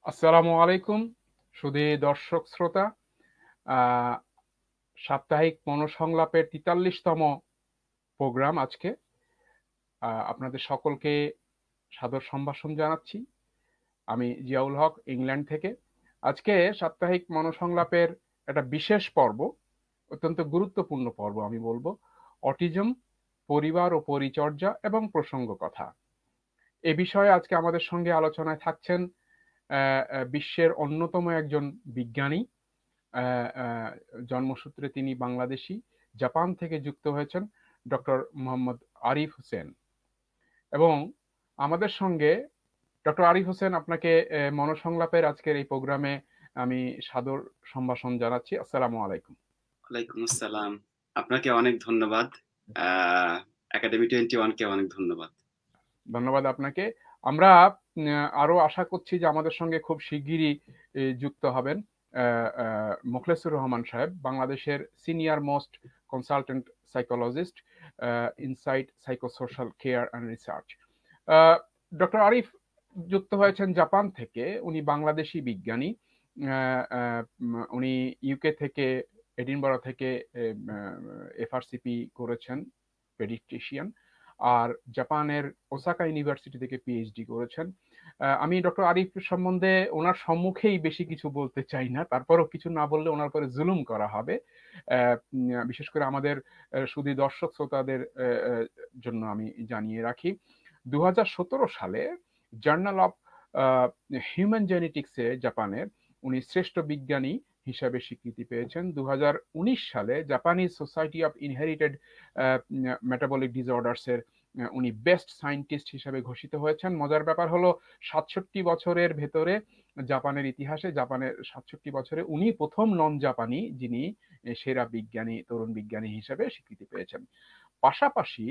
আসসালামু আলাইকুম সুধী দর্শক শ্রোতা। আহ, সাপ্তাহিক মনোসংলাপের ৪৩তম প্রোগ্রাম আজকে। আপনাদের সকলকে সাদর সম্ভাষণ জানাচ্ছি। আমি জিয়াউল হক, ইংল্যান্ড থেকে। আজকে সাপ্তাহিক মনোসংলাপের একটা বিশেষ পর্ব, অত্যন্ত গুরুত্বপূর্ণ পর্ব আমি বলবো। অটিজম, পরিবার ও পরিচর্যা এবং প্রসঙ্গ কথা। এ বিষয়ে আজকে আমাদের সঙ্গে আলোচনায় থাকছেন বিশ্বের অন্যতম একজন বিজ্ঞানী। আহ, আহ, জন্মসূত্রে তিনি বাংলাদেশী, জাপান থেকে যুক্ত হয়েছেন ডক্টর মোহাম্মদ আরিফ হোসেন। এবং আমাদের সঙ্গে ডক্টর আরিফ হোসেন, আপনাকে মনোসংলাপের আজকের এই প্রোগ্রামে আমি সাদর সম্ভাষণ জানাচ্ছি। আসসালামু আলাইকুম। ওয়ালাইকুম আসসালাম। আপনাকে অনেক ধন্যবাদ। একাডেমি 21 কে অনেক ধন্যবাদ। ধন্যবাদ আপনাকে। আমরা আরো আশা করছি যে আমাদের সঙ্গে খুব শিগগিরই যুক্ত হবেন মোখলেসুর রহমান সাহেব, বাংলাদেশের senior most consultant psychologist, insight psychosocial care and research. Doctor Arif যুক্ত হয়েছেন জাপান থেকে। উনি বাংলাদেশি বিজ্ঞানী। উনি ইউকে থেকে, এডিনবরা থেকে এফআরসিপি করেছেন, পেডিট্রিশিয়ান। আর জাপানের ওসাকা ইউনিভার্সিটি থেকে পিএইচডি করেছেন। আমি ডক্টর আরিফ সম্বন্ধে ওনার সম্মুখেই বেশি কিছু বলতে চাই না, তারপরও কিছু না বললে ওনার পরে জুলুম করা হবে। বিশেষ করে আমাদের শুধু দর্শক শ্রোতাদের জন্য আমি জানিয়ে রাখি, 2017 সালে জার্নাল অফ হিউম্যান জেনেটিক্সে জাপানের উনি শ্রেষ্ঠ বিজ্ঞানী হিসাবে স্বীকৃতি পেয়েছেন। 2019 সালে Japanese society of inherited metabolic disorders এর উনি বেস্ট সায়েন্টিস্ট হিসেবে ঘোষিত হয়েছেন। মজার ব্যাপার হলো 67 বছরের ভেতরে জাপানের ইতিহাসে, জাপানের 67 বছরে উনি প্রথম নন জাপানি যিনি সেরা বিজ্ঞানী, তরুণ বিজ্ঞানী হিসেবে স্বীকৃতি পেয়েছেন। পাশাপাশি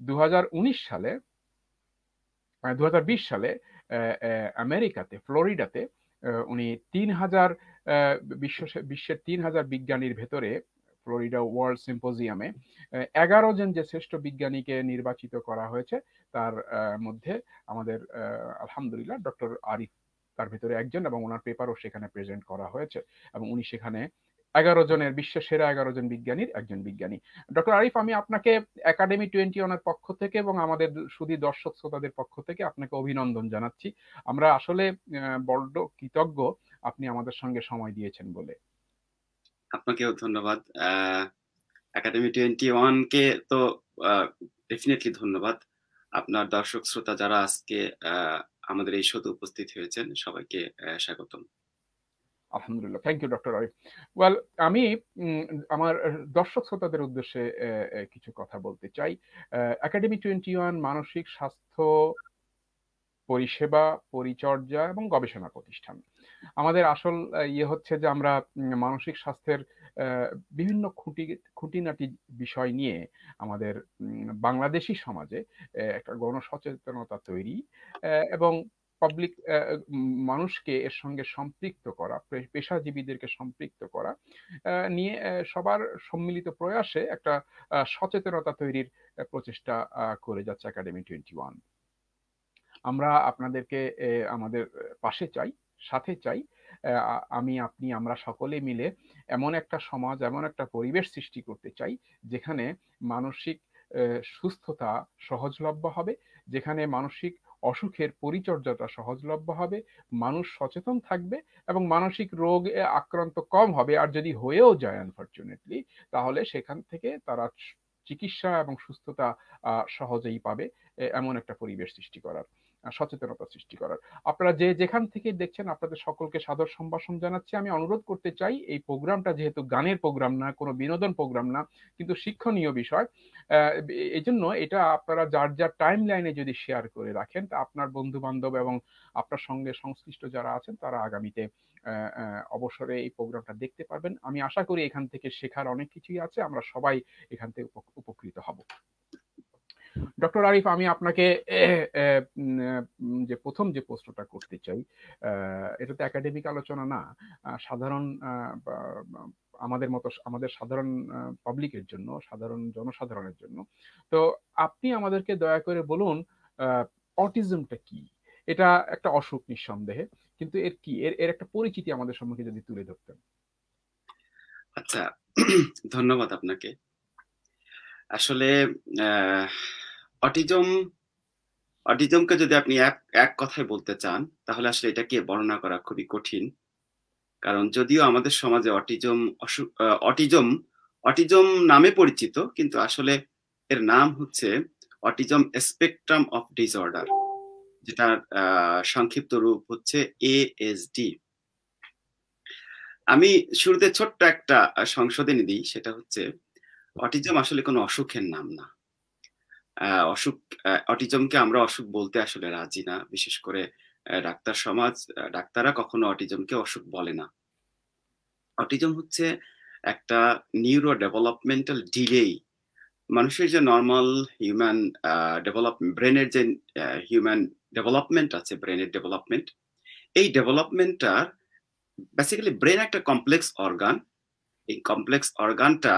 2019 সালে 2020 সালে আমেরিকাতে, ফ্লোরিডাতে উনি 3000 বিশ্বের 3000 বিজ্ঞানীর ভেতরে ফ্লোরিডা ওয়ার্ল্ড সিম্পোজিয়ামে 11 জন যে শ্রেষ্ঠ বিজ্ঞানীকে নির্বাচিত করা হয়েছে, তার মধ্যে আমাদের আলহামদুলিল্লাহ ডক্টর আরিফ তার ভেতরে একজন, এবং ওনার পেপারও সেখানে প্রেজেন্ট করা হয়েছে, এবং উনি সেখানে 11 জনের, বিশ্বের সেরা 11 জন বিজ্ঞানীর একজন বিজ্ঞানী। ডক্টর আরিফ, আমি আপনাকে একাডেমি 21 এর পক্ষ থেকে এবং আমাদের শুধু দর্শক শ্রোতাদের পক্ষ থেকে আপনাকে অভিনন্দন জানাচ্ছি। আমরা আসলে বড্ড কৃতজ্ঞ আপনি আমাদের সঙ্গে সময় দিয়েছেন বলে। আপনাকেও ধন্যবাদ। একাডেমি 21 কে তো ডেফিনেটলি ধন্যবাদ। আপনার দর্শক শ্রোতা যারা আজকে আমাদের এই শোতে উপস্থিত হয়েছেন সবাইকে স্বাগতম। আলহামদুলিল্লাহ, thank you doctor Arif. Well, আমি আমার দর্শক শ্রোতাদের উদ্দেশ্যে কিছু কথা বলতে চাই। একাডেমি 21 মানসিক স্বাস্থ্য পরিষেবা, পরিচর্যা এবং গবেষণা প্রতিষ্ঠান। আমাদের আসল ইয়ে হচ্ছে যে আমরা মানসিক স্বাস্থ্যের বিভিন্ন খুঁটিনাটি বিষয় নিয়ে আমাদের বাংলাদেশি সমাজে একটা গণসচেতনতা তৈরি এবং পাবলিক মানুষকে এর সঙ্গে সম্পৃক্ত করা, পেশাজীবীদেরকে সম্পৃক্ত করা নিয়ে সবার সম্মিলিত প্রয়াসে একটা সচেতনতা তৈরির প্রচেষ্টা করে যাচ্ছে একাডেমি 21। আমরা আপনাদেরকে আমাদের পাশে চাই, সাথে চাই। আমি, আপনি, আমরা সকলে মিলে এমন একটা সমাজ, এমন একটা পরিবেশ সৃষ্টি করতে চাই যেখানে মানসিক সুস্থতা সহজলভ্য হবে, যেখানে মানসিক অসুখের পরিচর্যাটা সহজলভ্য হবে, মানুষ সচেতন থাকবে এবং মানসিক রোগে আক্রান্ত কম হবে। আর যদি হয়েও যায় আনফরচুনেটলি, তাহলে সেখান থেকে তারা চিকিৎসা এবং সুস্থতা সহজেই পাবে। এমন একটা পরিবেশ সৃষ্টি করার, সচেতনতা সৃষ্টি করার। আপনারা যে যেখান থেকে দেখছেন, আপনাদের সকলকে সাদর সম্ভাষণ জানাচ্ছি। আমি অনুরোধ করতে চাই, এই প্রোগ্রামটা যেহেতু গানের প্রোগ্রাম না, কোনো বিনোদন প্রোগ্রাম না, কিন্তু শিক্ষণীয় বিষয়, এই জন্য এটা আপনারা যার যার টাইম লাইনে যদি শেয়ার করে রাখেন, তা আপনার বন্ধু বান্ধব এবং আপনার সঙ্গে সংশ্লিষ্ট যারা আছেন তারা আগামীতে অবসরে এই প্রোগ্রামটা দেখতে পারবেন। আমি আশা করি এখান থেকে শেখার অনেক কিছুই আছে, আমরা সবাই এখান থেকে উপকৃত হব। ডক্টর আরিফ, আমি আপনাকে যে প্রথম যে প্রশ্নটা করতে চাই, এটা তো একাডেমিক আলোচনা না, সাধারণ আমাদের মতো, আমাদের সাধারণ পাবলিকের জন্য, সাধারণ জনসাধারণের জন্য। তো আপনি আমাদেরকে দয়া করে বলুন, অটিজমটা কি? এটা একটা অসুখ নিঃসন্দেহে, কিন্তু এর কি এর এর একটা পরিচিতি আমাদের সম্মুখে যদি তুলে ধরতেন। আচ্ছা, ধন্যবাদ আপনাকে। আসলে অটিজম অটিজমকে যদি আপনি এক এক কথায় বলতে চান, তাহলে আসলে এটাকে বর্ণনা করা খুবই কঠিন। কারণ যদিও আমাদের সমাজে অটিজম অটিজম নামে পরিচিত, কিন্তু আসলে এর নাম হচ্ছে অটিজম স্পেকট্রাম অফ ডিসঅর্ডার, যেটার সংক্ষিপ্ত রূপ হচ্ছে এএসডি। আমি শুরুতে ছোট্ট একটা সংশোধনী দিই, সেটা হচ্ছে অটিজম আসলে কোনো অসুখের নাম না। অসুখ অটিজমকে আমরা অসুখ বলতে আসলে রাজি না, বিশেষ করে ডাক্তার সমাজ। ডাক্তাররা কখনো অটিজমকে অসুখ বলে না। অটিজম হচ্ছে একটা নিউরো ডেভেলপমেন্টাল ডিলে। মানুষের যে নর্মাল হিউম্যান ব্রেনের যে হিউম্যান ডেভেলপমেন্ট আছে, ব্রেনের ডেভেলপমেন্ট, এই ডেভেলপমেন্টটার বেসিক্যালি ব্রেন একটা কমপ্লেক্স অর্গান। এই কমপ্লেক্স অর্গানটা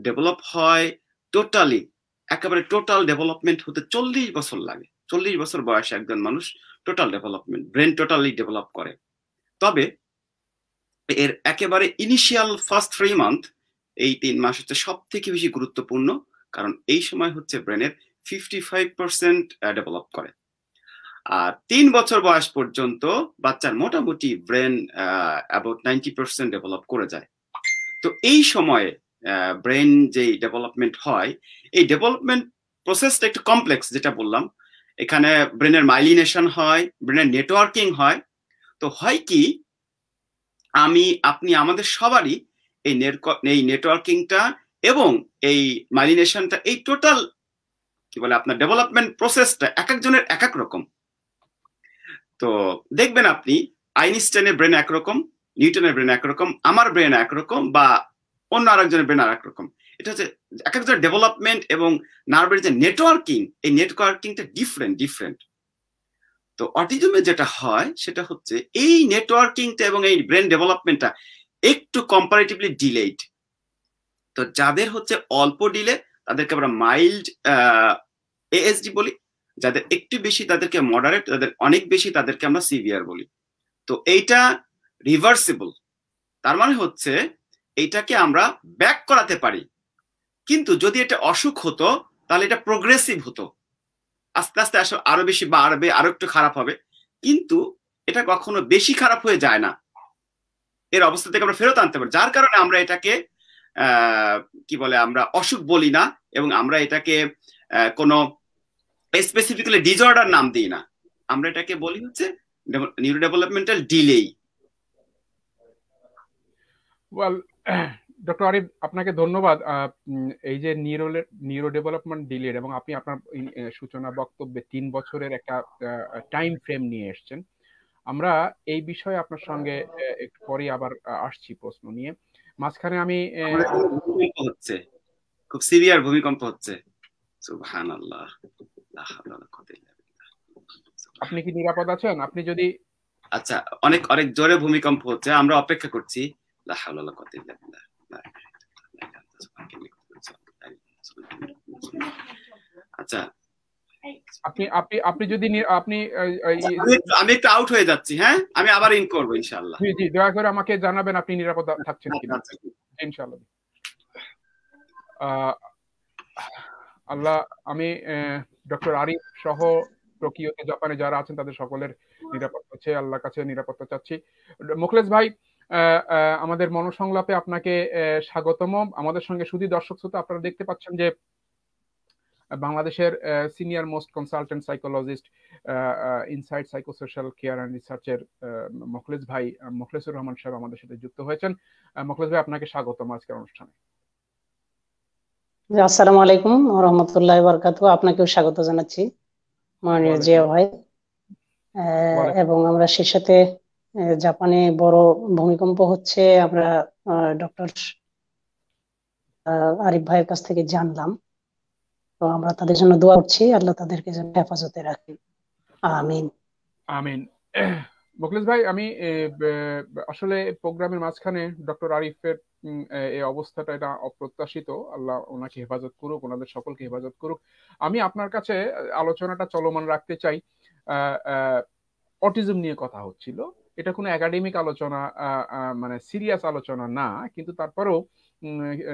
ডেভেলপ হয় টোটালি, একেবারে টোটাল ডেভেলপমেন্ট হতে 40 বছর লাগে। 40 বছর বয়সে একজন মানুষ total development, brain totally develop করে। তবে এর একেবারে ইনিশিয়াল ফার্স্ট 3 মান্থ, এই 3 মাস হচ্ছে সব থেকে বেশি গুরুত্বপূর্ণ, কারণ এই সময় হচ্ছে ব্রেনের 55% ডেভেলপ করে। আর 3 বছর বয়স পর্যন্ত বাচ্চার মোটামুটি ব্রেন অ্যাবাউট 90% ডেভেলপ করে যায়। তো এই সময়ে ব্রেন যে ডেভেলপমেন্ট হয়, এই ডেভেলপমেন্ট প্রসেসটা একটু কমপ্লেক্স, যেটা বললাম। এখানে ব্রেনের মাইলিনেশন হয়, ব্রেনের নেটওয়ার্কিং হয়। তো হয় কি, আপনি আমাদের সবারই এই নেটওয়ার্কিংটা এবং এই মাইলিনেশনটা, এই টোটাল কি বলে আপনার ডেভেলপমেন্ট প্রসেসটা এক একজনের এক এক রকম। তো দেখবেন আপনি আইনস্টাইনের ব্রেন একরকম, নিউটনের ব্রেন একরকম, আমার ব্রেন একরকম, বা অন্য আরেকজনের ব্রেন আর একরকম। এটা হচ্ছে এক একজনের ডেভেলপমেন্ট এবং নার্ভের যে নেটওয়ার্কিং, এই নেটওয়ার্কিংটা ডিফারেন্ট। তো অটিজমে যেটা হয় সেটা হচ্ছে এই নেটওয়ার্কিংটা এবং এই ব্রেন ডেভেলপমেন্টটা একটু কম্পারেটিভলি ডিলেড। তো যাদের হচ্ছে অল্প ডিলে, তাদেরকে আমরা মাইল্ড এএসডি বলি। যাদের একটু বেশি তাদেরকে মডারেট, যাদের অনেক বেশি তাদেরকে আমরা সিভিয়ার বলি। তো এইটা রিভার্সিবল, তার মানে হচ্ছে এইটাকে আমরা ব্যাক করাতে পারি। কিন্তু যদি এটা অসুখ হতো, তাহলে এটা প্রোগ্রেসিভ হতো, আস্তে আস্তে আরো বেশি বাড়বে, আরো একটু খারাপ হবে। কিন্তু এটা কখনো বেশি খারাপ হয়ে যায় না, এর অবস্থা থেকে আমরা ফেরত আনতে পারি। যার কারণে আমরা এটাকে কি বলে, আমরা অসুখ বলি না, এবং আমরা এটাকে কোনো স্পেসিফিক্যালি ডিসঅর্ডার নাম দিই না। আমরা এটাকে বলি হচ্ছে neuro developmental delay. Well, doctor Arif, আপনাকে ধন্যবাদ। এই যে নিউরো ডেভেলপমেন্ট ডিলেড, এবং আপনি আপনার সূচনা বক্তব্যে 3 বছরের একটা টাইম ফ্রেম নিয়ে এসেছেন। আমরা এই বিষয়ে আপনার সঙ্গে একটু পরে আবার আসছি প্রশ্ন নিয়ে। মাঝখানে আমি ভূমিকম্প হচ্ছে, খুব সিভিয়ার ভূমিকম্প হচ্ছে। সুবহানাল্লাহ, লা হাওলা ওয়ালা কুওয়াতা ইল্লা বিল্লাহ। আপনি কি নিরাপদ আছেন? আপনি যদি আচ্ছা, অনেক অনেক জোরে ভূমিকম্প হচ্ছে, আমরা অপেক্ষা করছি। লা হাওলা ওয়ালা কুওয়াতা ইল্লা বিল্লাহ। আচ্ছা, আপনি আপনি আপনি যদি আপনি আমি একটু আউট হয়ে যাচ্ছি, হ্যাঁ, আমি আবার ইন করবো ইনশাআল্লাহ। জি জি, দয়া করে আমাকে জানাবেন আপনি নিরাপদ থাকছেন কিনা। আচ্ছা, ইনশাআল্লাহ। আল্লাহ, আমি ডক্টর আরিফ সহ টোকিওতে, জাপানে যারা আছেন তাদের সকলের নিরাপত্তা চেয়ে আল্লাহর কাছে নিরাপত্তা চাচ্ছি। মুখলেস ভাই, আমাদের মনোসংলাপে আপনাকে স্বাগতম। আমাদের সঙ্গে শুধু দর্শক শ্রোতা, আপনারা দেখতে পাচ্ছেন যে বাংলাদেশের senior most consultant psychologist, insight psychosocial care and রিসার্চের মুখলেস ভাই, মুখলেসুর রহমান সাহেব আমাদের সাথে যুক্ত হয়েছেন। মুখলেস ভাই, আপনাকে স্বাগতম আজকের অনুষ্ঠানে। আসসালামু আলাইকুম ওয়া রাহমাতুল্লাহি ওয়া বারাকাতুহু। আপনাকেও স্বাগত জানাচ্ছি মাননীয় জিয়া ভাই। এবং আমরা সেই সাথে জাপানে বড় ভূমিকম্প হচ্ছে আমরা ডক্টর আরিফ ভাইয়ের কাছ থেকে জানলাম। তো আমরা তাদের জন্য দোয়া করছি, আল্লাহ তাদেরকে যেন হেফাজতে রাখেন। আমিন আমিন। মুখলেস ভাই, আমি আসলে প্রোগ্রামের মাঝখানে ডক্টর আরিফের এই অবস্থাটা, এটা অপ্রত্যাশিত। আল্লাহ ওনাকে হেফাজত করুক, ওনাদের সকলকে হেফাজত করুক। আমি আপনার কাছে আলোচনাটা চলমান রাখতে চাই। অটিজম নিয়ে কথা হচ্ছিল। এটা কোনো একাডেমিক আলোচনা, মানে সিরিয়াস আলোচনা না, কিন্তু তারপরেও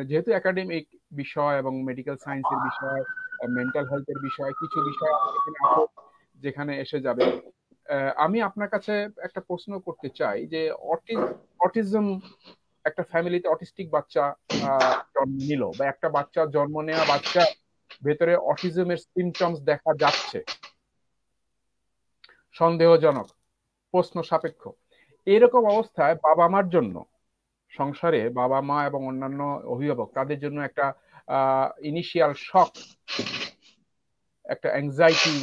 যেহেতু একাডেমিক বিষয় এবং মেডিকেল সায়েন্সের বিষয়, মেন্টাল হেলথের বিষয়, কিছু বিষয় এখানে আছে যেখানে এসে যাবে। আমি আপনার কাছে একটা প্রশ্ন করতে চাই যে অটিজম, একটা ফ্যামিলিতে অটিস্টিক বাচ্চা জন্ম নিল, বা একটা বাচ্চা জন্ম নেওয়া বাচ্চা ভেতরে অটিজমের সিমটমস দেখা যাচ্ছে, সন্দেহজনক, প্রশ্ন সাপেক্ষ, এরকম অবস্থায় বাবা মার জন্য, সংসারে বাবা মা এবং অন্যান্য অভিভাবক তাদের জন্য একটা ইনিশিয়াল শক, একটা অ্যাংজাইটি,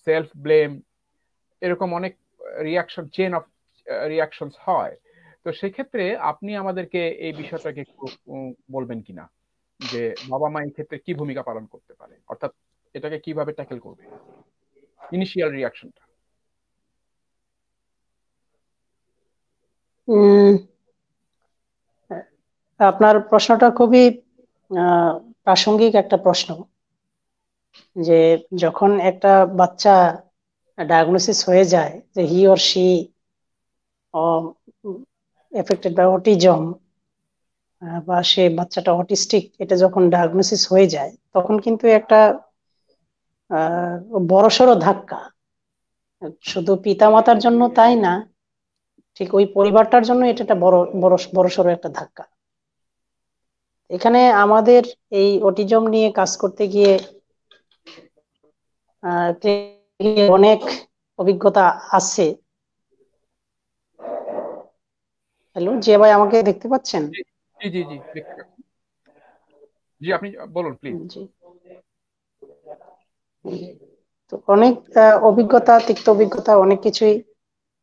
সেলফ ব্লেম, এরকম অনেক রিয়াকশন, চেন অফ রিয়াকশনস হয়। তো সেক্ষেত্রে আপনি আমাদেরকে এই বিষয়টাকে একটু বলবেন কিনা, যে বাবা মা এই ক্ষেত্রে কি ভূমিকা পালন করতে পারে, অর্থাৎ এটাকে কিভাবে ট্যাকেল করবে, ইনিশিয়াল রিয়াকশনটা। আপনার প্রশ্নটা খুবই প্রাসঙ্গিক একটা প্রশ্ন, যে যখন একটা বাচ্চা ডায়াগনোসিস হয়ে যায় যে he or she affected by autism, বা সে বাচ্চাটা অটিস্টিক, এটা যখন ডায়াগনোসিস হয়ে যায় তখন কিন্তু একটা বড়সড় ধাক্কা, শুধু পিতামাতার জন্য তাই না, ঠিক ওই পরিবারটার জন্য এটা একটা বড়সড় একটা ধাক্কা। এখানে আমাদের এই অটিজম নিয়ে কাজ করতে গিয়ে অনেক অভিজ্ঞতা আছে। হ্যালো জিয়া ভাই, আমাকে দেখতে পাচ্ছেন? জি জি জি, দেখতে পাচ্ছি। জি, আপনি বলুন প্লিজ। জি, তো অনেক অভিজ্ঞতা, তিক্ত অভিজ্ঞতা, অনেক কিছুই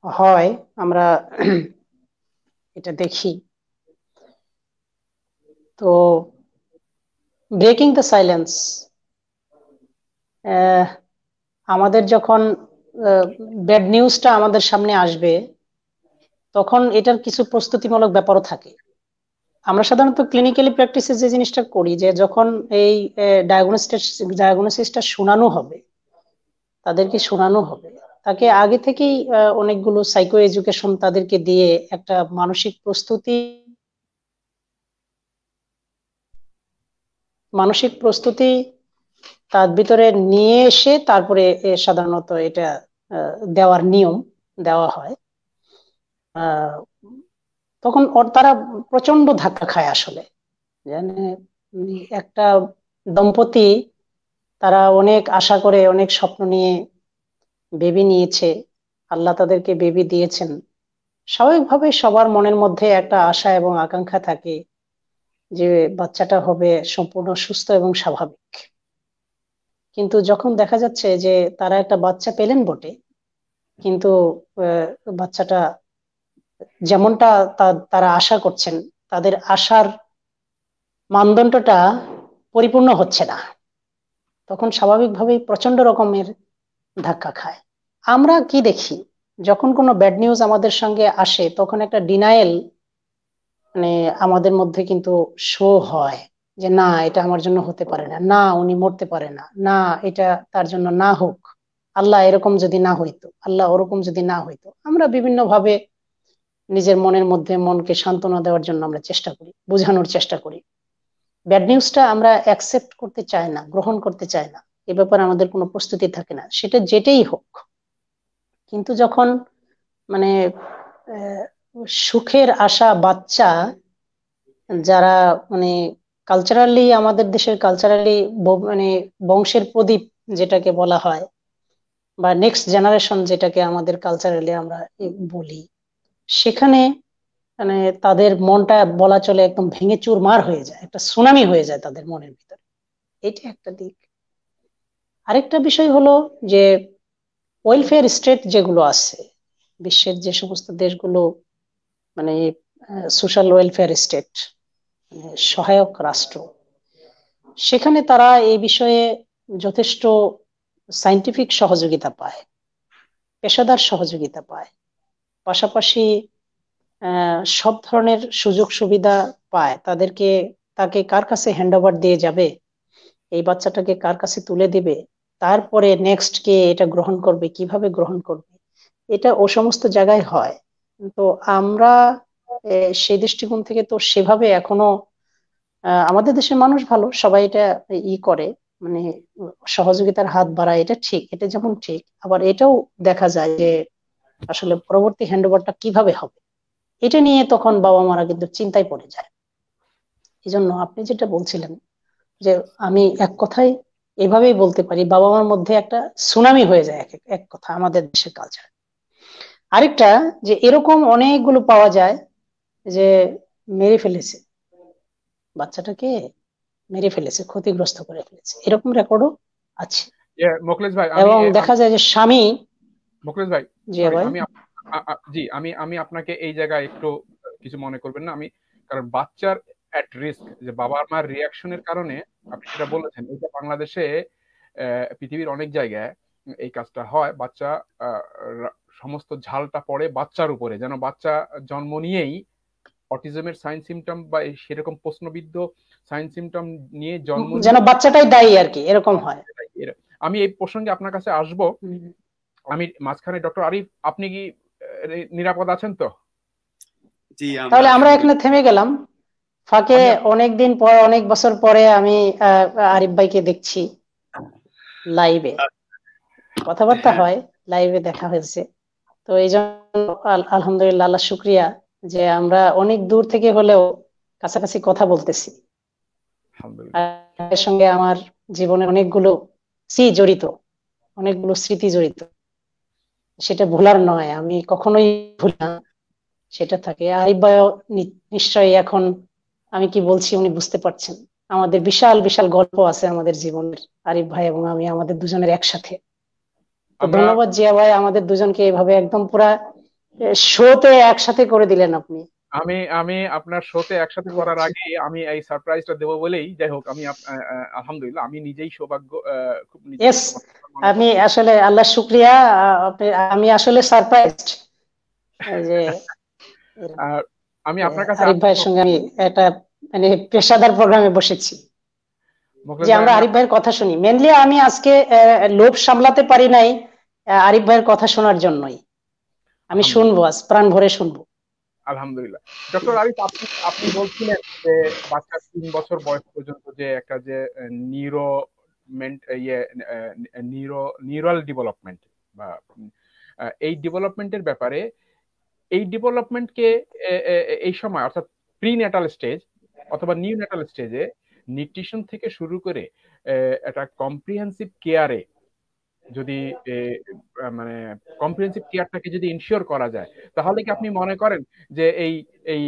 হয়, আমরা এটা দেখি। তো ব্রেকিং দ্য সাইলেন্স, আমাদের যখন ব্যাড নিউজটা আমাদের সামনে আসবে তখন এটার কিছু প্রস্তুতিমূলক ব্যাপারও থাকে। আমরা সাধারণত ক্লিনিক্যালি প্র্যাকটিসে যে জিনিসটা করি, যে যখন এই ডায়াগনোসিসটা শোনানো হবে, তাদেরকে শোনানো হবে, তাকে আগে থেকেই অনেকগুলো সাইকো এডুকেশন তাদেরকে দিয়ে একটা মানসিক প্রস্তুতি তার ভিতরে নিয়ে এসে তারপরে সাধারণত এটা দেওয়ার নিয়ম দেওয়া হয়। তখন তারা প্রচন্ড ধাক্কা খায় আসলে। মানে একটা দম্পতি, তারা অনেক আশা করে, অনেক স্বপ্ন নিয়ে বেবি নিয়েছে, আল্লাহ তাদেরকে বেবি দিয়েছেন। স্বাভাবিকভাবে সবার মনের মধ্যে একটা আশা এবং আকাঙ্ক্ষা থাকে যে বাচ্চাটা হবে সম্পূর্ণ সুস্থ এবং স্বাভাবিক। কিন্তু যখন দেখা যাচ্ছে যে তারা একটা বাচ্চা পেলেন বটে, কিন্তু বাচ্চাটা যেমনটা তারা আশা করছেন, তাদের আশার মানদণ্ডটা পরিপূর্ণ হচ্ছে না, তখন স্বাভাবিকভাবেই প্রচন্ড রকমের ধাক্কা খায়। আমরা কি দেখি, যখন কোনো ব্যাড নিউজ আমাদের সঙ্গে আসে তখন একটা ডিনায়েল, মানে আমাদের মধ্যে কিন্তু শো হয়, যে না এটা আমার জন্য হতে পারে না, না উনি মরতে পারে না, না এটা তার জন্য না হোক, আল্লাহ এরকম যদি না হইতো, আল্লাহ ওরকম যদি না হইতো। আমরা বিভিন্ন ভাবে নিজের মনের মধ্যে মনকে সান্ত্বনা দেওয়ার জন্য আমরা চেষ্টা করি, বোঝানোর চেষ্টা করি। ব্যাড নিউজটা আমরা অ্যাকসেপ্ট করতে চাই না, গ্রহণ করতে চাই না, এ ব্যাপারে আমাদের কোনো প্রস্তুতি থাকে না, সেটা যেটাই হোক। কিন্তু যখন মানে আহ, সুখের আশা বাচ্চা, যারা মানে কালচারালি, আমাদের দেশের কালচারালি মানে বংশের প্রদীপ যেটাকে বলা হয়, বা নেক্সট জেনারেশন যেটাকে আমাদের কালচারালি আমরা বলি, সেখানে মানে তাদের মনটা বলা চলে একদম ভেঙে চুরমার হয়ে যায়, একটা সুনামি হয়ে যায় তাদের মনের ভিতরে। এটা একটা দিক। আরেকটা বিষয় হলো যে ওয়েলফেয়ার স্টেট যেগুলো আছে, বিশ্বের যে সমস্ত দেশগুলো মানে সোশ্যাল ওয়েলফেয়ার স্টেট, সহায়ক রাষ্ট্র, সেখানে তারা এই বিষয়ে যথেষ্ট সাইন্টিফিক সহযোগিতা পায়, পেশাদার সহযোগিতা পায়, পাশাপাশি সব ধরনের সুযোগ সুবিধা পায়। তাকে কার কাছে হ্যান্ড ওভার দিয়ে যাবে, এই বাচ্চাটাকে কার কাছে তুলে দিবে, তারপরে নেক্সট কে এটা গ্রহণ করবে, কিভাবে গ্রহণ করবে, এটা ও সমস্ত জায়গায় হয়। তো আমরা সেই দৃষ্টিকোণ থেকে তো সেভাবে এখনো আমাদের দেশের মানুষ ভালো, সবাই এটা করে, মানে সহযোগিতার হাত বাড়ায়, এটা ঠিক, এটা যেমন ঠিক, আবার এটাও দেখা যায় যে আসলে পরবর্তী হ্যান্ডওভারটা কিভাবে হবে এটা নিয়ে তখন বাবা মারা কিন্তু চিন্তায় পড়ে যায়। এই জন্য আপনি যেটা বলছিলেন যে আমি এক কথায় এভাবেই বলতে পারি, বাবা মার মধ্যে একটা সুনামি হয়ে যায় এক কথা আমাদের দেশের কালচার। আরেকটা যে এরকম অনেকগুলো পাওয়া যায় যে মেরে ফেলেছে বাচ্চাটাকে, মেরে ফেলেছে, ক্ষতিগ্রস্ত করে ফেলেছে, এরকম রেকর্ডও আছে। মোখলেস ভাই, এবং দেখা যায় যে স্বামী, মোখলেস ভাই জি সরি, ভাই, আমি আপনাকে এই জায়গায় একটু কিছু মনে করবেন না। কারণ বাচ্চার অ্যাট রিস্ক, যে বাবা মার রিয়াকশনের কারণে আপনি যেটা বলেছেন, এটা বাংলাদেশে পৃথিবীর অনেক জায়গায় এই কাজটা হয়। বাচ্চা সমস্ত ঝালটা পড়ে বাচ্চার উপরে, যেন বাচ্চা জন্ম নিয়েই অটিজমের সাইন সিমটম বা সেরকম প্রশ্নবিদ্ধ সাইন সিমটম নিয়ে জন্ম যেন বাচ্চাটাই দায়ী আর কি, এরকম হয়। আমি এই প্রসঙ্গে আপনার কাছে আসবো। আমি মাঝখানে, ডক্টর আরিফ আপনি কি নিরাপদ আছেন তো? তাহলে আমরা এখানে থেমে গেলাম। ফাঁকে অনেকদিন পর, অনেক বছর পরে আমি আরিফ ভাইকে দেখছি লাইভে, কথাবার্তা হয়, লাইভে দেখা হয়েছে। তো এই জন্য আলহামদুলিল্লাহ, আল্লাহ শুক্রিয়া যে আমরা অনেক দূর থেকে হলেও কাছাকাছি কথা বলতেছি। এর সঙ্গে আমার জীবনের অনেকগুলো জড়িত, অনেকগুলো স্মৃতি জড়িত, সেটা ভোলার নয়, আমি কখনোই ভুলি না, সেটা থাকে। আরিফ ভাই নিশ্চয়ই এখন আমি কি বলছি উনি বুঝতে পারছেন। আমাদের বিশাল বিশাল গল্প আছে আমাদের জীবনের, আরিফ ভাই এবং আমি, আমাদের দুজনের একসাথে। ধন্যবাদ জিয়া ভাই, আমাদের দুজনকে এভাবে একদম পুরা শোতে একসাথে করে দিলেন আপনি। আমি আপনার শোতে একসাথে করার আগে আমি এই সারপ্রাইজটা দেবো বলেই, যাই হোক, আমি আলহামদুলিল্লাহ আমি নিজেই সৌভাগ্য, খুব আমি আসলে আল্লাহ শুক্রিয়া, আমি আসলে সারপ্রাইজড যে আমি আপনার কাছে আরিফ ভাইয়ের সঙ্গে আমি একটা মানে পেশাদার প্রোগ্রামে বসেছি যে আমরা আরিফ ভাইয়ের কথা শুনি। মেনলি আমি আজকে লোভ সামলাতে পারি নাই আরিফ ভাইয়ের কথা শোনার জন্যই, আমি শুনবো, আজ প্রাণ ভরে শুনবো। আলহামদুলিল্লাহ। ডক্টর আরিফ, আপনি বলছিলেন যে বাচ্চার 3 বছর বয়স পর্যন্ত যে একটা যে নিউরাল ডেভেলপমেন্ট বা এই ডেভেলপমেন্টের ব্যাপারে, এই ডেভেলপমেন্টকে এই সময় অর্থাৎ প্রিন্যাটাল স্টেজ অথবা নিউন্যাটাল স্টেজে নিউট্রিশন থেকে শুরু করে একটা কম্প্রিহেন্সিভ কেয়ারে যদি মানে কম্প্রিহেন্সিভ কেয়ারটাকে যদি ইনশিওর করা যায়, তাহলে কি আপনি মনে করেন যে এই এই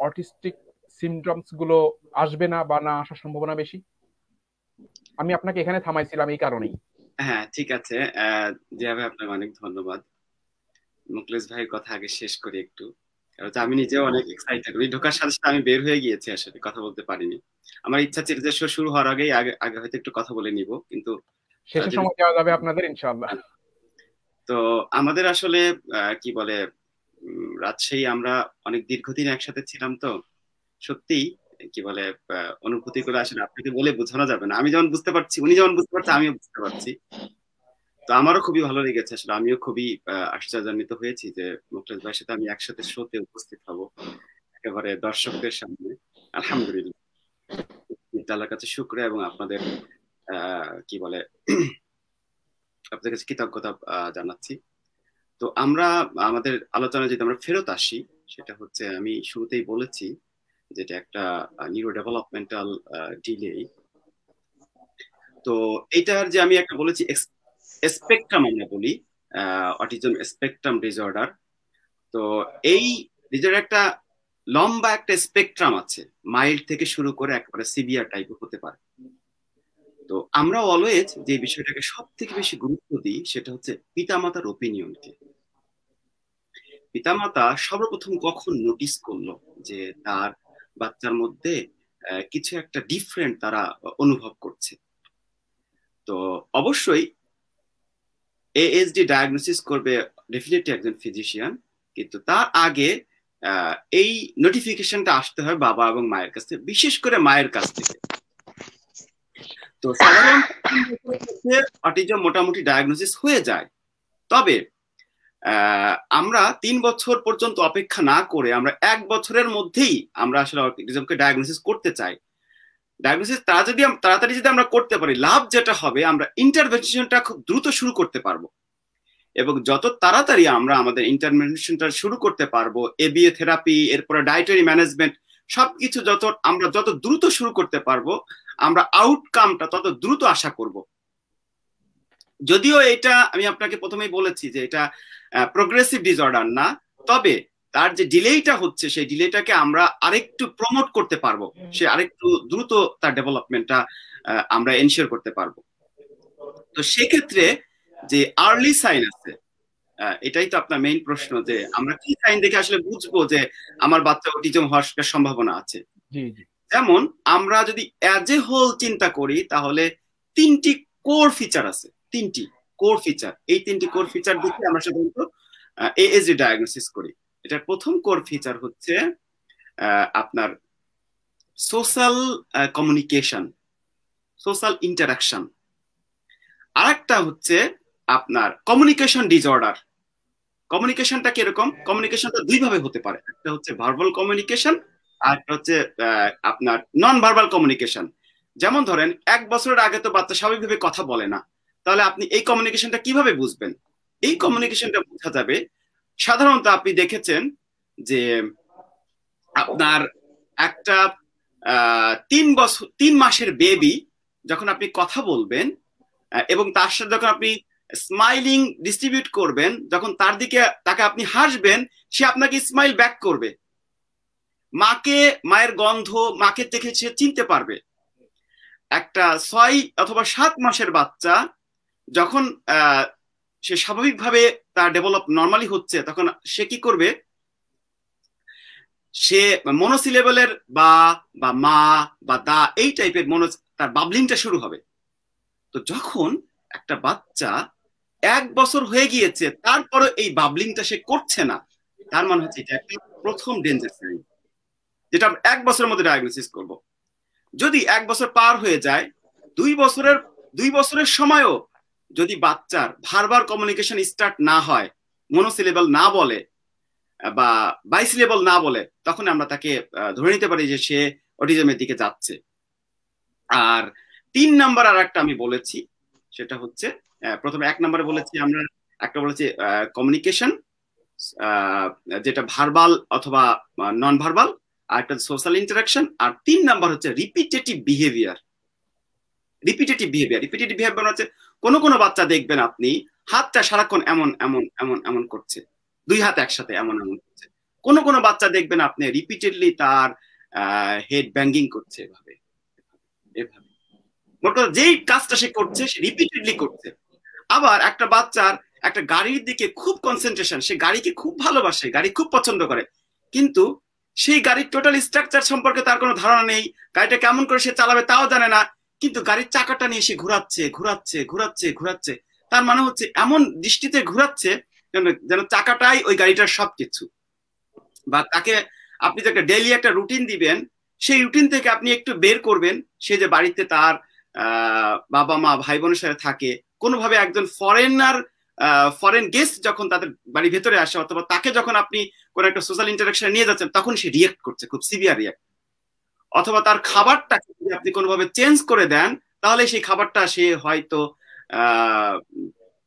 অটিস্টিক সিমটমস গুলো আসবে না বা না আসার সম্ভাবনা বেশি? আমি আপনাকে এখানে থামাইছিলাম এই কারণেই। হ্যাঁ, ঠিক আছে, যেভাবে আপনার অনেক ধন্যবাদ। মুখলেস ভাইয়ের কথা আগে শেষ করি একটু, কারণ আমি নিজেও অনেক এক্সাইটেড। ওই ঢোকার সাথে সাথে আমি বের হয়ে গিয়েছি, আসলে কথা বলতে পারিনি। আমার ইচ্ছা ছিল যে শো শুরু হওয়ার আগেই আগে হয়তো একটু কথা বলে নিব, কিন্তু শেষের সময় দেওয়া যাবে আপনাদের ইনশাআল্লাহ। তো আমাদের আসলে কি বলে, রাজশাহী আমরা অনেক দীর্ঘদিন একসাথে ছিলাম, তো সত্যি কি বলে অনুভূতি করে আসলে আপনাকে বলে বোঝানো যাবে না। আমি যেমন বুঝতে পারছি, উনি যেমন বুঝতে পারছে, আমিও বুঝতে পারছি। তো আমারও খুবই ভালো লেগেছে আসলে, আমিও খুবই আশ্চর্যান্বিত হয়েছি যে মুখলেস ভাইয়ের সাথে আমি একসাথে শোতে উপস্থিত হব একেবারে দর্শকদের সামনে। আলহামদুলিল্লাহ, আল্লাহর কাছে শুকরিয়া এবং আপনাদের কি বলে আপনাদের কাছে কৃতজ্ঞতা জানাচ্ছি। তো আমরা আমাদের আলোচনা যদি আমরা ফেরত আসি, সেটা হচ্ছে আমি শুরুতেই বলেছি যেটা একটা নিউরো ডেভেলপমেন্টাল ডিলে। তো এটার যে আমি একটা বলেছি স্পেকট্রাম, আমরা বলি অটিজম স্পেকট্রাম ডিসঅর্ডার। তো এই ডিসঅর্ডার একটা লম্বা একটা স্পেকট্রাম আছে, মাইল্ড থেকে শুরু করে একেবারে সিভিয়ার টাইপ হতে পারে। তো আমরা অলওয়েজ যে বিষয়টাকে সব থেকে বেশি গুরুত্ব দিই সেটা হচ্ছে পিতামাতার ওপিনিয়নকে। পিতামাতা সর্বপ্রথম কখন নোটিস করলো যে তার বাচ্চার মধ্যে কিছু একটা ডিফারেন্ট তারা অনুভব করছে? তো অবশ্যই এএসডি ডায়াগনোসিস করবে ডেফিনেটলি একজন ফিজিশিয়ান, কিন্তু তার আগে এই নোটিফিকেশনটা আসতে হয় বাবা এবং মায়ের কাছ থেকে, বিশেষ করে মায়ের কাছ থেকে। তো সাধারণত অটিজম মোটামুটি ডায়াগনোসিস হয়ে যায়, তবে আমরা 3 বছর পর্যন্ত অপেক্ষা না করে আমরা 1 বছরের মধ্যেই আমরা আসলে অটিজমকে ডায়াগনোসিস করতে চাই। ডায়াগনোসিস তাড়াতাড়ি যদি আমরা করতে পারি, লাভ যেটা হবে আমরা ইন্টারভেনশনটা খুব দ্রুত শুরু করতে পারবো, এবং যত তাড়াতাড়ি আমরা আমাদের ইন্টারভেনশনটা শুরু করতে পারবো, এবিএ থেরাপি, এরপরে ডায়েটারি ম্যানেজমেন্ট, সবকিছু যত দ্রুত শুরু করতে পারবো, আমরা আউটকামটা তত দ্রুত আশা করব। যদিও এটা আমি আপনাকে প্রথমেই বলেছি যে এটা প্রোগ্রেসিভ ডিসঅর্ডার না, তবে তার যে ডিলেটা হচ্ছে সেই ডিলেটাকে আমরা আরেকটু প্রমোট করতে পারবো, সে আরেকটু দ্রুত তার ডেভেলপমেন্টটা আমরা এনশিওর করতে পারবো। তো সেক্ষেত্রে যে আর্লি সাইন আছে, এটাই তো আপনার মেইন প্রশ্ন, যে আমরা কি সাইন দেখে আসলে বুঝবো যে আমার বাচ্চা অটিজম হওয়ার সম্ভাবনা আছে। যেমন আমরা যদি অ্যাজ এ হোল চিন্তা করি, তাহলে 3টি কোর ফিচার আছে, 3টি কোর ফিচার। এই 3টি কোর ফিচার দেখে আমরা সাধারণত এএসডি ডায়াগনোসিস করি। এটার প্রথম কোর ফিচার হচ্ছে আপনার সোশ্যাল কমিউনিকেশন, সোশ্যাল ইন্টারাকশন। আরেকটা হচ্ছে আপনার কমিউনিকেশন ডিসঅর্ডার। কমিউনিকেশনটা কিরকম? কমিউনিকেশনটা 2 ভাবে হতে পারে, একটা হচ্ছে ভার্বাল কমিউনিকেশন আর একটা হচ্ছে আপনার নন ভার্বাল কমিউনিকেশন। যেমন ধরেন 1 বছরের আগে তো বাচ্চা স্বাভাবিকভাবে কথা বলে না, তাহলে আপনি এই কমিউনিকেশনটা কিভাবে বুঝবেন? এই কমিউনিকেশনটা বোঝা যাবে সাধারণত আপনি দেখেছেন যে আপনার একটা 3 মাসের বেবি যখন আপনি কথা বলবেন এবং তার সাথে যখন আপনি স্মাইলিং ডিস্ট্রিবিউট করবেন, যখন তাকে আপনি হাসবেন, সে আপনাকে স্মাইল ব্যাক করবে। মায়ের গন্ধ, মাকে দেখে সে চিনতে পারবে। একটা 6 অথবা 7 মাসের বাচ্চা যখন সে স্বাভাবিকভাবে তার ডেভেলপ নর্মালি হচ্ছে, তখন সে কি করবে? সে মনোসিলেবলের বা মা বা দা এই টাইপের তার বাবলিংটা শুরু হবে। তো যখন একটা বাচ্চা 1 বছর হয়ে গিয়েছে তারপরে এই বাবলিংটা সে করছে না, তার মানে হচ্ছে এটা একটা প্রথম ডেঞ্জার সাইন, যেটা 1 বছরের মধ্যে ডায়াগনোসিস করব। যদি 1 বছর পার হয়ে যায়, 2 বছরের সময়ও যদি বাচ্চার ভার্বাল কমিউনিকেশন স্টার্ট না হয়, মনোসিলেবল না বলে বা বাইসিলেবল না বলে, তখন আমরা তাকে ধরে নিতে পারি যে সে অটিজমের দিকে যাচ্ছে। আর 3 নাম্বার আর একটা আমি বলেছি, সেটা হচ্ছে প্রথমে 1 নম্বরে বলেছি আমরা, একটা বলেছি কমিউনিকেশন, যেটা ভার্বাল অথবা নন ভার্বাল, আর একটা সোশ্যাল ইন্টারাকশন, আর 3 নাম্বার হচ্ছে রিপিটেটিভ বিহেভিয়ার। রিপিটেটিভ বিহেভিয়ার হচ্ছে কোনো বাচ্চা দেখবেন আপনি হাতটা সারাক্ষণ এমন এমন এমন এমন করছে, 2 হাত একসাথে এমন এমন করছে। কোনো বাচ্চা দেখবেন আপনি রিপিটেডলি তার হেড ব্যাঙ্গিং করছে, এভাবে এভাবে, মোট কথা যেই কাজটা সে করছে সে রিপিটেডলি করছে। আবার একটা বাচ্চার একটা গাড়ির দিকে খুব কনসেন্ট্রেশন, সে গাড়িকে খুব ভালোবাসে, গাড়ি খুব পছন্দ করে, কিন্তু সেই গাড়ির টোটাল স্ট্রাকচার সম্পর্কে তার কোনো ধারণা নেই, গাড়িটা কেমন করে সে চালাবে তাও জানে না, কিন্তু গাড়ির চাকাটা নিয়ে সে ঘুরাচ্ছে। তার মানে হচ্ছে এমন দৃষ্টিতে ঘুরাচ্ছে যেন চাকাটাই ওই গাড়িটার সবকিছু। বা তাকে আপনি যাকে ডেইলি একটা রুটিন দিবেন, সেই রুটিন থেকে আপনি একটু বের করবেন, সে যে বাড়িতে তার বাবা মা ভাই বোনের সাথে থাকে, কোনোভাবে একজন ফরেন গেস্ট যখন তাদের বাড়ির ভেতরে আসে, অথবা তাকে যখন আপনি কোনো একটা সোশ্যাল ইন্টারাকশন নিয়ে যাচ্ছেন, তখন সে রিয়েক্ট করছে, খুব সিভিয়ার রিয়েক্ট। অথবা তার খাবারটা যদি আপনি কোনোভাবে চেঞ্জ করে দেন, তাহলে সেই খাবারটা সে হয়তো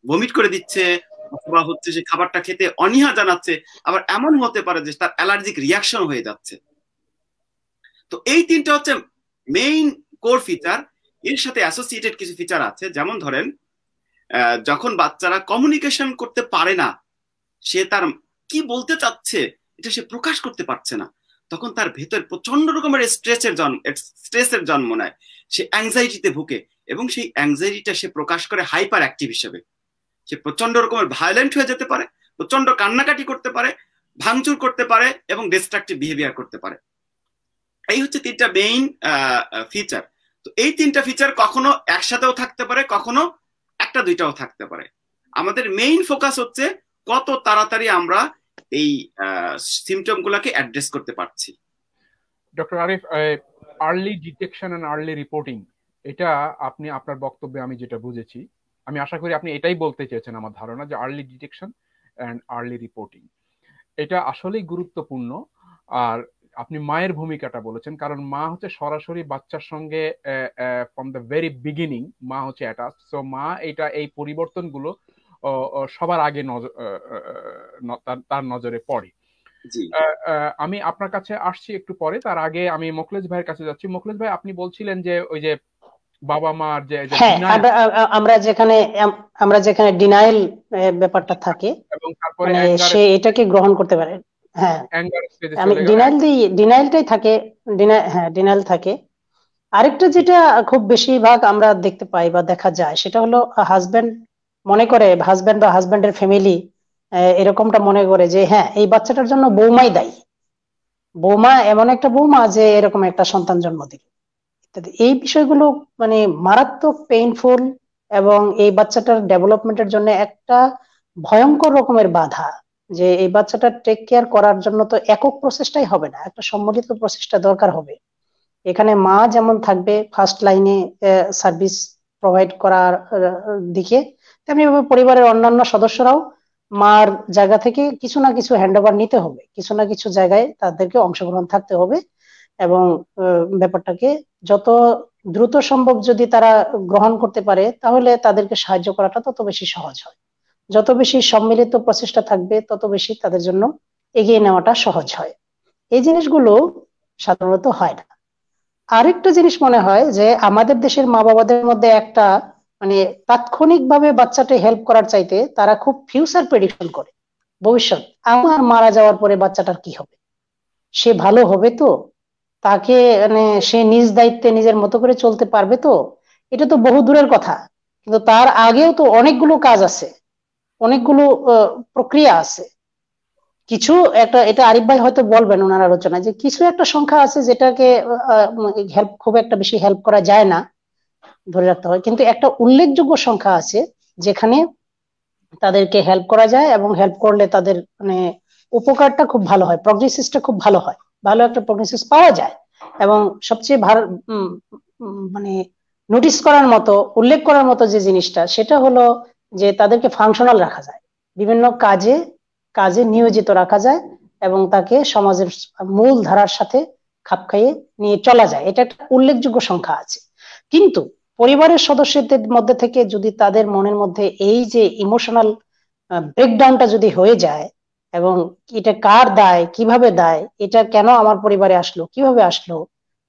ভমিট করে দিচ্ছে, অথবা হচ্ছে সে খাবারটা খেতে অনীহা জানাচ্ছে, আবার এমন হতে পারে যে তার অ্যালার্জিক রিয়াকশন হয়ে যাচ্ছে। তো এই 3টা হচ্ছে মেইন কোর ফিচার। এর সাথে অ্যাসোসিয়েটেড কিছু ফিচার আছে, যেমন ধরেন যখন বাচ্চারা কমিউনিকেশন করতে পারে না, সে তার কি বলতে চাচ্ছে এটা সে প্রকাশ করতে পারছে না, তখন তার ভেতর প্রচন্ড রকমের স্ট্রেসের জন্ম নেয়, সে অ্যাংজাইটিতে ভুগে, এবং সেই অ্যাংজাইটিটা সে প্রকাশ করে হাইপার অ্যাক্টিভ হিসেবে। সে প্রচন্ড রকমের ভায়োলেন্ট হয়ে যেতে পারে, প্রচন্ড কান্নাকাটি করতে পারে, ভাঙচুর করতে পারে, এবং ডিস্ট্রাকটিভ বিহেভিয়ার করতে পারে। এই হচ্ছে 3টা মেইন ফিচার। তো এই 3টা ফিচার কখনো একসাথেও থাকতে পারে, কখনো 1-2টাও থাকতে পারে। আমাদের মেইন ফোকাস হচ্ছে কত তাড়াতাড়ি আমরা এই সিমটম গুলাকে অ্যাড্রেস করতে পারছি। Doctor Arif, early detection and early reporting, এটা আপনি আপনার বক্তব্যে আমি যেটা বুঝেছি আমি আশা করি আপনি এটাই বলতে চেয়েছেন, আমার ধারণা, যে early detection and early reporting এটা আসলেই গুরুত্বপূর্ণ। আর আপনি মায়ের ভূমিকাটা বলেছেন, কারণ মা হচ্ছে সরাসরি বাচ্চার সঙ্গে ফ্রম দ্য ভেরি বিগিনিং মা হচ্ছে অ্যাটাচ। সো মা এই পরিবর্তনগুলো সবার আগে তার নজরে পড়ে। আমি আপনার কাছে আসছি একটু পরে, তার আগে আমি মোখলেস ভাইয়ের কাছে যাচ্ছি। মোখলেস ভাই, আপনি বলছিলেন যে ওই যে বাবা মার যে আমরা যেখানে ডিনাইল ব্যাপারটা থাকে, এবং তারপরে মানে সে এটাকে গ্রহণ করতে পারে। হ্যাঁ, আমি ডিনাইলটাই থাকে। ডিনাইল থাকে। আরেকটা যেটা খুব বেশিরভাগ আমরা দেখতে পাই বা দেখা যায়, সেটা হলো হাজবেন্ড বা হাজবেন্ডের ফ্যামিলি এরকমটা মনে করে যে হ্যাঁ, এই বাচ্চাটার জন্য বৌমাই দায়ী, বৌমা এমন একটা বৌমা যে এরকম একটা সন্তান জন্ম দিল ইত্যাদি। এই বিষয়গুলো মানে মারাত্মক পেইনফুল, এবং এই বাচ্চাটার ডেভেলপমেন্টের জন্য একটা ভয়ঙ্কর রকমের বাধা। যে এই বাচ্চাটা টেক কেয়ার করার জন্য তো একক প্রচেষ্টাই হবে না, একটা সম্মিলিত প্রচেষ্টা দরকার হবে। এখানে মা যেমন থাকবে ফার্স্ট লাইনে সার্ভিস প্রোভাইড করার দিকে, তেমনি ভাবে পরিবারের অন্যান্য সদস্যরাও মার জায়গা থেকে কিছু না কিছু হ্যান্ডওভার নিতে হবে, কিছু না কিছু জায়গায় তাদেরকে অংশগ্রহণ থাকতে হবে। এবং ব্যাপারটাকে যত দ্রুত সম্ভব যদি তারা গ্রহণ করতে পারে, তাহলে তাদেরকে সাহায্য করাটা তত বেশি সহজ হয়। যত বেশি সম্মিলিত প্রচেষ্টা থাকবে, তত বেশি তাদের জন্য এগিয়ে নেওয়াটা সহজ হয়। এই জিনিসগুলো সাধারণত হয় না। আরেকটা জিনিস মনে হয় যে আমাদের দেশের মা বাবাদের মধ্যে একটা মানে তাৎক্ষণিকভাবে বাচ্চাটা হেল্প করার চাইতে তারা খুব ফিউচার প্রেডিকশন করে। ভবিষ্যৎ, আমার মারা যাওয়ার পরে বাচ্চাটার কি হবে, সে ভালো হবে তো, তাকে মানে সে নিজ দায়িত্বে নিজের মতো করে চলতে পারবে তো। এটা তো বহু দূরের কথা, কিন্তু তার আগেও তো অনেকগুলো কাজ আছে, অনেকগুলো প্রক্রিয়া আছে। কিছু একটা, এটা আরিফ ভাই হয়তো বলবেন ওনার আলোচনায়, যে কিছু একটা সংখ্যা আছে যেটাকে হেল্প খুব একটা বেশি হেল্প করা যায় না, ধরে রাখতে হয়। কিন্তু একটা উল্লেখযোগ্য সংখ্যা আছে যেখানে তাদেরকে হেল্প করা যায়, এবং হেল্প করলে তাদের মানে উপকারটা খুব ভালো হয়, প্রগনোসিসটা খুব ভালো হয়, ভালো একটা প্রগনোসিস পাওয়া যায়। এবং সবচেয়ে ভালো মানে নোটিস করার মতো, উল্লেখ করার মতো যে জিনিসটা, সেটা হলো যে তাদেরকে ফাংশনাল রাখা যায়, বিভিন্ন কাজে কাজে নিয়োজিত রাখা যায়, এবং তাকে সমাজের মূল ধারার সাথে খাপ খাইয়ে নিয়ে চলা যায়। এটা একটা উল্লেখযোগ্য সংখ্যা আছে। কিন্তু পরিবারের সদস্যদের মধ্যে থেকে যদি তাদের মনের মধ্যে এই যে ইমোশনাল ব্রেকডাউনটা যদি হয়ে যায়, এবং এটা কার দায়, কিভাবে দায়, এটা কেন আমার পরিবারে আসলো, কিভাবে আসলো,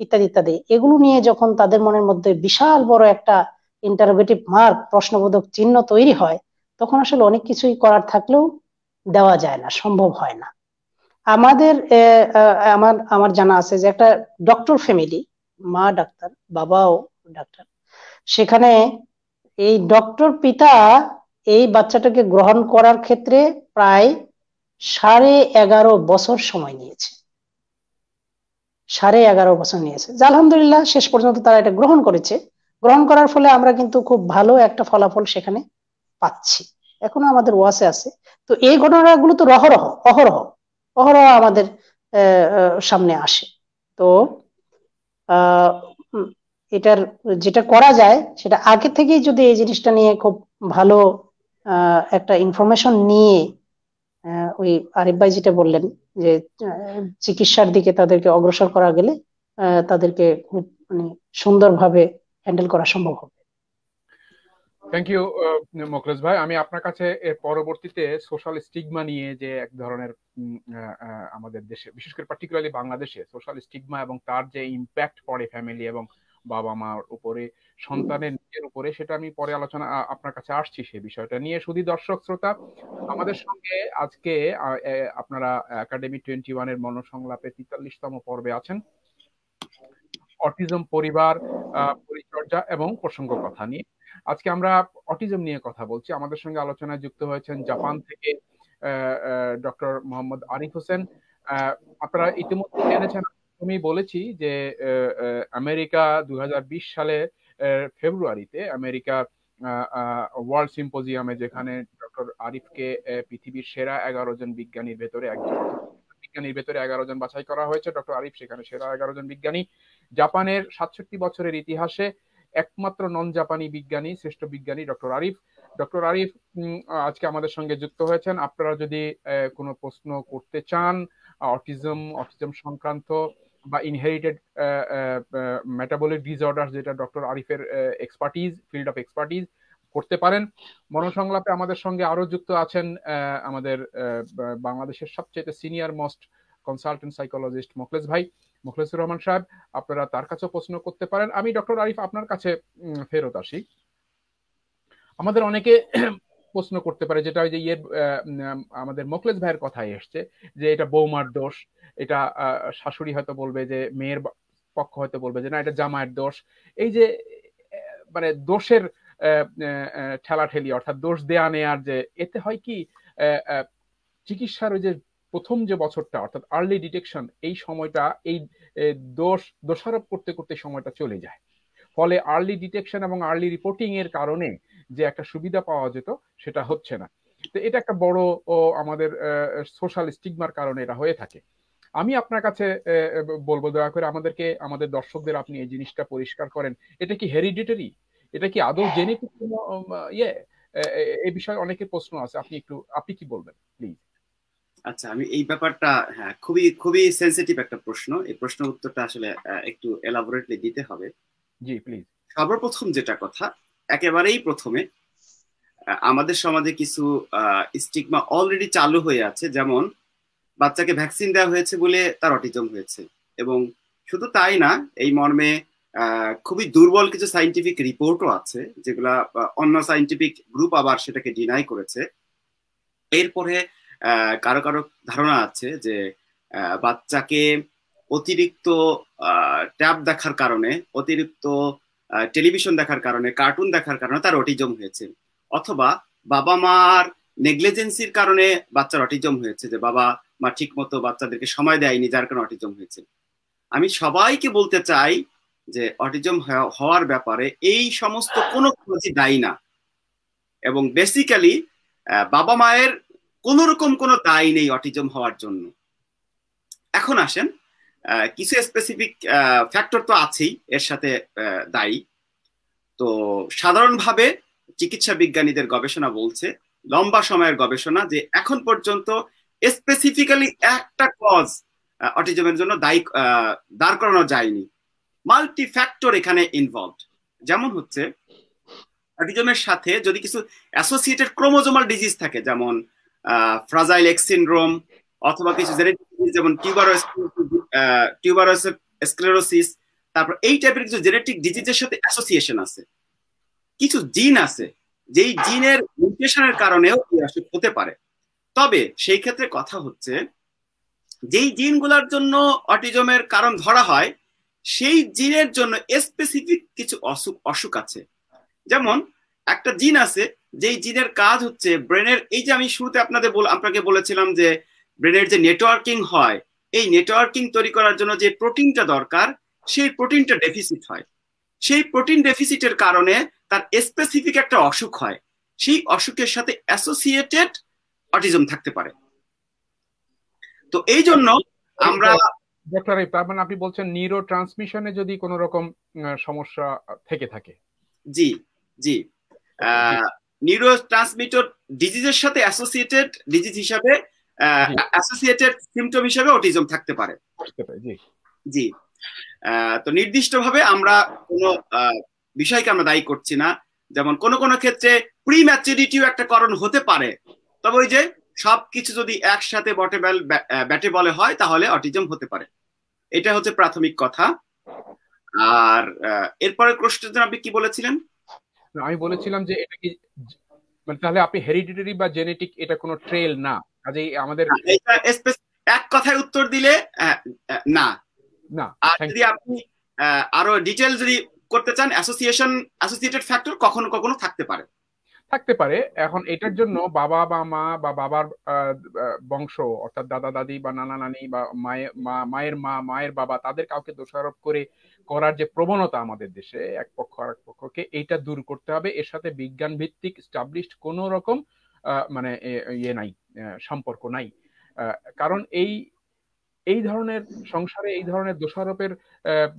ইত্যাদি ইত্যাদি, এগুলো নিয়ে যখন তাদের মনের মধ্যে বিশাল বড় একটা ইন্টারোগেটিভ মার্ক, প্রশ্নবোধক চিহ্ন তৈরি হয়, তখন আসলে অনেক কিছুই করার থাকলেও দেওয়া যায় না, সম্ভব হয় না। আমাদের আমার আমার জানা আছে যে একটা ডক্টর ফ্যামিলি, মা ডাক্তার, বাবাও ডাক্তার, সেখানে এই ডক্টর পিতা এই বাচ্চাটাকে গ্রহণ করার ক্ষেত্রে প্রায় 11.5 বছর সময় নিয়েছে। 11.5 বছর নিয়েছে, যা আলহামদুলিল্লাহ শেষ পর্যন্ত তারা এটা গ্রহণ করেছে। গ্রহণ করার ফলে আমরা কিন্তু খুব ভালো একটা ফলাফল সেখানে পাচ্ছি, এখনো আমাদের ওয়াসে আছে। তো এই ঘটনাগুলো তো অহরহ অহরহ আমাদের সামনে আসে। তো আহ এটার যেটা করা যায়, সেটা আগে থেকেই যদি এই জিনিসটা নিয়ে খুব ভালো একটা ইনফরমেশন নিয়ে, ওই আরিফ ভাই যেটা বললেন যে চিকিৎসার দিকে তাদেরকে অগ্রসর করা গেলে তাদেরকে খুব মানে সুন্দরভাবে হ্যান্ডেল করা সম্ভব হবে। থ্যাংক ইউ মোখলেস ভাই। আমি আপনার কাছে এর পরবর্তীতে সোশ্যাল স্টিগমা নিয়ে, যে এক ধরনের আমাদের দেশে, বিশেষ করে পার্টিকুলারলি বাংলাদেশে সোশ্যাল স্টিগমা এবং তার যে ইম্প্যাক্ট পড়ে ফ্যামিলি এবং বাবা মার উপরে, সন্তানের নিজের উপরে, সেটা আমি পরে আলোচনা আপনার কাছে আসছি সেই বিষয়টা নিয়ে। শুধু দর্শক শ্রোতা, আমাদের সঙ্গে আজকে আপনারা একাডেমি 21 এর মনোসংলাপে 43তম পর্বে আছেন, অটিজম পরিবার, পরিচর্যা এবং প্রসঙ্গ কথা নিয়ে। আজকে আমরা অটিজম নিয়ে কথা বলছি। আমাদের সঙ্গে আলোচনায় যুক্ত হয়েছেন জাপান থেকে ডক্টর মোহাম্মদ আরিফ হোসেন। আপনারা ইতিমধ্যে জেনেছেন, আমি বলেছি যে আমেরিকা 2020 সালে ফেব্রুয়ারিতে আমেরিকা ওয়ার্ল্ড সিম্পোজিয়ামে, যেখানে ডক্টর আরিফকে পৃথিবীর সেরা 11 জন বিজ্ঞানীর ভেতরে 11 জন বাছাই করা হয়েছে। ডক্টর আরিফ সেখানে সেরা 11 জন বিজ্ঞানী। জাপানের 67 বছরের ইতিহাসে একমাত্র নন জাপানি বিজ্ঞানী, শ্রেষ্ঠ বিজ্ঞানী ডক্টর আরিফ। ডক্টর আরিফ আজকে আমাদের সঙ্গে যুক্ত হয়েছেন। আপনারা যদি কোনো প্রশ্ন করতে চান অটিজম সংক্রান্ত বা ইনহেরিটেড মেটাবলিক ডিসঅর্ডার, যেটা ডক্টর আরিফের ফিল্ড অফ এক্সপার্টিজ, করতে পারেন। মনোসংলাপে আমাদের সঙ্গে আরো যুক্ত আছেন আমাদের বাংলাদেশের সবচেয়ে senior most consultant psychologist Mokhlesur Rahman সাহেব। আপনারা তার কাছেও প্রশ্ন করতে পারেন। আমি ডক্টর আরিফ আপনার কাছে ফেরত আসি। আমাদের অনেকে প্রশ্ন করতে পারে, যেটা ওই যে আমাদের মোখলেস ভাইয়ের কথাই এসছে, যে এটা বৌমার দোষ, এটা শাশুড়ি হয়তো বলবে, যে মেয়ের পক্ষ হয়তো বলবে যে না এটা জামাইয়ের দোষ। এই যে মানে দোষের ঠেলাঠেলি, অর্থাৎ দোষ দেয়া নেয়ার, যে এতে হয় কি চিকিৎসার ওই যে প্রথম যে বছরটা, অর্থাৎ আর্লি ডিটেকশন, এই সময়টা এই দোষারোপ করতে করতে সময়টা চলে যায়। ফলে আর্লি ডিটেকশন এবং আর্লি রিপোর্টিং এর কারণে যে একটা সুবিধা পাওয়া যেত সেটা হচ্ছে না। তো এটা একটা বড় আমাদের সোশ্যাল স্টিগমার কারণে এটা হয়ে থাকে। আমি আপনার কাছে বলবো, দয়া করে আমাদের দর্শকদের আপনি এই জিনিসটা পরিষ্কার করেন। এটা কি হেরিডিটারি? এটা কি আদৌ জেনেটিক কোনো এই বিষয়ে অনেকের প্রশ্ন আছে। আপনি কি বলবেন প্লিজ? আচ্ছা, আমি এই ব্যাপারটা, হ্যাঁ, খুবই খুবই সেনসিটিভ একটা প্রশ্ন। এই প্রশ্নের উত্তরটা আসলে একটু এলাবোরেটলি দিতে হবে। জি প্লিজ। সর্বপ্রথম যেটা কথা, একেবারেই প্রথমে আমাদের সমাজে কিছু স্টিগমা অলরেডি চালু হয়ে আছে। যেমন বাচ্চাকে ভ্যাকসিন দেওয়া হয়েছে বলে তার অটিজম হয়েছে, এবং শুধু তাই না, এই মর্মে খুবই দুর্বল কিছু সাইন্টিফিক রিপোর্টও আছে, যেগুলা অন্য সাইন্টিফিক গ্রুপ আবার সেটাকে ডিনাই করেছে। এরপরে কারো কারো ধারণা আছে যে বাচ্চাকে অতিরিক্ত ট্যাব দেখার কারণে, অতিরিক্ত টেলিভিশন দেখার কারণে, কার্টুন দেখার কারণে তার অটিজম হয়েছে, অথবা বাবা মার নেগলিজেন্সির কারণে বাচ্চার অটিজম হয়েছে, যে বাবা মা ঠিক মতো বাচ্চাদেরকে সময় দেয়নি, যার কারণে অটিজম হয়েছে। আমি সবাইকে বলতে চাই যে অটিজম হওয়ার ব্যাপারে এই সমস্ত কোনো কাজই দায়ী না, এবং বেসিক্যালি বাবা মায়ের কোন রকম কোনো দায়ী নেই অটিজম হওয়ার জন্য। এখন আসেন, কিছু স্পেসিফিক ফ্যাক্টর তো আছেই এর সাথে দায়ী। তো সাধারণভাবে চিকিৎসা বিজ্ঞানীদের গবেষণা বলছে, লম্বা সময়ের গবেষণা, যে এখন পর্যন্ত স্পেসিফিক্যালি একটা কজ অটিজমের জন্য দাঁড় করানো যায়নি। মাল্টি ফ্যাক্টর এখানে ইনভলভড। যেমন হচ্ছে, অটিজমের সাথে যদি কিছু অ্যাসোসিয়েটেড ক্রোমোজোমাল ডিজিজ থাকে, যেমন ফ্রাজাইল এক্স সিনড্রোম, অথবা কিছু জেনেটিক ডিজিজ যেমন টিউবারোস স্ক্লেরোসিস, তারপর এই টাইপের কিছু জেনেটিক ডিজিজের সাথে অ্যাসোসিয়েশন আছে। কিছু জিন আছে যেই জিনের মিউটেশনের কারণেও এই অসুখ হতে পারে। তবে সেই ক্ষেত্রে কথা হচ্ছে, যেই জিনগুলোর জন্য অটিজমের কারণ ধরা হয়, সেই জিনের জন্য স্পেসিফিক কিছু অসুখ আছে। যেমন একটা জিন আছে, যেই জিনের কাজ হচ্ছে ব্রেনের, এই যে আমি শুরুতে আপনাকে বলেছিলাম যে ব্রেনের যে নেটওয়ার্কিং হয়, এই নেটওয়ার্কিং তৈরি করার জন্য যে প্রোটিনটা দরকার, সেই প্রোটিনটা ডেফিসিট হয়। সেই প্রোটিন ডেফিসিটের কারণে তার স্পেসিফিক একটা অসুখ হয়, সেই অসুখের সাথে অ্যাসোসিয়েটেড অটিজম থাকতে পারে। তো এই জন্য আমরা ডক্টর, তার মানে আপনি বলছেন নিউরো ট্রান্সমিশনে যদি কোনো রকম সমস্যা থেকে থাকে? জি জি, নিউরো ট্রান্সমিটার ডিজিজের সাথে অ্যাসোসিয়েটেড ডিজিজ হিসাবে, অ্যাসোসিয়েটেড সিম্পটম হিসাবে অটিজম থাকতে পারে। জি জি। তো নির্দিষ্টভাবে আমরা কোনো বিষয়কে আমরা দায়ী করছি না। যেমন কোন কোন ক্ষেত্রে প্রিম্যাচুরিটিও একটা কারণ হতে পারে, তবে ওই যে সবকিছু যদি একসাথে ব্যাটে বলে হয়, তাহলে অটিজম হতে পারে। এটা হচ্ছে প্রাথমিক কথা। আর এরপরে কোশ্চেন আপনি কি বলেছিলেন? আমি বলেছিলাম যে এটা কি, মানে তাহলে আপনি হেরিডিটারি বা জেনেটিক, এটা কোনো ট্রেল না, কাজেই আমাদের এক কথায় উত্তর দিলে না। না। আর যদি আপনি আরো ডিটেইল যদি করতে চান, অ্যাসোসিয়েটেড ফ্যাক্টর কখনো কখনো থাকতে পারে। এখন এটার জন্য বাবা বা মা বা বাবার বংশ, অর্থাৎ দাদা দাদি বা নানা নানি বা মায়ের মা, মায়ের বাবা, তাদের কাউকে দোষারোপ করার যে প্রবণতা আমাদের দেশে এক পক্ষ আর এক পক্ষকে, এইটা দূর করতে হবে। এর সাথে বিজ্ঞান ভিত্তিক স্টাবলিশড কোন রকম মানে নাই, সম্পর্ক নাই। কারণ এই ধরনের সংসারে এই ধরনের দোষারোপের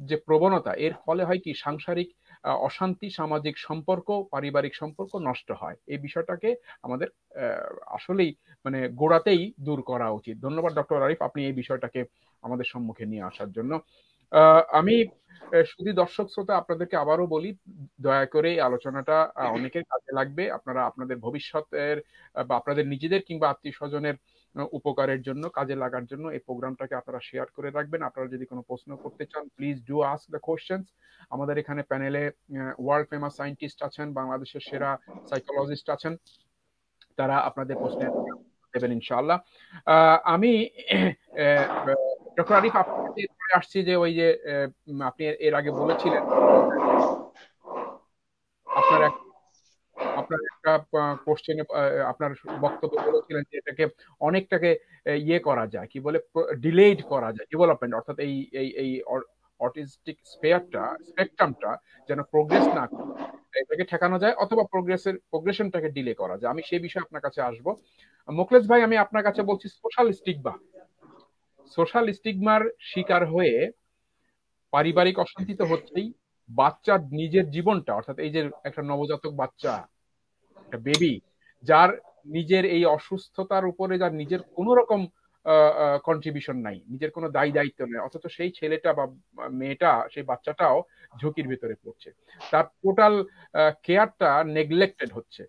যে প্রবণতা, এর ফলে হয় কি, সাংসারিক অশান্তি, সামাজিক সম্পর্ক, পারিবারিক সম্পর্ক নষ্ট হয়। এই বিষয়টাকে আমাদের আসলেই মানে গোড়াতেই দূর করা উচিত। ধন্যবাদ ডক্টর আরিফ, আপনি এই বিষয়টাকে আমাদের সম্মুখে নিয়ে আসার জন্য। আমি শুধু দর্শক শ্রোতা আপনাদেরকে আবারও বলি, দয়া করে এই আলোচনাটা অনেকের কাজে লাগবে। আপনারা আপনাদের ভবিষ্যতের বা আপনাদের নিজেদের কিংবা আত্মীয় স্বজনের উপকারের জন্য, কাজে লাগার জন্য এই প্রোগ্রামটাকে আপনারা শেয়ার করে রাখবেন। আপনারা যদি কোনো প্রশ্ন করতে চান, please do ask the questions. আমাদের এখানে প্যানেলে ওয়ার্ল্ড ফেমাস সায়েন্টিস্ট আছেন, বাংলাদেশের সেরা সাইকোলজিস্ট আছেন, তারা আপনাদের প্রশ্নের দেবেন ইনশাআল্লাহ। আমি ডক্টর আরিফ আপনাকে আসছি যে ওই যে আপনি এর আগে বলেছিলেন আপনার একটা কোশ্চেনে আপনার বক্তব্য বলেছিলেন যে এটাকে অনেকটাকে ইয়ে করা যায়, কি বলে, ডিলেড করা যায় ডেভেলপমেন্ট, অর্থাৎ এই এই এই অটিস্টিক স্পেকট্রামটা যেন প্রোগ্রেস না করে, এটাকে ঠেকানো যায় অথবা প্রোগ্রেশনটাকে ডিলে করা যায়। আমি সেই বিষয়ে আপনার কাছে আসবো। মোখলেস ভাই, আমি আপনার কাছে বলছি সোশ্যাল স্টিগমার শিকার হয়ে পারিবারিক অশান্তি তো হচ্ছেই, বাচ্চার নিজের জীবনটা, অর্থাৎ এই যে একটা নবজাতক বাচ্চা, একটা বেবি, যার নিজের এই অসুস্থতার উপরে যার নিজের কোনো রকম কন্ট্রিবিউশন নাই, নিজের কোনো দায়ী দায়িত্ব নেই, অথচ সেই ছেলেটা বা মেয়েটা, সেই বাচ্চাটাও ঝুঁকির ভেতরে পড়ছে। তার টোটাল কেয়ারটা নেগলেক্টেড হচ্ছে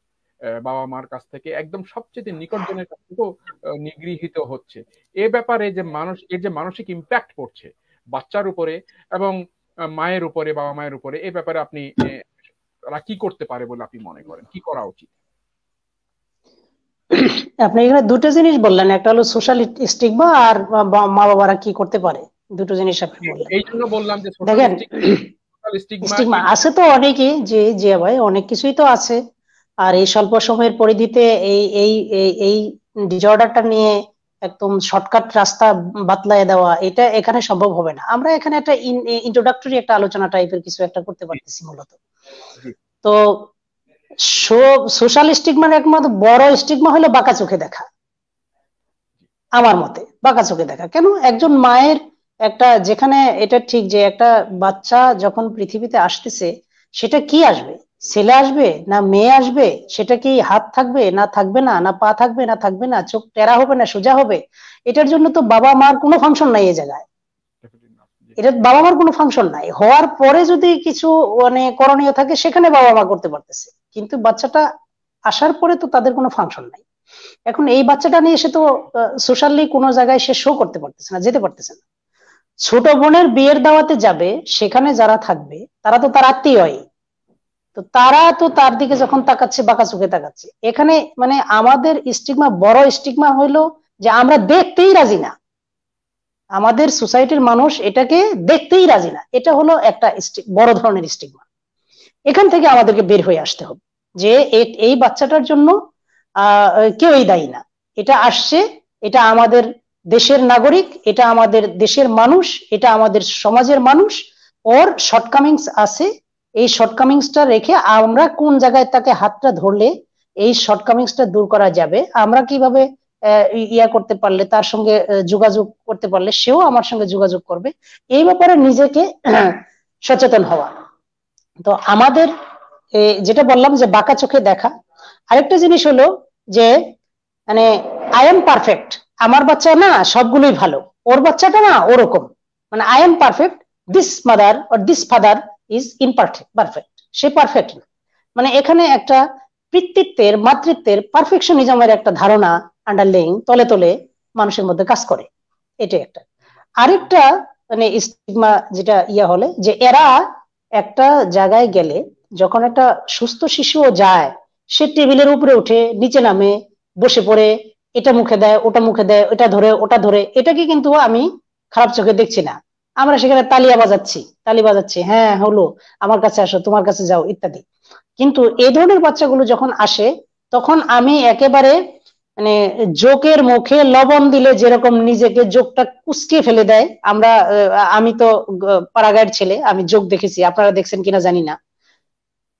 বাবা মার কাছ থেকে, একদম সবচেয়ে নিকটজনের কাছ থেকেও নিগৃহীত হচ্ছে। এ ব্যাপারে যে এর যে মানসিক ইম্প্যাক্ট পড়ছে বাচ্চার উপরে এবং মায়ের উপরে, বাবা মায়ের উপরে, এ ব্যাপারে আপনি তারা কি করতে পারে বলে আপনি মনে করেন, কি করা উচিত? আপনি এখানে দুটো জিনিস বললেন, একটা হলো সোশ্যাল স্টিগমা আর মা বাবারা কি করতে পারে, দুটো জিনিস আপনি বললেন। এই জন্য বললাম যে দেখেন, স্টিগমা আছে তো অনেকই, যে ভাই অনেক কিছুই তো আছে। আর এই স্বল্প সময়ের পরিধিতে এই এই এই ডিসঅর্ডারটা নিয়ে একদম শর্টকাট রাস্তা বাতলায় দেওয়া, এটা এখানে সম্ভব হবে না। আমরা এখানে একটা ইন্ট্রোডাক্টরি একটা আলোচনা টাইপের কিছু একটা করতে পারতেছি মূলত। তো সোশ্যাল স্টিগমার একমাত্র বড় স্টিগমা হলো বাঁকা চোখে দেখা। আমার মতে বাঁকা চোখে দেখা কেন? একজন মায়ের একটা, যেখানে এটা ঠিক যে একটা বাচ্চা যখন পৃথিবীতে আসতেছে, সেটা কি আসবে, ছেলে আসবে না মেয়ে আসবে, সেটা কি হাত থাকবে না থাকবে না, না পা থাকবে না থাকবে না, চোখ টেরা হবে না সোজা হবে, এটার জন্য তো বাবা মার কোনো ফাংশন নাই এই জায়গায়। এটা বাবা মার কোনো ফাংশন নাই। হওয়ার পরে যদি কিছু মানে করণীয় থাকে সেখানে বাবা মা করতে পারতেছে, কিন্তু বাচ্চাটা আসার পরে তো তাদের কোনো ফাংশন নাই। এখন এই বাচ্চাটা নিয়ে সে তো সোশ্যালি কোনো জায়গায় সে শো করতে পারতেছে না, যেতে পারতেছে না। ছোট বোনের বিয়ের দাওয়াতে যাবে, সেখানে যারা থাকবে তারা তো তার আত্মীয়ই, তো তারা তো তার দিকে যখন তাকাচ্ছে বাঁকা চোখে তাকাচ্ছে। এখানে মানে আমাদের স্টিগমা, বড় স্টিগমা হইলো যে আমরা দেখতেই রাজি না, আমাদের সোসাইটির মানুষ এটাকে দেখতেই রাজি না। এটা হলো একটা বড় ধরনের স্টিগমা। এখান থেকে আমাদেরকে বের হয়ে আসতে হবে যে এই বাচ্চাটার জন্য কেউই দায়ী না, এটা আসছে, এটা আমাদের দেশের নাগরিক, এটা আমাদের দেশের মানুষ, এটা আমাদের সমাজের মানুষ, ওর শর্টকামিংস আছে। এই শর্টকামিংসটা রেখে আমরা কোন জায়গায় তাকে হাতটা ধরলে এই শর্টকামিংসটা দূর করা যাবে, আমরা কিভাবে ইয়া করতে পারলে, তার সঙ্গে যোগাযোগ করতে পারলে সেও আমার সঙ্গে যোগাযোগ করবে, এই ব্যাপারে নিজেকে সচেতন হওয়া। তো আমাদের যেটা বললাম যে বাঁকা চোখে দেখা, আরেকটা জিনিস হলো যে মানে আই এম পারফেক্ট, আমার বাচ্চা না সবগুলোই ভালো, ওর বাচ্চাটা না ওরকম, মানে I am perfect, this mother or this father is perfect, say perfect না। মানে এখানে একটা পিতৃত্বের, মাতৃত্বের, পারফেকশনিজমের একটা ধারণা আন্ডারলেইং তলে তলে মানুষের মধ্যে কাজ করে। এটা একটা। আরেকটা মানে স্টিগমা যেটা ইয়া হলে যে এরা একটা জায়গায় গেলে, যখন একটা সুস্থ শিশুও যায়, সে টেবিলের উপরে উঠে নিচে নামে, বসে পড়ে, এটা মুখে দেয় ওটা মুখে দেয়, এটা ধরে ওটা ধরে, এটাকে কিন্তু আমি খারাপ চোখে দেখছি না। আমরা সেখানে তালি বাজাচ্ছি, হ্যাঁ হলো, আমার কাছে আসো, তোমার কাছে যাও, ইত্যাদি। কিন্তু এই ধরনের বাচ্চাগুলো যখন আসে, তখন আমি একেবারে মানে জোকের মুখে লবণ দিলে যেরকম নিজেকে জোকটা কুচকে ফেলে দেয়, আমি তো পাড়াগাঁয়ের ছেলে, আমি জোক দেখেছি, আপনারা দেখছেন কিনা জানি না,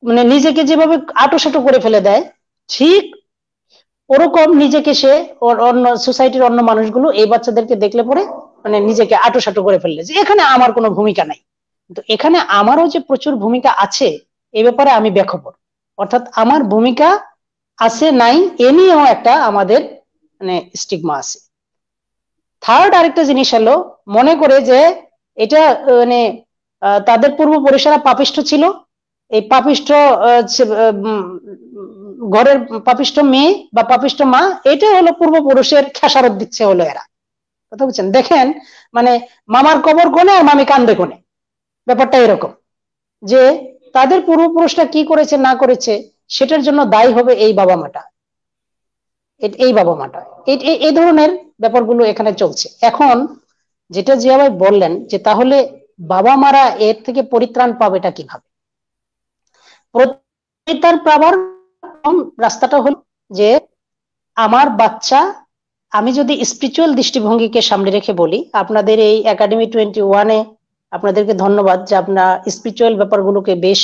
মানে নিজেকে যেভাবে আটোসাটো করে ফেলে দেয়, ঠিক ওরকম নিজেকে সে অন্য সোসাইটির অন্য মানুষগুলো এই বাচ্চাদেরকে দেখলে পরে মানে নিজেকে আটোসাটো করে ফেললে যে এখানে আমার কোনো ভূমিকা নাই, কিন্তু এখানে আমারও যে প্রচুর ভূমিকা আছে এ ব্যাপারে আমি বেখবর, অর্থাৎ আমার ভূমিকা আছে নাই এ নিয়েও একটা আমাদের মানে স্টিগমা আছে। থার্ড আরেকটা জিনিস হলো মনে করে যে এটা মানে তাদের পূর্বপুরুষেরা পাপিষ্ঠ ছিল, এই পাপিষ্ঠ ঘরের পাপিষ্ঠ মেয়ে বা পাপিষ্ঠ মা, এটা হলো পূর্বপুরুষের খেসারত দিচ্ছে হলো এরা। কথা বুঝছেন? দেখেন মানে মামার কবর কোণে আর মামি কান্দে কোণে, ব্যাপারটা এরকম যে তাদের পূর্বপুরুষরা কি করেছে না করেছে সেটার জন্য দায়ী হবে এই বাবা মাটা, এই বাবা মাটা। এই ধরনের ব্যাপারগুলো এখানে চলছে। এখন যেটা জিয়া ভাই বললেন যে তাহলে বাবা মারা এর থেকে পরিত্রাণ পাবেটা কিভাবে, পরিত্রাণ পাবার রাস্তাটা হলো যে আমার বাচ্চা, আমি যদি স্পিরিচুয়াল দৃষ্টিভঙ্গিকে সামনে রেখে বলি, আপনাদের এই একাডেমি 21-এ আপনাদেরকে ধন্যবাদ যে আপনারা স্পিরিচুয়াল ব্যাপারগুলোকে বেশ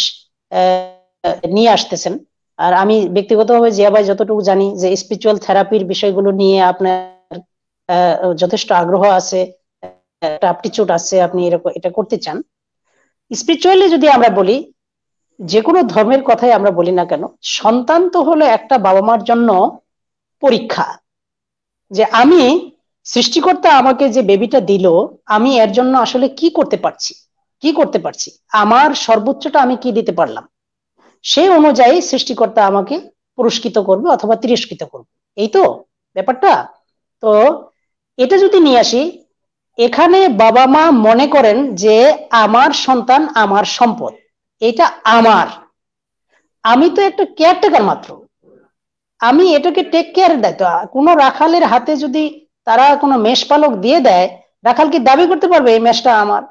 নিয়ে আসতেছেন। আর আমি ব্যক্তিগতভাবে জিয়া ভাই যতটুকু জানি যে স্পিরিচুয়াল থেরাপির বিষয়গুলো নিয়ে আপনার যথেষ্ট আগ্রহ আছে, একটা অ্যাপটিটিউড আছে, আপনি এরকম এটা করতে চান। স্পিরিচুয়ালি যদি আমরা বলি, যে কোনো ধর্মের কথাই আমরা বলি না কেন, সন্তান তো হলো একটা বাবা মার জন্য পরীক্ষা, যে আমি সৃষ্টিকর্তা আমাকে যে বেবিটা দিল আমি এর জন্য আসলে কি করতে পারছি, আমার সর্বোচ্চটা আমি কি দিতে পারলাম, সেই অনুযায়ী সৃষ্টিকর্তা আমাকে পুরস্কৃত করবে অথবা তিরস্কৃত করবে, এই তো ব্যাপারটা। তো এটা যদি নিয়ে আসি, এখানে বাবা মা মনে করেন যে আমার সন্তান আমার সম্পদ, এটা আমার, আমি তো একটা কেয়ারটেকার মাত্র, আমি এটাকে টেক কেয়ারের দায়িত্ব। কোনো রাখালের হাতে যদি তারা কোনো মেষ পালক দিয়ে দেয়, রাখাল কি দাবি করতে পারবে এই মেষটা আমার?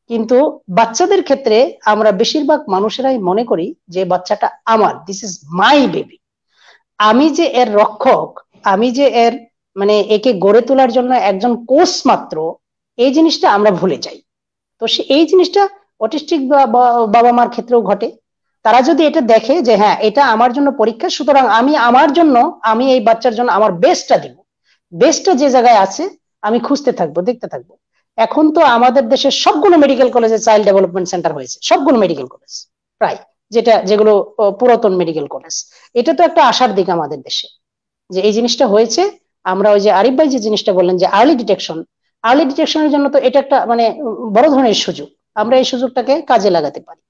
কিন্তু বাচ্চাদের ক্ষেত্রে আমরা বেশিরভাগ মানুষেরাই মনে করি যে বাচ্চাটা আমার, দিস ইজ মাই বেবি, আমি যে এর রক্ষক, আমি যে এর মানে একে গড়ে তোলার জন্য একজন কোচ মাত্র, এই জিনিসটা আমরা ভুলে যাই। তো এই জিনিসটা অটিস্টিক বাবা মার ক্ষেত্রেও ঘটে। তারা যদি এটা দেখে যে হ্যাঁ এটা আমার জন্য পরীক্ষা, সুতরাং আমি আমার জন্য, আমি এই বাচ্চার জন্য আমার বেস্টটা দিব, বেস্টটা যে জায়গায় আছে আমি খুঁজতে থাকবো, দেখতে থাকবো। এখন তো আমাদের দেশের সবগুলো মেডিকেল কলেজে চাইল্ড ডেভেলপমেন্ট সেন্টার হয়েছে, সবগুলো মেডিকেল কলেজ প্রায়, যেগুলো পুরাতন মেডিকেল কলেজ। এটা তো একটা আশার দিক আমাদের দেশে যে এই জিনিসটা হয়েছে। আমরা ওই যে আরিফ ভাই যে জিনিসটা বললেন যে আর্লি ডিটেকশনের জন্য তো এটা একটা মানে বড় ধরনের সুযোগ, আমরা এই সুযোগটাকে কাজে লাগাতে পারি।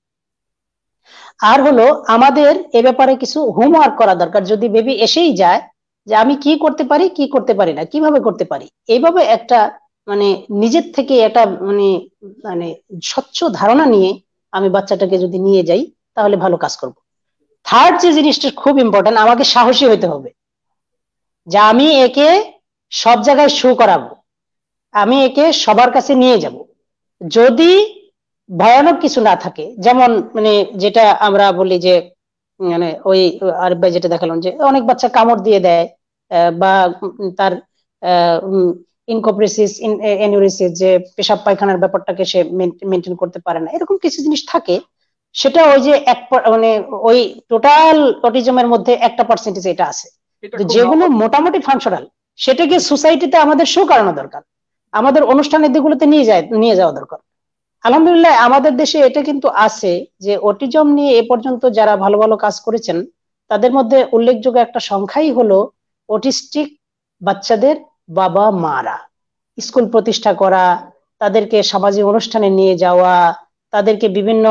আর হলো আমাদের এ ব্যাপারে কিছু হোমওয়ার্ক করা দরকার, যদি বেবি এসেই যায় যে আমি কি করতে পারি কি করতে পারি না, কিভাবে করতে পারি, এইভাবে একটা মানে নিজের থেকে একটা মানে মানে স্বচ্ছ ধারণা নিয়ে আমি বাচ্চাটাকে যদি নিয়ে যাই তাহলে ভালো কাজ করব। থার্ড যে জিনিসটা খুব ইম্পর্টেন্ট, আমাকে সাহসী হইতে হবে যে আমি একে সব জায়গায় শো করাবো, আমি একে সবার কাছে নিয়ে যাব। যদি ভয়ানক কিছু না থাকে, যেমন মানে যেটা আমরা বলি যে মানে ওই আরিফ ভাই যেটা দেখালাম যে অনেক বাচ্চা কামড় দিয়ে দেয়, বা তার ইনকোপ্রেসিস এনুরিসিস যে পেশাব পায়খানার ব্যাপারটাকে সে মেনটেন করতে পারে না, এরকম কিছু জিনিস থাকে। সেটা ওই যে মানে ওই টোটাল অটিজমের মধ্যে 1% এটা আছে, যেগুলো মোটামুটি ফাংশনাল, সেটাকে সোসাইটিতে আমাদের শো করানো দরকার, আমাদের অনুষ্ঠানের দিকগুলোতে নিয়ে যাওয়া দরকার। আলহামদুলিল্লাহ আমাদের দেশে এটা কিন্তু আছে যে অটিজম নিয়ে এ পর্যন্ত যারা ভালো ভালো কাজ করেছেন তাদের মধ্যে উল্লেখযোগ্য একটা সংখ্যাই হলো অটিস্টিক বাচ্চাদের বাবা মারা। স্কুল প্রতিষ্ঠা করা, তাদেরকে সামাজিক অনুষ্ঠানে নিয়ে যাওয়া, তাদেরকে বিভিন্ন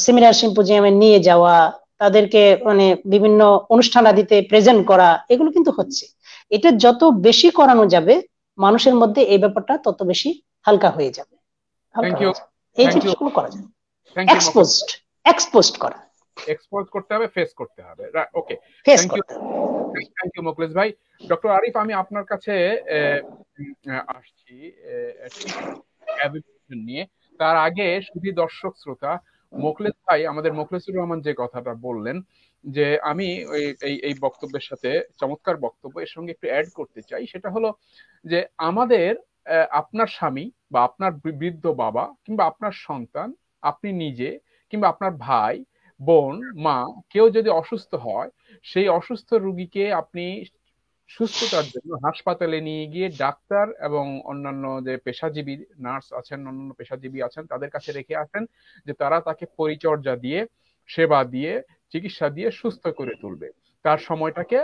সেমিনার সিম্পোজিয়ামে নিয়ে যাওয়া, তাদেরকে মানে বিভিন্ন অনুষ্ঠান আদিতে প্রেজেন্ট করা, এগুলো কিন্তু হচ্ছে। এটা যত বেশি করানো যাবে মানুষের মধ্যে এই ব্যাপারটা তত বেশি হালকা হয়ে যাবে। এই জিনিসগুলো করা যায়, এক্সপোজড করা, এক্সপোজ করতে হবে, ফেস করতে হবে। ওকে, থ্যাংক ইউ মোখলেস ভাই। ডক্টর আরিফ, আমি আপনার কাছে আসছি নিয়ে। তার আগে শুধু দর্শক শ্রোতা, মোখলেস ভাই, আমাদের মোখলেসুর রহমান যে কথাটা বললেন যে আমি এই বক্তব্যের সাথে, চমৎকার বক্তব্য, এর সঙ্গে একটু অ্যাড করতে চাই। সেটা হলো যে আমাদের আপনার স্বামী বা আপনার বৃদ্ধ বাবা কিংবা আপনার সন্তান, আপনি নিজে কিংবা আপনার ভাই বোন মা কেউ যদি অসুস্থ হয়, সেই অসুস্থ রোগীকে আপনি সুস্থতার জন্য হাসপাতালে নিয়ে গিয়ে ডাক্তার এবং অন্যান্য যে পেশাজীবী নার্স আছেন, অন্যান্য পেশাজীবী আছেন, তাদের কাছে রেখে আসেন, যে তারা তাকে পরিচর্যা দিয়ে, সেবা দিয়ে, চিকিৎসা দিয়ে সুস্থ করে তুলবে, তার সময়টাকে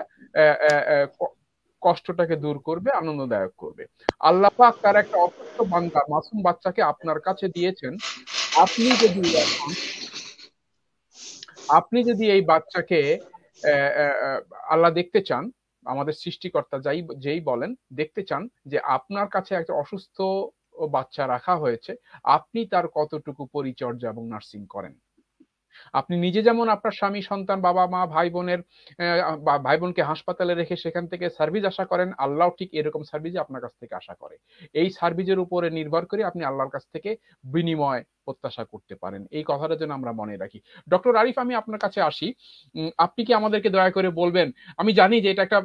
কষ্টটাকে দূর করবে, আনন্দদায়ক করবে। আল্লাহ পাক তার একটা অসুস্থ বান্দা মাসুম বাচ্চাকে আপনার কাছে দিয়েছেন। আপনি যদি এখন আপনি যদি এই বাচ্চাকে আল্লাহ দেখতে চান, আমাদের সৃষ্টিকর্তা যেই বলেন, দেখতে চান যে আপনার কাছে একটা অসুস্থ বাচ্চা রাখা হয়েছে, আপনি তার কতটুকু পরিচর্যা এবং নার্সিং করেন। আপনি নিজে যেমন আপনার স্বামী, সন্তান, বাবা মা, ভাই বোনকে হাসপাতালে রেখে সেখান থেকে সার্ভিস আশা করেন, আল্লাহ ঠিক এরকম সার্ভিস আপনার কাছ থেকে আশা করে। এই সার্ভিসের উপরে নির্ভর করে আপনি আল্লাহর কাছ থেকে বিনিময় প্রত্যাশা করতে পারেন। এই কথাটা যেন আমরা মনে রাখি। ডক্টর আরিফ, আমি আপনার কাছে আসি। আপনি কি আমাদেরকে দয়া করে বলবেন, আমি জানি যে এটা একটা,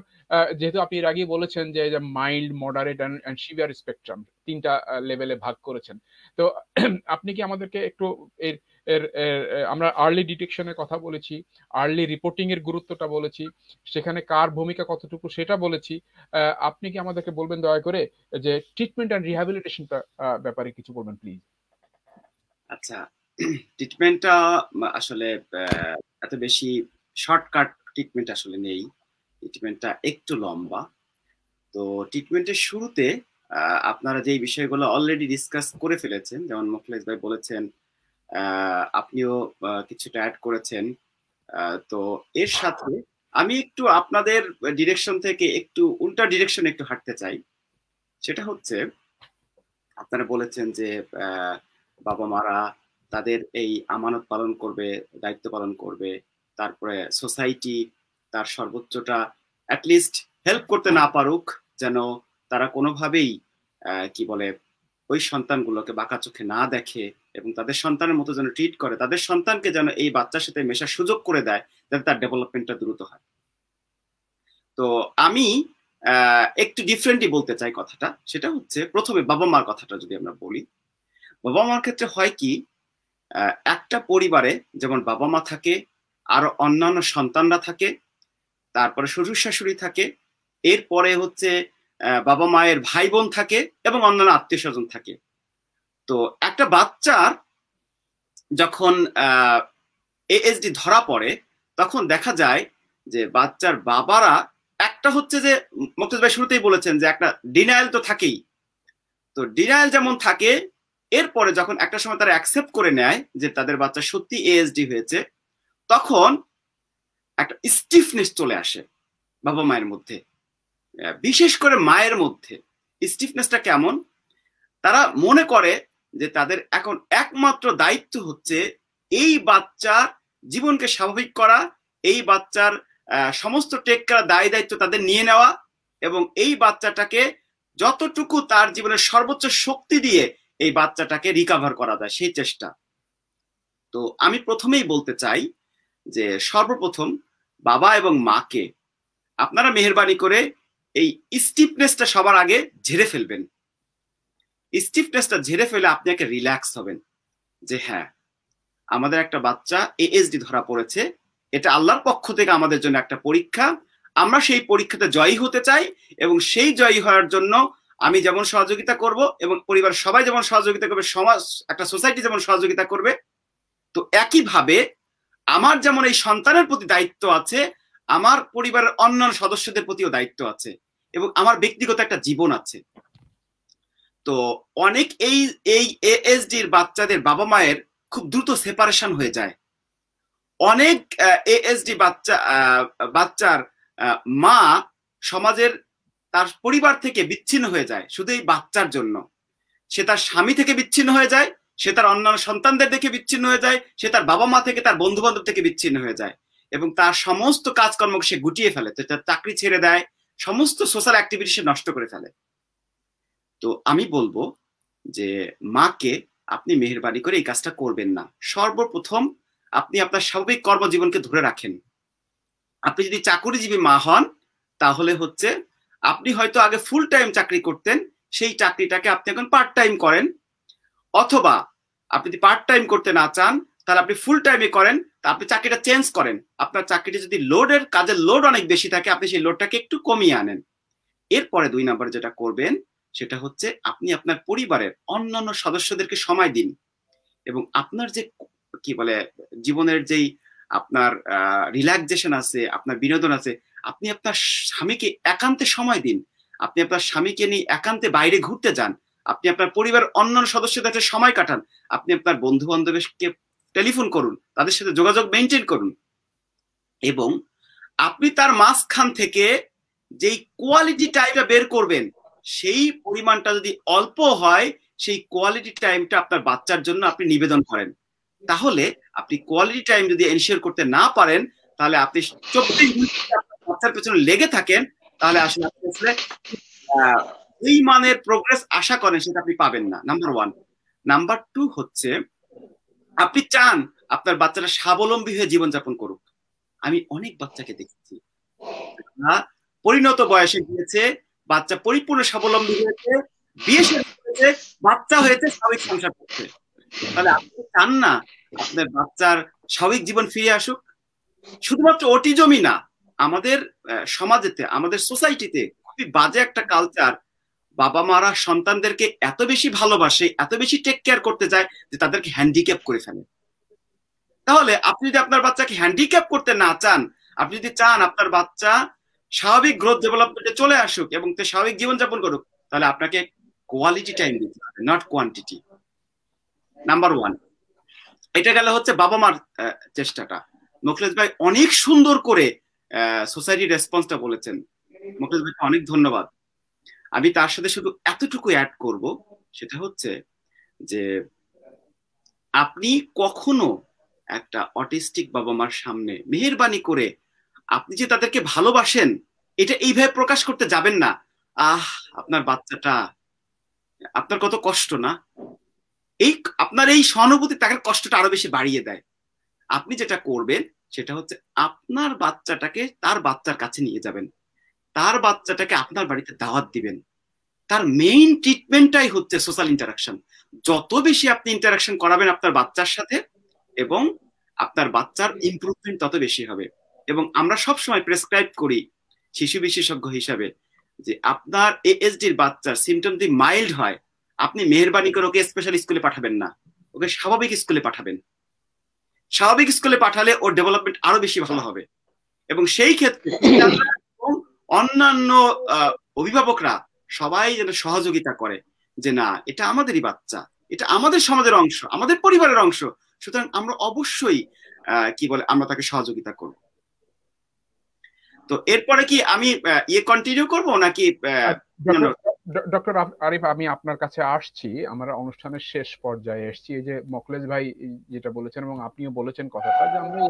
যেহেতু আপনি এর আগেই বলেছেন যে mild, moderate and severe spectrum, 3টা লেভেলে ভাগ করেছেন, তো আপনি কি আমাদেরকে একটু এর আমরা আর্লি ডিটেকশনের কথা বলেছি, আর্লি রিপোর্টিং এর গুরুত্বটা বলেছি, সেখানে কার ভূমিকা কতটুকু সেটা বলেছি। আপনি কি আমাদেরকে বলবেন দয়া করে যে ট্রিটমেন্ট এন্ড রিহ্যাবিলিটেশনটা ব্যাপারে কিছু বলবেন প্লিজ? আচ্ছা, ট্রিটমেন্টটা আসলে এত বেশি শর্টকাট ট্রিটমেন্ট আসলে নেই, ট্রিটমেন্টটা একটু লম্বা। তো ট্রিটমেন্টের শুরুতে আপনারা যে বিষয়গুলো অলরেডি ডিসকাস করে ফেলেছেন, যেমন মোখলেস ভাই বলেছেন, আপনিও কিছুটা অ্যাড করেছেন, তো এর সাথে আমি একটু আপনাদের ডিরেকশন থেকে একটু উল্টা ডিরেকশন একটু হাঁটতে চাই। সেটা হচ্ছে, আপনারা বলেছেন যে বাবা মারা তাদের এই আমানত পালন করবে, দায়িত্ব পালন করবে, তারপরে সোসাইটি তার সর্বোচ্চটা অ্যাটলিস্ট হেল্প করতে না পারুক, যেন তারা কোনোভাবেই কি বলে ওই সন্তানগুলোকে বাঁকা চোখে না দেখে এবং তাদের সন্তানের মতো যেন ট্রিট করে, তাদের সন্তানকে যেন এই বাচ্চার সাথে মেশার সুযোগ করে দেয়, যাতে তার ডেভেলপমেন্টটা দ্রুত হয়। তো আমি একটু ডিফারেন্টলি বলতে চাই কথাটা। সেটা হচ্ছে, প্রথমে বাবা মার কথাটা যদি আমরা বলি, বাবা মার ক্ষেত্রে হয় কি, একটা পরিবারে যেমন বাবা মা থাকে, আরো অন্যান্য সন্তানরা থাকে, তারপরে শ্বশুর শাশুড়ি থাকে, এরপরে হচ্ছে বাবা মায়ের ভাই বোন থাকে এবং অন্যান্য আত্মীয় স্বজন থাকে। তো একটা বাচ্চার যখন এএসডি ধরা পড়ে, তখন দেখা যায় যে বাচ্চার বাবারা, একটা হচ্ছে যে মুক্তাজ ভাই শুরুতেই বলেছেন যে একটা ডিনায়াল তো থাকেই, তো ডিনায়াল যেমন থাকে, এরপরে যখন একটা সময় তারা অ্যাকসেপ্ট করে নেয় যে তাদের বাচ্চা সত্যি এএসডি হয়েছে, তখন একটা স্টিফনেস চলে আসে বাবা মায়ের মধ্যে, বিশেষ করে মায়ের মধ্যে। স্টিফনেসটা কেমন? তারা মনে করে যে তাদের এখন একমাত্র দায়িত্ব হচ্ছে এই বাচ্চার জীবনকে স্বাভাবিক করা, এই বাচ্চার সমস্ত টেক করা দায় দায়িত্ব তাদের নিয়ে নেওয়া, এবং এই বাচ্চাটাকে যতটুকু তার জীবনের সর্বোচ্চ শক্তি দিয়ে এই বাচ্চাটাকে রিকভার করা যায় সেই চেষ্টা। তো আমি প্রথমেই বলতে চাই যে সর্বপ্রথম বাবা এবং মাকে আপনারা মেহেরবানি করে এই স্টিফনেসটা সবার আগে ঝেড়ে ফেলবেন। স্টিফনেসটা ঝেড়ে ফেলে আপনি একটা রিল্যাক্স হবেন যে হ্যাঁ, আমাদের একটা বাচ্চা এএসডি ধরা পড়েছে, এটা আল্লাহর পক্ষ থেকে আমাদের জন্য একটা পরীক্ষা, আমরা সেই পরীক্ষাতে জয়ী হতে চাই, এবং সেই জয়ী হওয়ার জন্য আমি যেমন সহযোগিতা করব এবং পরিবারের সবাই যেমন সহযোগিতা করবে, সমাজ, একটা সোসাইটি যেমন সহযোগিতা করবে, তো একইভাবে আমার যেমন এই সন্তানের প্রতি দায়িত্ব আছে, আমার পরিবারের অন্যান্য সদস্যদের প্রতিও দায়িত্ব আছে, এবং আমার ব্যক্তিগত একটা জীবন আছে। তো অনেক এই এএসডির বাচ্চাদের বাবা মায়ের খুব দ্রুত সেপারেশন হয়ে যায়। অনেক এএসডি বাচ্চার মা সমাজের, তার পরিবার থেকে বিচ্ছিন্ন হয়ে যায় শুধু এই বাচ্চার জন্য। সে তার স্বামী থেকে বিচ্ছিন্ন হয়ে যায়, সে তার অন্যান্য সন্তানদের থেকে বিচ্ছিন্ন হয়ে যায়, সে তার বাবা মা থেকে, তার বন্ধু বান্ধব থেকে বিচ্ছিন্ন হয়ে যায়, এবং তার সমস্ত কাজকর্ম সে গুটিয়ে ফেলে, তার চাকরি ছেড়ে দেয়, সমস্ত সোশ্যাল অ্যাক্টিভিটি সে নষ্ট করে ফেলে। তো আমি বলবো যে মাকে আপনি মেহেরবানি করে এই কাজটা করবেন না। সর্বপ্রথম আপনি আপনার স্বাভাবিক কর্মজীবনকে ধরে রাখেন। আপনি যদি চাকরিজীবী মা হন, তাহলে হচ্ছে আপনি হয়তো আগে ফুল টাইম চাকরি করতেন, সেই চাকরিটাকে আপনি এখন পার্ট টাইম করেন, অথবা আপনি যদি পার্ট টাইম করতে না চান, তাহলে আপনি ফুল টাইমে করেন, তা আপনি চাকরিটা চেঞ্জ করেন। আপনার চাকরিটা যদি কাজের লোড অনেক বেশি থাকে, আপনি সেই লোডটাকে একটু কমিয়ে আনেন। এরপরে 2 নম্বরে যেটা করবেন সেটা হচ্ছে আপনি আপনার পরিবারের অন্যান্য সদস্যদেরকে সময় দিন, এবং আপনার যে কি বলে জীবনের যেই আপনার রিল্যাক্সেশন আছে, আপনার বিনোদন আছে, আপনি আপনার স্বামীকে একান্তে সময় দিন। আপনি আপনার স্বামীকে নিয়ে একান্তে বাইরে ঘুরতে যান। আপনি আপনার পরিবারের অন্যান্য সদস্যদের সাথে সময় কাটান। আপনি আপনার বন্ধু বান্ধবকে টেলিফোন করুন, তাদের সাথে যোগাযোগ মেনটেন করুন, এবং আপনি তার মাঝখান থেকে যেই কোয়ালিটি টাইমটা বের করবেন, সেই পরিমাণটা যদি অল্প হয়, সেই কোয়ালিটি টাইমটা আপনার বাচ্চার জন্য আপনি নিবেদন করেন। তাহলে আপনি কোয়ালিটি টাইম যদি এনশিওর করতে না পারেন, তাহলে আপনি 24 ঘন্টা বাচ্চার পেছনে লেগে থাকেন, তাহলে আসলে এই মানের প্রোগ্রেস আশা করেন সেটা আপনি পাবেন না, নাম্বার 1। নাম্বার 2 হচ্ছে আপনি চান আপনার বাচ্চারা স্বাবলম্বী হয়ে জীবনযাপন করুক। আমি অনেক বাচ্চাকে দেখেছি, পরিণত বয়সে গিয়েছে, বাচ্চা পরিপূর্ণ স্বাবলম্বী হয়েছে, বিয়ে হয়েছে, বাচ্চা হয়েছে, স্বাভাবিক সংসার করছে। তাহলে আপনি চান না আপনার বাচ্চার স্বাভাবিক জীবন ফিরে আসুক? শুধুমাত্র অটিজমই না, আমাদের সমাজেতে, আমাদের সোসাইটিতে খুবই বাজে একটা কালচার। বাবা মারা সন্তানদেরকে এত বেশি ভালোবাসে, এত বেশি টেক কেয়ার করতে যায় যে তাদেরকে হ্যান্ডিক্যাপ করে ফেলে। তাহলে আপনি যদি আপনার বাচ্চাকে হ্যান্ডিক্যাপ করতে না চান, আপনি যদি চান আপনার বাচ্চা স্বাভাবিক গ্রোথ ডেভেলপমেন্টে চলে আসুক এবং স্বাভাবিক জীবনযাপন করুক, তাহলে আপনাকে কোয়ালিটি টাইম দিতে হবে, নট কোয়ান্টিটি। নাম্বার 1। এটা গেল হচ্ছে বাবা মার চেষ্টাটা। মোখলেস ভাই অনেক সুন্দর করে সোসাইটি রেসপন্সটা বলেছেন, মোখলেস ভাইকে অনেক ধন্যবাদ। আমি তার সাথে শুধু এতটুকু অ্যাড করব, সেটা হচ্ছে যে আপনি কখনো একটা অটিস্টিক বাবা মার সামনে মেহেরবানি করে আপনি যে তাদেরকে ভালোবাসেন এটা এইভাবে প্রকাশ করতে যাবেন না। আপনার বাচ্চাটা, আপনার কত কষ্ট না, আপনার এই সহানুভূতি তাকে কষ্টটা আরো বেশি বাড়িয়ে দেয়। আপনি যেটা করবেন সেটা হচ্ছে আপনার বাচ্চাটাকে তার বাচ্চার কাছে নিয়ে যাবেন, তার বাচ্চাটাকে আপনার বাড়িতে দাওয়াত দিবেন। তার মেইন ট্রিটমেন্টটাই হচ্ছে সোশ্যাল ইন্টারাকশন। যত বেশি আপনি ইন্টারাকশন করাবেন আপনার বাচ্চার সাথে, এবং আপনার বাচ্চার ইমপ্রুভমেন্ট তত বেশি হবে। এবং আমরা সবসময় প্রেসক্রাইব করি শিশু বিশেষজ্ঞ হিসাবে যে আপনার এএসডির বাচ্চার সিমটম যদি মাইল্ড হয়, আপনি মেহেরবানি করে ওকে স্পেশাল স্কুলে পাঠাবেন না, ওকে স্বাভাবিক স্কুলে পাঠাবেন। স্বাভাবিক স্কুলে পাঠালে ওর ডেভেলপমেন্ট আরো বেশি ভালো হবে। এবং সেই ক্ষেত্রে অন্যান্য অভিভাবকরা সবাই যেন সহযোগিতা করে যে না, এটা আমাদেরই বাচ্চা, এটা আমাদের সমাজের অংশ, আমাদের পরিবারের অংশ, সুতরাং আমরা অবশ্যই আমরা তাকে সহযোগিতা করব। তো এরপরে কি আমি কন্টিনিউ করব নাকি? ডক্টর আরিফ, আমি আপনার কাছে আসছি, আমরা অনুষ্ঠানের শেষ পর্যায়ে এসেছি। এই যে মোখলেস ভাই যেটা বলেছেন এবং আপনিও বলেছেন কথাটা, যে আমরা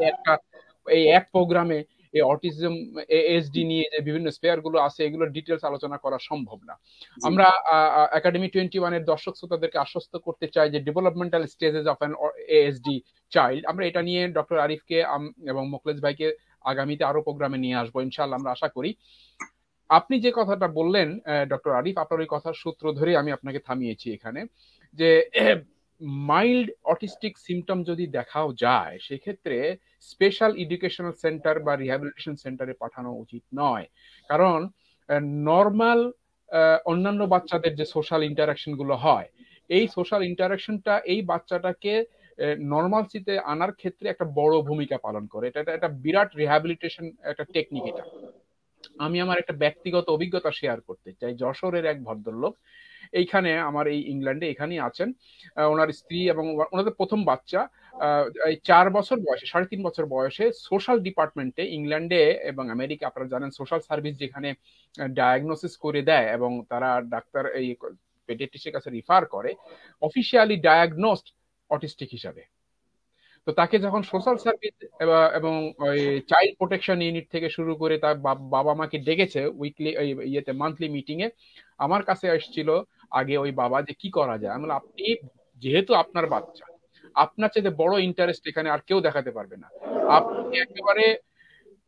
এই এক প্রোগ্রামে এই অটিজম এএসডি নিয়ে যে বিভিন্ন স্পেয়ার গুলো আছে এগুলোর ডিটেলস আলোচনা করা সম্ভব না। আমরা একাডেমি 21 এর দর্শক শ্রোতাদেরকে আশ্বস্ত করতে চাই যে developmental stages of an ASD child, আমরা এটা নিয়ে ডক্টর আরিফকে এবং মোখলেস ভাইকে আগামীতে আরো প্রোগ্রামে নিয়ে আসবো ইনশাআল্লাহ, আমরা আশা করি। আপনি যে কথাটা বললেন ডক্টর আরিফ, আপনার ওই কথার সূত্র ধরে আমি আপনাকে থামিয়েছি এখানে, যে মাইল্ড অটিস্টিক সিমটম যদি দেখাও যায় সেক্ষেত্রে স্পেশাল এডুকেশনাল সেন্টার বা রিহ্যাবিলিটেশন সেন্টারে পাঠানো উচিত নয়। কারণ নর্মাল অন্যান্য বাচ্চাদের যে সোশ্যাল ইন্টারাকশন গুলো হয়, এই সোশ্যাল ইন্টারাকশনটা এই বাচ্চাটাকে নর্মালসিতে আনার ক্ষেত্রে একটা বড় ভূমিকা পালন করে। এটা একটা বিরাট রিহ্যাবিলিটেশন একটা টেকনিক। এটা আমি আমার একটা ব্যক্তিগত অভিজ্ঞতা শেয়ার করতে চাই। যশোরের এক ভদ্রলোক, এইখানে আমার এই ইংল্যান্ডে এখানেই আছেন, ওনার স্ত্রী এবং ওনাদের প্রথম বাচ্চা 4 বছর বয়সে, 3.5 বছর বয়সে সোশ্যাল ডিপার্টমেন্টে ইংল্যান্ডে এবং আমেরিকা, আপনারা জানেন সোশ্যাল সার্ভিস যেখানে ডায়াগনোসিস করে দেয় এবং তারা ডাক্তার এই পেডিয়াট্রিশিয়ানের কাছে রিফার করে, অফিসিয়ালি ডায়াগনোসড অটিস্টিক হিসাবে। তো তাকে যখন সোশ্যাল সার্ভিস এবং ওই চাইল্ড প্রোটেকশন ইউনিট থেকে শুরু করে তার বাবা মাকে ডেকেছে উইকলি মান্থলি মিটিং এ, আমার কাছে এসেছিল আগে ওই বাবা, যে কি করা যায়। আমি বললাম, আপনি যেহেতু আপনার বাচ্চা, আপনার চাইতে বড় ইন্টারেস্ট এখানে আর কেউ দেখাতে পারবে না, আপনি একেবারে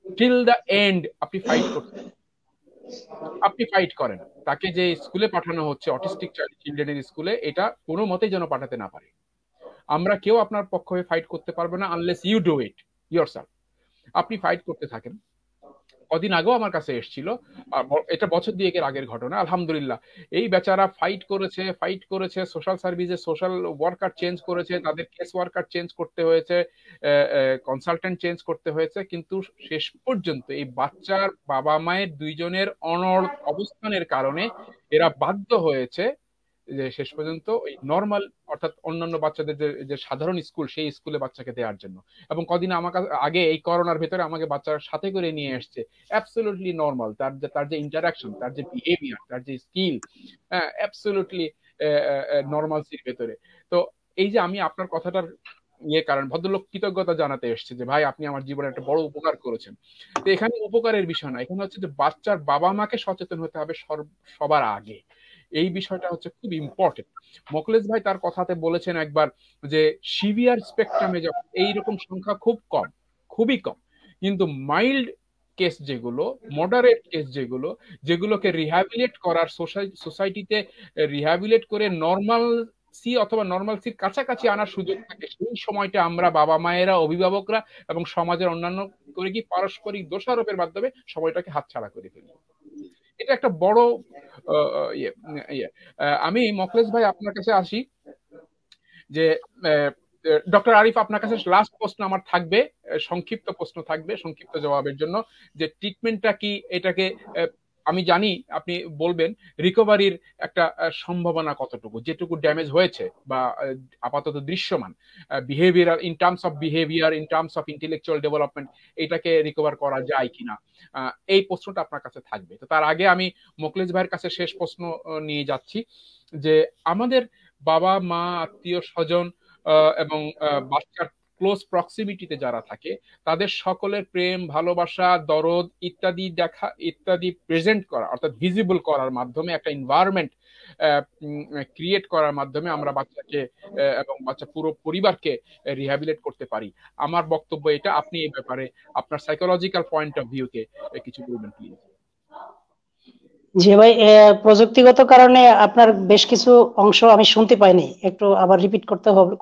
টিল দ্য এন্ড আপনি ফাইট করতে, আপনি ফাইট করেন। তাকে যে স্কুলে পাঠানো হচ্ছে অটিস্টিক চিলড্রেনের স্কুলে, এটা কোনো মতেই যেন পাঠাতে না পারে। আমরা কেউ আপনার পক্ষ হয়ে ফাইট করতে পারবে না unless you do it yourself. আপনি ফাইট করতে থাকেন। কদিন আগেও আমার কাছে এসেছিল, এটা বছর দুয়েকের আগের ঘটনা, আলহামদুলিল্লাহ এই বেচারা ফাইট করেছে সোশ্যাল সার্ভিসে, সোশ্যাল ওয়ার্কার চেঞ্জ করেছে, তাদের কেস ওয়ার্কার চেঞ্জ করতে হয়েছে, কনসালটেন্ট চেঞ্জ করতে হয়েছে, কিন্তু শেষ পর্যন্ত এই বাচ্চার বাবা মায়ের দুইজনের অনড় অবস্থানের কারণে এরা বাধ্য হয়েছে যে শেষ পর্যন্ত ওই নর্মাল, অর্থাৎ অন্যান্য বাচ্চাদের যে সাধারণ স্কুল, সেই স্কুলে বাচ্চাকে দেওয়ার জন্য। এবং কদিন আমার আগে এই করোনার ভেতরে আমাকে বাচ্চার সাথে করে নিয়ে এসছে, অ্যাবসলিউটলি নর্মাল, তার যে ইন্টারাকশন, তার যে বিহেভিয়ার, তার যে স্কিল, অ্যাবসলিউটলি নর্মালসির ভেতরে। তো এই যে আমি আপনার কথাটার কারণ ভদ্রলোক কৃতজ্ঞতা জানাতে এসছে যে ভাই আপনি আমার জীবনে একটা বড় উপকার করেছেন। তো এখানে উপকারের বিষয় না, এখানে হচ্ছে যে বাচ্চার বাবা মাকে সচেতন হতে হবে সবার আগে। এই বিষয়টা হচ্ছে খুব ইম্পর্টেন্ট। মোখলেস ভাই তার কথাতে বলেছেন একবার যে সিভিয়ার স্পেকট্রামে যখন এইরকম সংখ্যা খুব কম, খুবই কম, কিন্তু মাইল্ড কেস যেগুলো, মডারেট কেস যেগুলোকে রিহ্যাবিলিট করার, সোসাইটিতে রিহ্যাবিলিট করে নর্মাল সি অথবা নর্মাল সির কাছাকাছি আনার সুযোগ থাকে, সেই সময়টা আমরা বাবা মায়েরা, অভিভাবকরা এবং সমাজের অন্যান্য করে কি পারস্পরিক দোষারোপের মাধ্যমে সময়টাকে হাতছাড়া করে ফেলি। এটা একটা বড় আমি মোখলেস ভাই আপনার কাছে আসি যে ডক্টর আরিফ আপনার কাছে লাস্ট প্রশ্ন আমার থাকবে, সংক্ষিপ্ত প্রশ্ন থাকবে সংক্ষিপ্ত জবাবের জন্য, যে ট্রিটমেন্টটা কি, এটাকে আমি জানি আপনি বলবেন রিকভারির একটা সম্ভাবনা কতটুকু, যেটুকু ড্যামেজ হয়েছে বা আপাতত দৃশ্যমান behaviour, in terms of behaviour, in terms of intellectual development, এটাকে রিকভার করা যায় কিনা, এই প্রশ্নটা আপনার কাছে থাকবে। তো তার আগে আমি মোখলেস ভাইয়ের কাছে শেষ প্রশ্ন নিয়ে যাচ্ছি যে আমাদের বাবা মা, আত্মীয় স্বজন এবং বাচ্চার ক্লোজ প্রক্সিমিটিতে যারা থাকে, তাদের সকলের প্রেম, ভালোবাসা, দরদ ইত্যাদি প্রেজেন্ট করা, অর্থাৎ ভিজিবল করার মাধ্যমে, একটা এনভায়রনমেন্ট ক্রিয়েট করার মাধ্যমে আমরা বাচ্চাকে এবং বাচ্চা পুরো পরিবারকে রিহ্যাবিলিট করতে পারি। আমার বক্তব্য এটা। আপনি এই ব্যাপারে আপনার সাইকোলজিক্যাল পয়েন্ট অফ ভিউতে কিছু বলবেন প্লিজ। জি ভাই, প্রযুক্তিগত কারণে আপনার বেশ কিছু অংশ আমি শুনতে পাইনি, একটু আবার রিপিট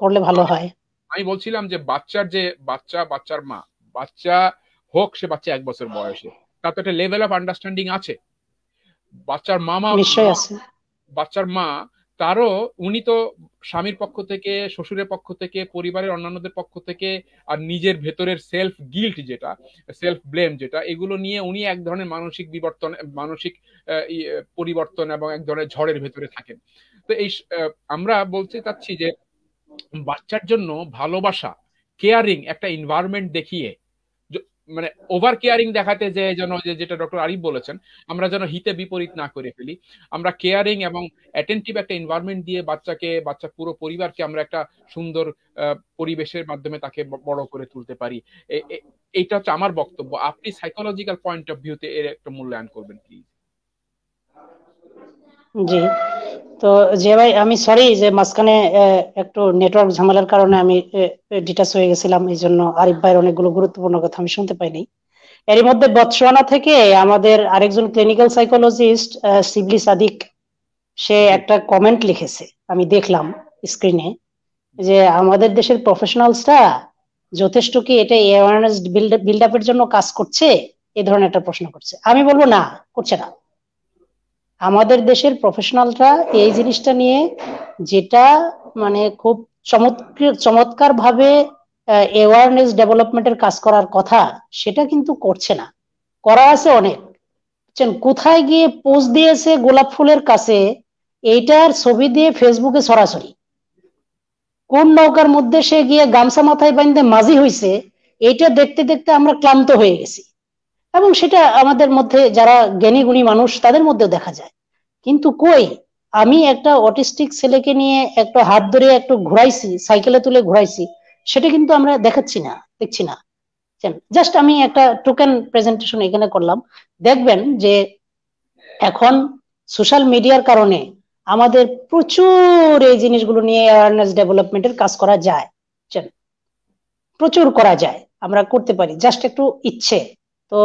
করলে ভালো হয়। আমি বলছিলাম যে বাচ্চার মা, বাচ্চা হোক সে বাচ্চা 1 বছর বয়সে, তার তো একটা লেভেল অফ আন্ডারস্ট্যান্ডিং আছে। বাচ্চার মামা, নিশ্চয়ই আছে। বাচ্চার মা, তারও উনি তো স্বামীর পক্ষ থেকে, শ্বশুরের পক্ষ থেকে, পরিবারের অন্যান্যদের পক্ষ থেকে, আর নিজের ভেতরের সেলফ গিল্ট যেটা, সেলফ ব্লেম যেটা, এগুলো নিয়ে উনি এক ধরনের মানসিক পরিবর্তন এবং এক ধরনের ঝড়ের ভেতরে থাকেন। তো এই আমরা বলতে চাচ্ছি যে বাচ্চার জন্য ভালোবাসা, কেয়ারিং একটা এনভায়রনমেন্ট দেখিয়ে, মানে ওভার কেয়ারিং দেখাতে যে যেন, যেটা ডক্টর আরিফ বলেছেন, আমরা যেন হিতে বিপরীত না করে ফেলি। আমরা কেয়ারিং এবং অ্যাটেন্টিভ একটা এনভায়রনমেন্ট দিয়ে বাচ্চা পুরো পরিবারকে আমরা একটা সুন্দর পরিবেশের মাধ্যমে তাকে বড় করে তুলতে পারি। এইটা হচ্ছে আমার বক্তব্য। আপনি সাইকোলজিক্যাল পয়েন্ট অফ ভিউতে এর একটা মূল্যায়ন করবেন প্লিজ। জি, তো যে ভাই আমি সরি যে মাঝখানে একটু নেটওয়ার্ক ঝামেলার কারণে আমি ডিটাচ হয়ে গেছিলাম, এই জন্য আরিফ ভাইয়ের অনেকগুলো গুরুত্বপূর্ণ কথা আমি শুনতে পাইনি। এর মধ্যে বতসোয়ানা থেকে আমাদের আরেকজন ক্লিনিক্যাল সাইকোলজিস্ট শিবলি সাদিক, সে একটা কমেন্ট লিখেছে, আমি দেখলাম স্ক্রিনে, যে আমাদের দেশের প্রফেশনালসরা যথেষ্ট কি এটা অ্যাওয়ারনেস বিল্ড আপের জন্য কাজ করছে, এই ধরনের একটা প্রশ্ন করছে। আমি বলবো না, করছে না। আমাদের দেশের প্রফেশনালরা এই জিনিসটা নিয়ে যেটা মানে খুব চমৎকার ভাবে অ্যাওয়ারনেস ডেভেলপমেন্টের কাজ করার কথা, সেটা কিন্তু করছে না। করা আছে অনেক, কোথায় গিয়ে পোস্ট দিয়েছে গোলাপ ফুলের কাছে, এইটার ছবি দিয়ে ফেসবুকে সরাসরি, কোন নৌকার মধ্যে সে গিয়ে গামছা মাথায় বাঁধতে মাঝি হয়েছে, এইটা দেখতে দেখতে আমরা ক্লান্ত হয়ে গেছি। এবং সেটা আমাদের মধ্যে যারা জ্ঞানী গুণী মানুষ তাদের মধ্যে দেখা যায়। কিন্তু কই, আমি একটা অটিস্টিক ছেলেকে নিয়ে একটা হাত ধরে একটু ঘুরাইছি, সাইকেলে তুলে ঘুরাইছি, সেটা কিন্তু আমরা দেখছি না। জাস্ট আমি একটা টোকেন প্রেজেন্টেশন এখানে করলাম। দেখবেন যে এখন সোশ্যাল মিডিয়ার কারণে আমাদের প্রচুর এই জিনিসগুলো নিয়ে অ্যাওয়ারনেস ডেভেলপমেন্টের কাজ করা যায়, প্রচুর করা যায়, আমরা করতে পারি, জাস্ট একটু ইচ্ছে। তো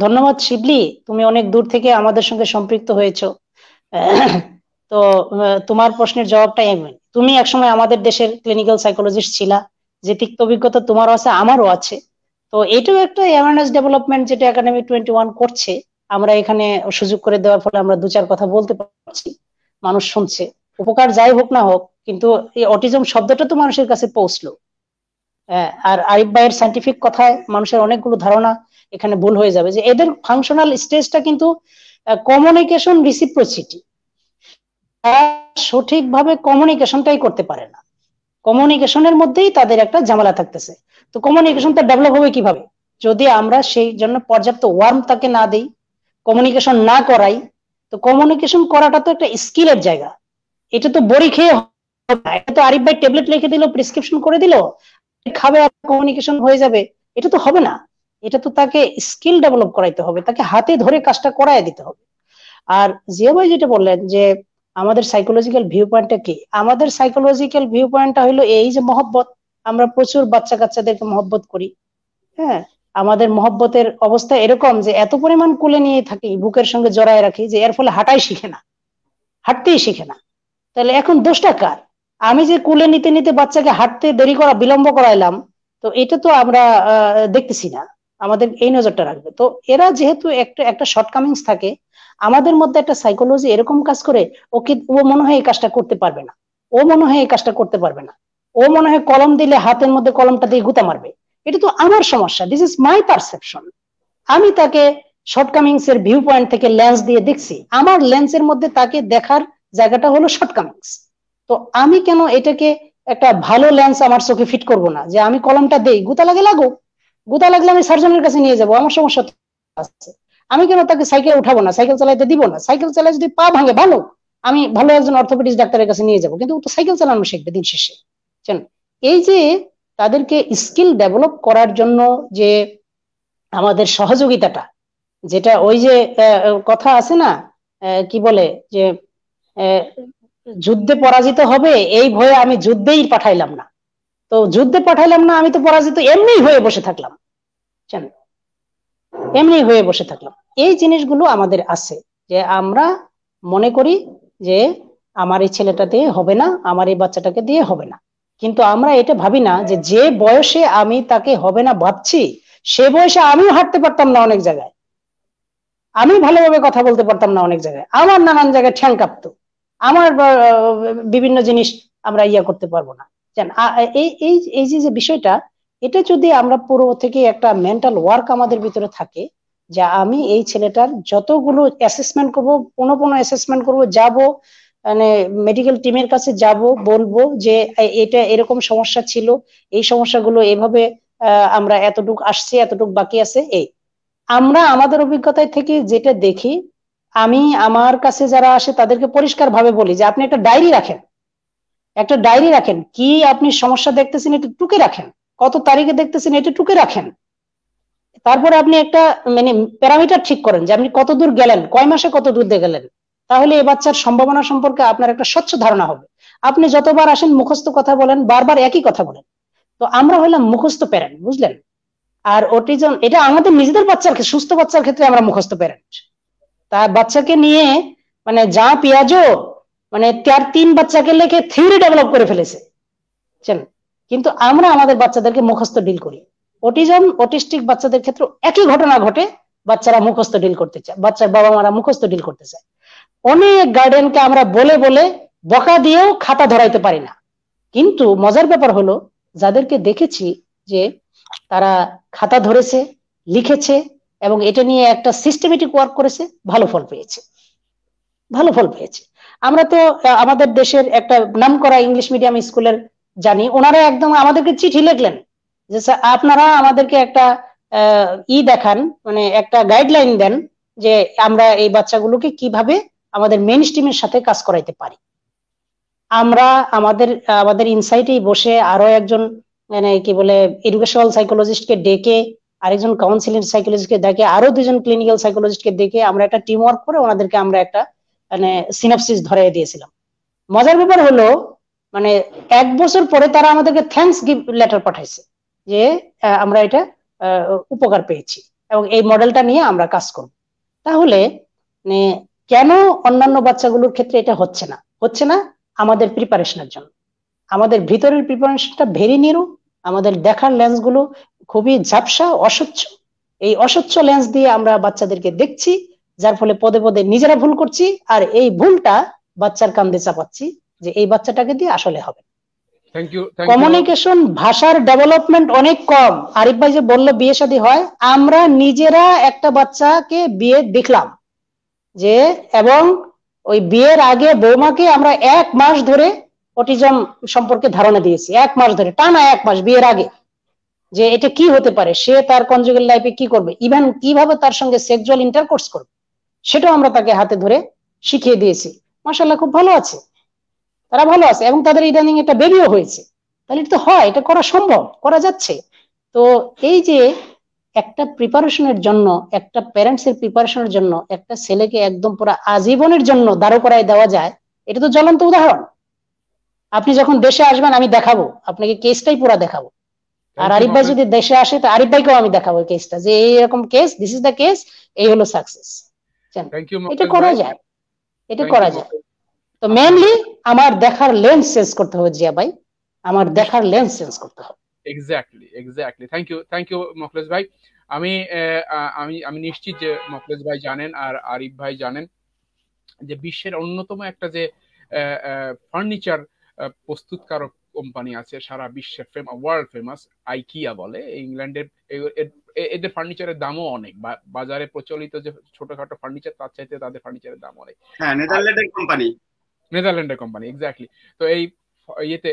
ধন্যবাদ শিবলি, তুমি অনেক দূর থেকে আমাদের সঙ্গে সম্পৃক্ত হয়েছো। তো তোমার প্রশ্নের জবাবটাই আমি তুমি একসময় আমাদের দেশের ক্লিনিক্যাল সাইকোলজিস্ট ছিলা, যে তিক্ত অভিজ্ঞতা তোমারও আছে আমারও আছে। তো এটাও একটা অ্যাওয়ারনেস ডেভেলপমেন্ট যেটা একাডেমি 21 করছে। আমরা এখানে সুযোগ করে দেওয়ার ফলে আমরা 2-4 কথা বলতে পারছি, মানুষ শুনছে। উপকার যাই হোক না হোক, কিন্তু এই অটিজম শব্দটা তো মানুষের কাছে পৌঁছলো। আর আরিফ ভাইয়ের সায়েন্টিফিক কথায় মানুষের অনেকগুলো ধারণা এখানে ভুল হয়ে যাবে, যে এদের ফাংশনাল স্টেজটা কিন্তু কমিউনিকেশন রিসিপ্রোসিটি, সঠিকভাবে কমিউনিকেশনটাই করতে পারে না। কমিউনিকেশনের মধ্যেই তাদের একটা ঝামেলা থাকতেছে। তো কমিউনিকেশনটা ডেভেলপ হবে কিভাবে যদি আমরা সেই জন্য পর্যাপ্ত ওয়ার্ম তাকে না দেই, কমিউনিকেশন না করাই। তো কমিউনিকেশন করাটা তো একটা স্কিলের জায়গা, এটা তো বড়ি খেয়ে হবে না। এটা তো আরিফ ভাই ট্যাবলেট লিখে দিল, প্রেসক্রিপশন করে দিল, খাবে আর কমিউনিকেশন হয়ে যাবে, এটা তো হবে না। এটা তো তাকে স্কিল ডেভেলপ করাইতে হবে, তাকে হাতে ধরে কাজটা করায় দিতে হবে। আর জিয়া ভাই যেটা বললেন যে আমাদের সাইকোলজিক্যাল ভিউ পয়েন্টটা কি, আমাদের সাইকোলজিক্যাল ভিউ পয়েন্টটা হলো এই যে মহব্বত। আমরা প্রচুর বাচ্চা কাচ্চাদেরকে মহব্বত করি। হ্যাঁ, আমাদের মহব্বতের অবস্থা এরকম যে এত পরিমাণ কোলে নিয়ে থাকি, বুকের সঙ্গে জড়ায় রাখি, যে এর ফলে হাঁটাই শিখে না, হাঁটতেই শিখে না। তাহলে এখন দোষটা কার? আমি যে কোলে নিতে নিতে বাচ্চাকে হাঁটতে দেরি করা, বিলম্ব করাইলাম, তো এটা তো আমরা দেখতেছি না। আমাদের এই নজরটা রাখবে। তো এরা যেহেতু একটা একটা শর্টকামিংস থাকে, আমাদের মধ্যে একটা সাইকোলজি এরকম কাজ করে, ওকে ও মনে হয় এই কাজটা করতে পারবে না, ও মনে হয় এই কাজটা করতে পারবে না, ও মনে হয় কলম দিলে হাতের মধ্যে কলমটা দিয়ে গুতা মারবে। এটা তো আমার সমস্যা, দিস ইজ মাই পারসেপশন। আমি তাকে শর্টকামিংস এর ভিউ পয়েন্ট থেকে লেন্স দিয়ে দেখছি, আমার লেন্সের মধ্যে তাকে দেখার জায়গাটা হলো শর্টকামিংস। তো আমি কেন এটাকে একটা ভালো লেন্স আমার চোখে ফিট করব না, যে আমি কলমটা দেই, গুতা লাগে লাগুক, গুতা লাগলে আমি সার্জনের কাছে নিয়ে যাব, আমার সমস্যা আছে। আমি কেন তাকে সাইকেল উঠাবো না, সাইকেল চালাইতে দিব না? সাইকেল চালাই যদি পা ভাঙে ভালো, আমি ভালো একজন অর্থোপেডিক্স ডাক্তারের কাছে নিয়ে যাব, কিন্তু ও তো সাইকেল চালানো শিখবে দিন শেষে। এই যে তাদেরকে স্কিল ডেভেলপ করার জন্য যে আমাদের সহযোগিতাটা, যেটা ওই যে কথা আছে না, কি বলে যে যুদ্ধে পরাজিত হবে এই ভয়ে আমি যুদ্ধেই পাঠাইলাম না। তো যুদ্ধে পাঠাইলাম না, আমি তো পরাজিত এমনি হয়ে বসে থাকলাম, এমনি হয়ে বসে থাকলাম। এই জিনিসগুলো আমাদের আছে, যে আমরা মনে করি যে আমার এই ছেলেটা দিয়ে হবে না, আমার এই বাচ্চাটাকে দিয়ে হবে না। কিন্তু আমরা এটা ভাবি না যে যে বয়সে আমি তাকে হবে না ভাবছি, সে বয়সে আমিও হাঁটতে পারতাম না অনেক জায়গায়, আমি ভালোভাবে কথা বলতে পারতাম না অনেক জায়গায়, আমার নানান জায়গায় ঠ্যাং কাঁপতো, আমার বিভিন্ন জিনিস আমরা ইয়া করতে পারবো না। এই এই এই যে বিষয়টা, এটা যদি আমরা পুরো থেকে একটা মেন্টাল ওয়ার্ক আমাদের ভিতরে থাকে, যে আমি এই ছেলেটার যতগুলো অ্যাসেসমেন্ট করবো, পুনঃ অ্যাসেসমেন্ট করবো, যাব মানে মেডিকেল টিমের কাছে যাব, বলবো যে এটা এরকম সমস্যা ছিল, এই সমস্যাগুলো এভাবে আমরা এতটুকু আসছে, এতটুকু বাকি আছে। এই আমরা আমাদের অভিজ্ঞতায় থেকে যেটা দেখি, আমি আমার কাছে যারা আসে তাদেরকে পরিষ্কার ভাবে বলি যে আপনি একটা ডায়েরি রাখেন, একটা ডায়েরি রাখেন, কি আপনি সমস্যা দেখতেছেন এটা টুকে রাখেন, কত তারিখে দেখতেছেন এটা টুকে রাখেন। তারপরে আপনি একটা মানে প্যারামিটার ঠিক করেন যে আপনি কত দূর গেলেন, কয় মাসে কত দূর দিয়ে গেলেন। তাহলে এই বাচ্চার সম্ভাবনা সম্পর্কে আপনার একটা স্বচ্ছ ধারণা হবে। আপনি যতবার আসেন মুখস্থ কথা বলেন, বারবার একই কথা বলেন। তো আমরা হইলাম মুখস্থ প্যারেন্ট, বুঝলেন? আর অটিজম এটা আমাদের নিজেদের বাচ্চার, সুস্থ বাচ্চার ক্ষেত্রে আমরা মুখস্থ প্যারেন্ট। তা বাচ্চাকে নিয়ে মানে যা পিয়াজো, মানে তার 3 বাচ্চাকে লেখে থিওরি ডেভেলপ করে ফেলেছে। কিন্তু আমরা আমাদের বাচ্চাদেরকে মুখস্থ ডিল করি। অটিজম অটিস্টিক বাচ্চাদের ক্ষেত্রে একই ঘটনা ঘটে, বাচ্চারা মুখস্থ ডিল করতে চায়, বাচ্চার বাবা মারা মুখস্থ ডিল করতে চায়। অনেক গার্ডিয়ানকে আমরা বলে বলে বকা দিয়েও খাতা ধরাইতে পারি না। কিন্তু মজার ব্যাপার হলো, যাদেরকে দেখেছি যে তারা খাতা ধরেছে, লিখেছে এবং এটা নিয়ে একটা সিস্টেমেটিক ওয়ার্ক করেছে, ভালো ফল পেয়েছে, ভালো ফল পেয়েছে। আমরা তো আমাদের দেশের একটা নামকরা ইংলিশ মিডিয়াম স্কুলের জানি, ওনারা একদম আমাদেরকে চিঠি লিখলেন যে আপনারা আমাদেরকে একটা দেখান, মানে একটা গাইডলাইন দেন যে আমরা এই বাচ্চাগুলোকে কিভাবে আমাদের মেইন স্ট্রিমের সাথে কাজ করাইতে পারি। আমরা আমাদের ইনসাইটেই বসে আরো একজন মানে কি বলে এডুকেশনাল সাইকোলজিস্টকে ডেকে, আরেকজন কাউন্সিলিং সাইকোলজিস্টকে ডেকে, আরো 2জন ক্লিনিক্যাল সাইকোলজিস্টকে ডেকে আমরা একটা টিম ওয়ার্ক করে ওনাদেরকে আমরা একটা মানে সিনাপসিস ধরিয়ে দিয়েছিলাম। মজার ব্যাপার হলো মানে 1 বছর পরে তারা আমাদেরকে থ্যাঙ্কস গিভ লেটার পাঠাইছে যে আমরা এটা উপকার পেয়েছি এবং এই মডেলটা নিয়ে আমরা কাজ করব। তাহলে মানে কেন অন্যান্য বাচ্চাগুলোর ক্ষেত্রে এটা হচ্ছে না আমাদের প্রিপারেশনের জন্য। আমাদের ভিতরের প্রিপারেশনটা ভেরি নিরু, আমাদের দেখার লেন্সগুলো খুবই ঝাপসা, অস্বচ্ছ। এই অস্বচ্ছ লেন্স দিয়ে আমরা বাচ্চাদেরকে দেখছি, যার ফলে পদে পদে নিজেরা ভুল করছি, আর এই ভুলটা বাচ্চার কান্দে চাপাচ্ছি যে এই বাচ্চাটাকে দিয়ে আসলে হবে। Thank you. কমিউনিকেশন, ভাষার ডেভেলপমেন্ট অনেক কম। আরিফ ভাই যে বললো বিয়ে শাদী হয়, আমরা নিজেরা একটা বাচ্চাকে বিয়ে দেখলাম যে, এবং ওই বিয়ের আগে বৌমাকে আমরা 1 মাস ধরে অটিজম সম্পর্কে ধারণা দিয়েছি, 1 মাস ধরে, টানা 1 মাস বিয়ের আগে, যে এটা কি হতে পারে, সে তার কনজুগাল লাইফে কি করবে, ইভেন কিভাবে তার সঙ্গে সেক্সুয়াল ইন্টারকোর্স করবে, সেটাও আমরা তাকে হাতে ধরে শিখিয়ে দিয়েছি। মাশাআল্লাহ খুব ভালো আছে, তারা ভালো আছে, এবং তাদের ইদানিং একটা বেবিও হয়েছে। তাহলে এটা তো হয়, এটা করা সম্ভব, করা যাচ্ছে। তো এই যে একটা প্রিপারেশনের জন্য, একটা প্যারেন্টস এর প্রিপারেশনের জন্য একটা ছেলেকে একদম পুরো আজীবনের জন্য দাঁড় করায় দেওয়া যায়, এটা তো জ্বলন্ত উদাহরণ। আপনি যখন দেশে আসবেন আমি দেখাবো আপনাকে, কেসটাই পুরো দেখাবো। আর আরিফ ভাই যদি দেশে আসে তো আরিফ ভাইকেও আমি দেখাবো কেসটা, যে এইরকম case, this is the case, এই হলো সাকসেস। এটা করা যায়, এটা করা যায়। তো মেইনলি আমার দেখার লেন্স চেঞ্জ করতে হবে জিয়া ভাই, আমার দেখার লেন্স চেঞ্জ করতে হবে। এক্স্যাক্টলি। থ্যাংক ইউ মোখলেস ভাই। আমি আমি আমি নিশ্চিত যে মোখলেস ভাই জানেন আর আরিফ ভাই জানেন যে বিশ্বের অন্যতম একটা যে ফার্নিচার প্রস্তুতকারক কোম্পানি আছে সারা বিশ্বে, ওয়ার্ল্ড ফেমাস, আইকিয়া বলে, ইংল্যান্ডের। এদের ফার্নিচারের দামও অনেক, বাজারে প্রচলিত যে ছোটখাটো ফার্নিচার তার চাইতে তাদের ফার্নিচারের দাম অনেক। হ্যাঁ, নেদারল্যান্ডের কোম্পানি, এক্স্যাক্টলি। তো এই ইয়েতে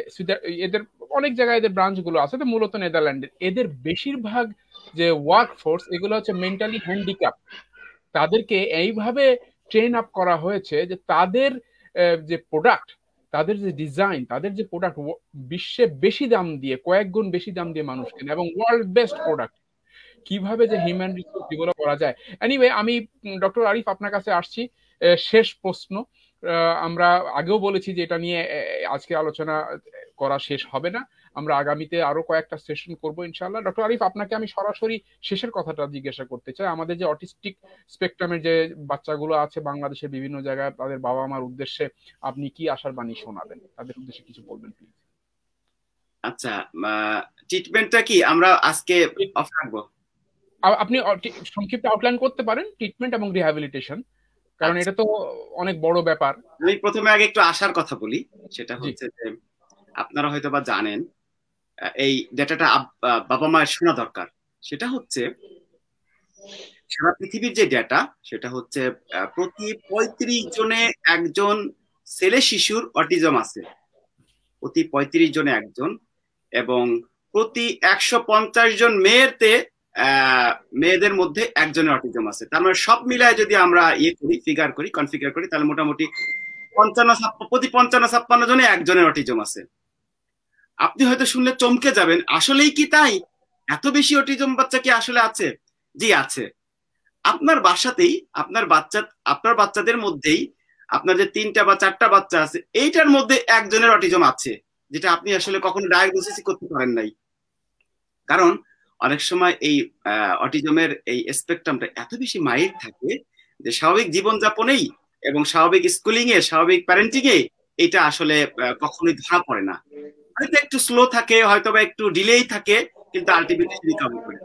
এদের অনেক জায়গায় এদের ব্রাঞ্চ গুলো আছে, তো মূলত নেদারল্যান্ডের। এদের বেশিরভাগ যে ওয়ার্ক ফোর্স এগুলো হচ্ছে মেন্টালি হ্যান্ডিক্যাপ। তাদেরকে এইভাবে ট্রেন আপ করা হয়েছে যে তাদের যে প্রোডাক্ট, তাদের যে ডিজাইন, তাদের যে প্রোডাক্ট বিশ্বে বেশি দাম দিয়ে, কয়েক গুণ বেশি দাম দিয়ে মানুষ কেনে, এবং ওয়ার্ল্ড বেস্ট প্রোডাক্ট। কিভাবে যে হিউম্যান রিসোর্স ডেভেলপ করা যায়। এনিওয়ে, আমি ডক্টর আরিফ আপনার কাছে আসছি। শেষ প্রশ্ন, আমরা আগেও বলেছি যে এটা নিয়ে আজকে আলোচনা করা শেষ হবে না, আমরা আগামীতে আরো কয়েকটা সেশন করব ইনশাআল্লাহ। ডক্টর আরিফ, আপনাকে আমি সরাসরি শেষের কথাটা জিজ্ঞাসা করতে চাই। আমাদের যে অটিস্টিক স্পেকট্রামের যে বাচ্চাগুলো আছে বাংলাদেশের বিভিন্ন জায়গায়, তাদের বাবা মার উদ্দেশ্যে আপনি কি আশার বাণী শোনাবেন, তাদের উদ্দেশ্যে কিছু বলবেন প্লিজ। আচ্ছা, ট্রিটমেন্টটা কি আমরা আজকে অফ রাখবো? আপনি সংক্ষিপ্ত আউটলাইন করতে পারেন ট্রিটমেন্ট এবং রিহ্যাবিলিটেশন, কারণ এটা তো অনেক বড় ব্যাপার। আমি প্রথমে আগে একটু আশার কথা বলি। সেটা হচ্ছে যে আপনারা হয়তো বা জানেন, এই ডেটাটা বাবা মায়ের শোনা দরকার। সেটা হচ্ছে সারা পৃথিবীর যে ডেটা, সেটা হচ্ছে প্রতি 35 জনে একজন ছেলে শিশুর অটিজম আছে, প্রতি 35 জনে একজন, এবং প্রতি 150 জন মেয়েদের মধ্যে একজনের অটিজম আছে। তার মানে সব মিলায় যদি আমরা কনফিগার করি, তাহলে মোটামুটি 55 জনে একজনের অটিজম আছে। আপনি হয়তো শুনলে চমকে যাবেন, আসলেই কি তাই? এত বেশি অটিজম বাচ্চা কি আসলে আছে? জি আছে। আপনার বাসাতেই আপনার বাচ্চাদের মধ্যেই আপনার যে 3টা বা 4টা বাচ্চা আছে, এইটার মধ্যে একজনের অটিজম আছে, যেটা আপনি আসলে কখনো ডায়াগনোসিস করতে পারেন নাই। কারণ অনেক সময় এই অটিজমের এই স্পেকট্রামটা এত বেশি মাইল্ড থাকে যে স্বাভাবিক জীবনযাপনেই এবং স্বাভাবিক স্কুলিং এ, স্বাভাবিক প্যারেন্টিং এ এটা আসলে কখনোই ধরা পড়ে না। হয়তো একটু স্লো থাকে, হয়তো বা একটু ডিলেই থাকে, কিন্তু আলটিমেটলি রিকভার করে।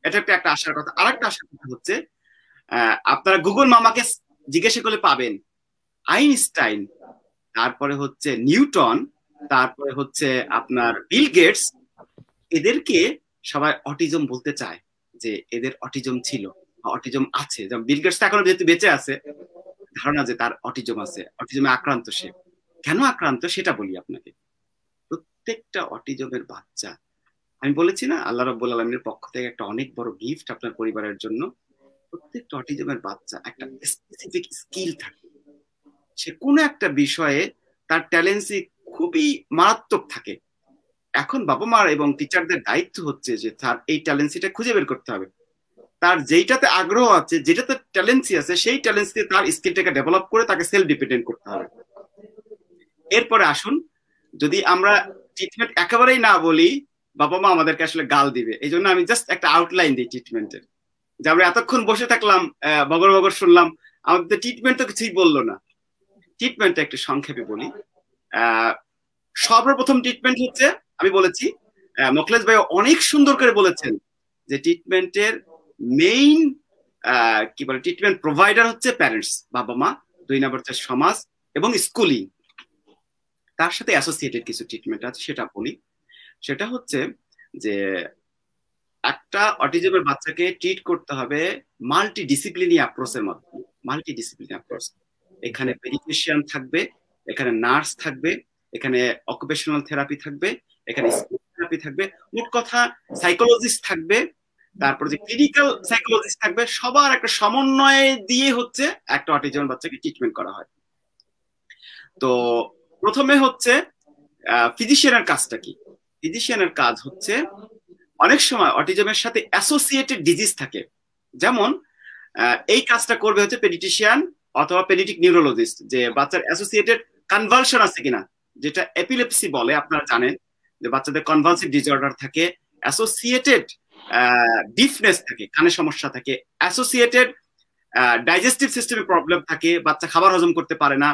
এটা একটা আশার কথা। আরেকটা আশার কথা হচ্ছে, আপনারা গুগল মামাকে জিজ্ঞাসা করলে পাবেন আইনস্টাইন, তারপরে হচ্ছে নিউটন, তারপরে হচ্ছে আপনার বিল গেটস, এদেরকে সবাই অটিজম বলতে চায়, যে এদের অটিজম ছিল, অটিজম আছে। যেমন বিল গেটস এখনো যেহেতু বেঁচে আছে, ধারণা যে তার অটিজম আছে, অটিজমে আক্রান্ত। সে কেন আক্রান্ত সেটা বলি আপনাকে। প্রত্যেকটা অটিজমের বাচ্চা, আমি বলেছি না, আল্লাহ রাব্বুল আলামিনের পক্ষ থেকে একটা অনেক বড় গিফট আপনার পরিবারের জন্য। প্রত্যেকটা অটিজমের বাচ্চা একটা স্পেসিফিক স্কিল থাকে, সে কোনো একটা বিষয়ে তার ট্যালেন্সি খুবই মারাত্মক থাকে। এখন বাবা মা এবং টিচারদের দায়িত্ব হচ্ছে যে তার এই ট্যালেন্সিটা খুঁজে বের করতে হবে। তার যেইটাতে আগ্রহ আছে, যেটাতে ট্যালেন্সি আছে, সেই ট্যালেন্সি দিয়ে তার স্কিলটাকে ডেভেলপ করে তাকে সেলফ ডিপেন্ডেন্ট করতে হবে। এরপরে আসুন, যদি আমরা ট্রিটমেন্ট একেবারেই না বলি, বাবা মা আমাদেরকে আসলে গাল দিবে। এই জন্য আমি জাস্ট একটা আউটলাইন দিই ট্রিটমেন্টের, যে আমরা এতক্ষণ বসে থাকলাম, বগর বগর শুনলাম, আমাদের ট্রিটমেন্ট তো কিছুই বললো না। ট্রিটমেন্টটা একটু সংক্ষেপে বলি। সর্বপ্রথম ট্রিটমেন্ট হচ্ছে, আমি বলেছি, মোখলেস ভাই অনেক সুন্দর করে বলেছেন যে ট্রিটমেন্টের মেইন কি বলে ট্রিটমেন্ট প্রোভাইডার হচ্ছে প্যারেন্টস, বাবা মা, 2 নম্বর হচ্ছে সমাজ এবং স্কুলিং। তার সাথে অ্যাসোসিয়েটেড কিছু ট্রিটমেন্ট আছে, সেটা বলি। সেটা হচ্ছে যে একটা অটিজমের বাচ্চাকে ট্রিট করতে হবে মাল্টি ডিসিপ্লিনারি অ্যাপ্রোচের মাধ্যমে। মাল্টি ডিসিপ্লিনারি অ্যাপ্রোচ, এখানে পেডিয়াট্রিশিয়ান থাকবে, এখানে নার্স থাকবে, এখানে অকুপেশনাল থেরাপি থাকবে, এখানে স্পিচ থেরাপি থাকবে, মোট কথা সাইকোলজিস্ট থাকবে, তারপর যে ক্লিনিক্যাল সাইকোলজিস্ট থাকবে, সবার একটা সমন্বয় দিয়ে হচ্ছে একটা অটিজমের বাচ্চাকে ট্রিটমেন্ট করা হয়। তো প্রথমে হচ্ছে ফিজিশিয়ানের কাজটা কি? ফিজিশিয়ানের কাজ হচ্ছে, অনেক সময় অটিজমের সাথে অ্যাসোসিয়েটেড ডিজিজ থাকে, যেমন এই কাজটা করবে হচ্ছে পেডিয়াট্রিশিয়ান অথবা পেডিয়াট্রিক নিউরোলজিস্ট, যে বাচ্চার অ্যাসোসিয়েটেড কনভালশন আছে কিনা, যেটা এপিলেপসি বলে, আপনারা জানেন যে বাচ্চাদের কনভালসিভ ডিসঅর্ডার থাকে, অ্যাসোসিয়েটেড ডিফনেস থাকে, কানে সমস্যা থাকে, অ্যাসোসিয়েটেড ডাইজেস্টিভ সিস্টেমে প্রবলেম থাকে, বাচ্চা খাবার হজম করতে পারে না,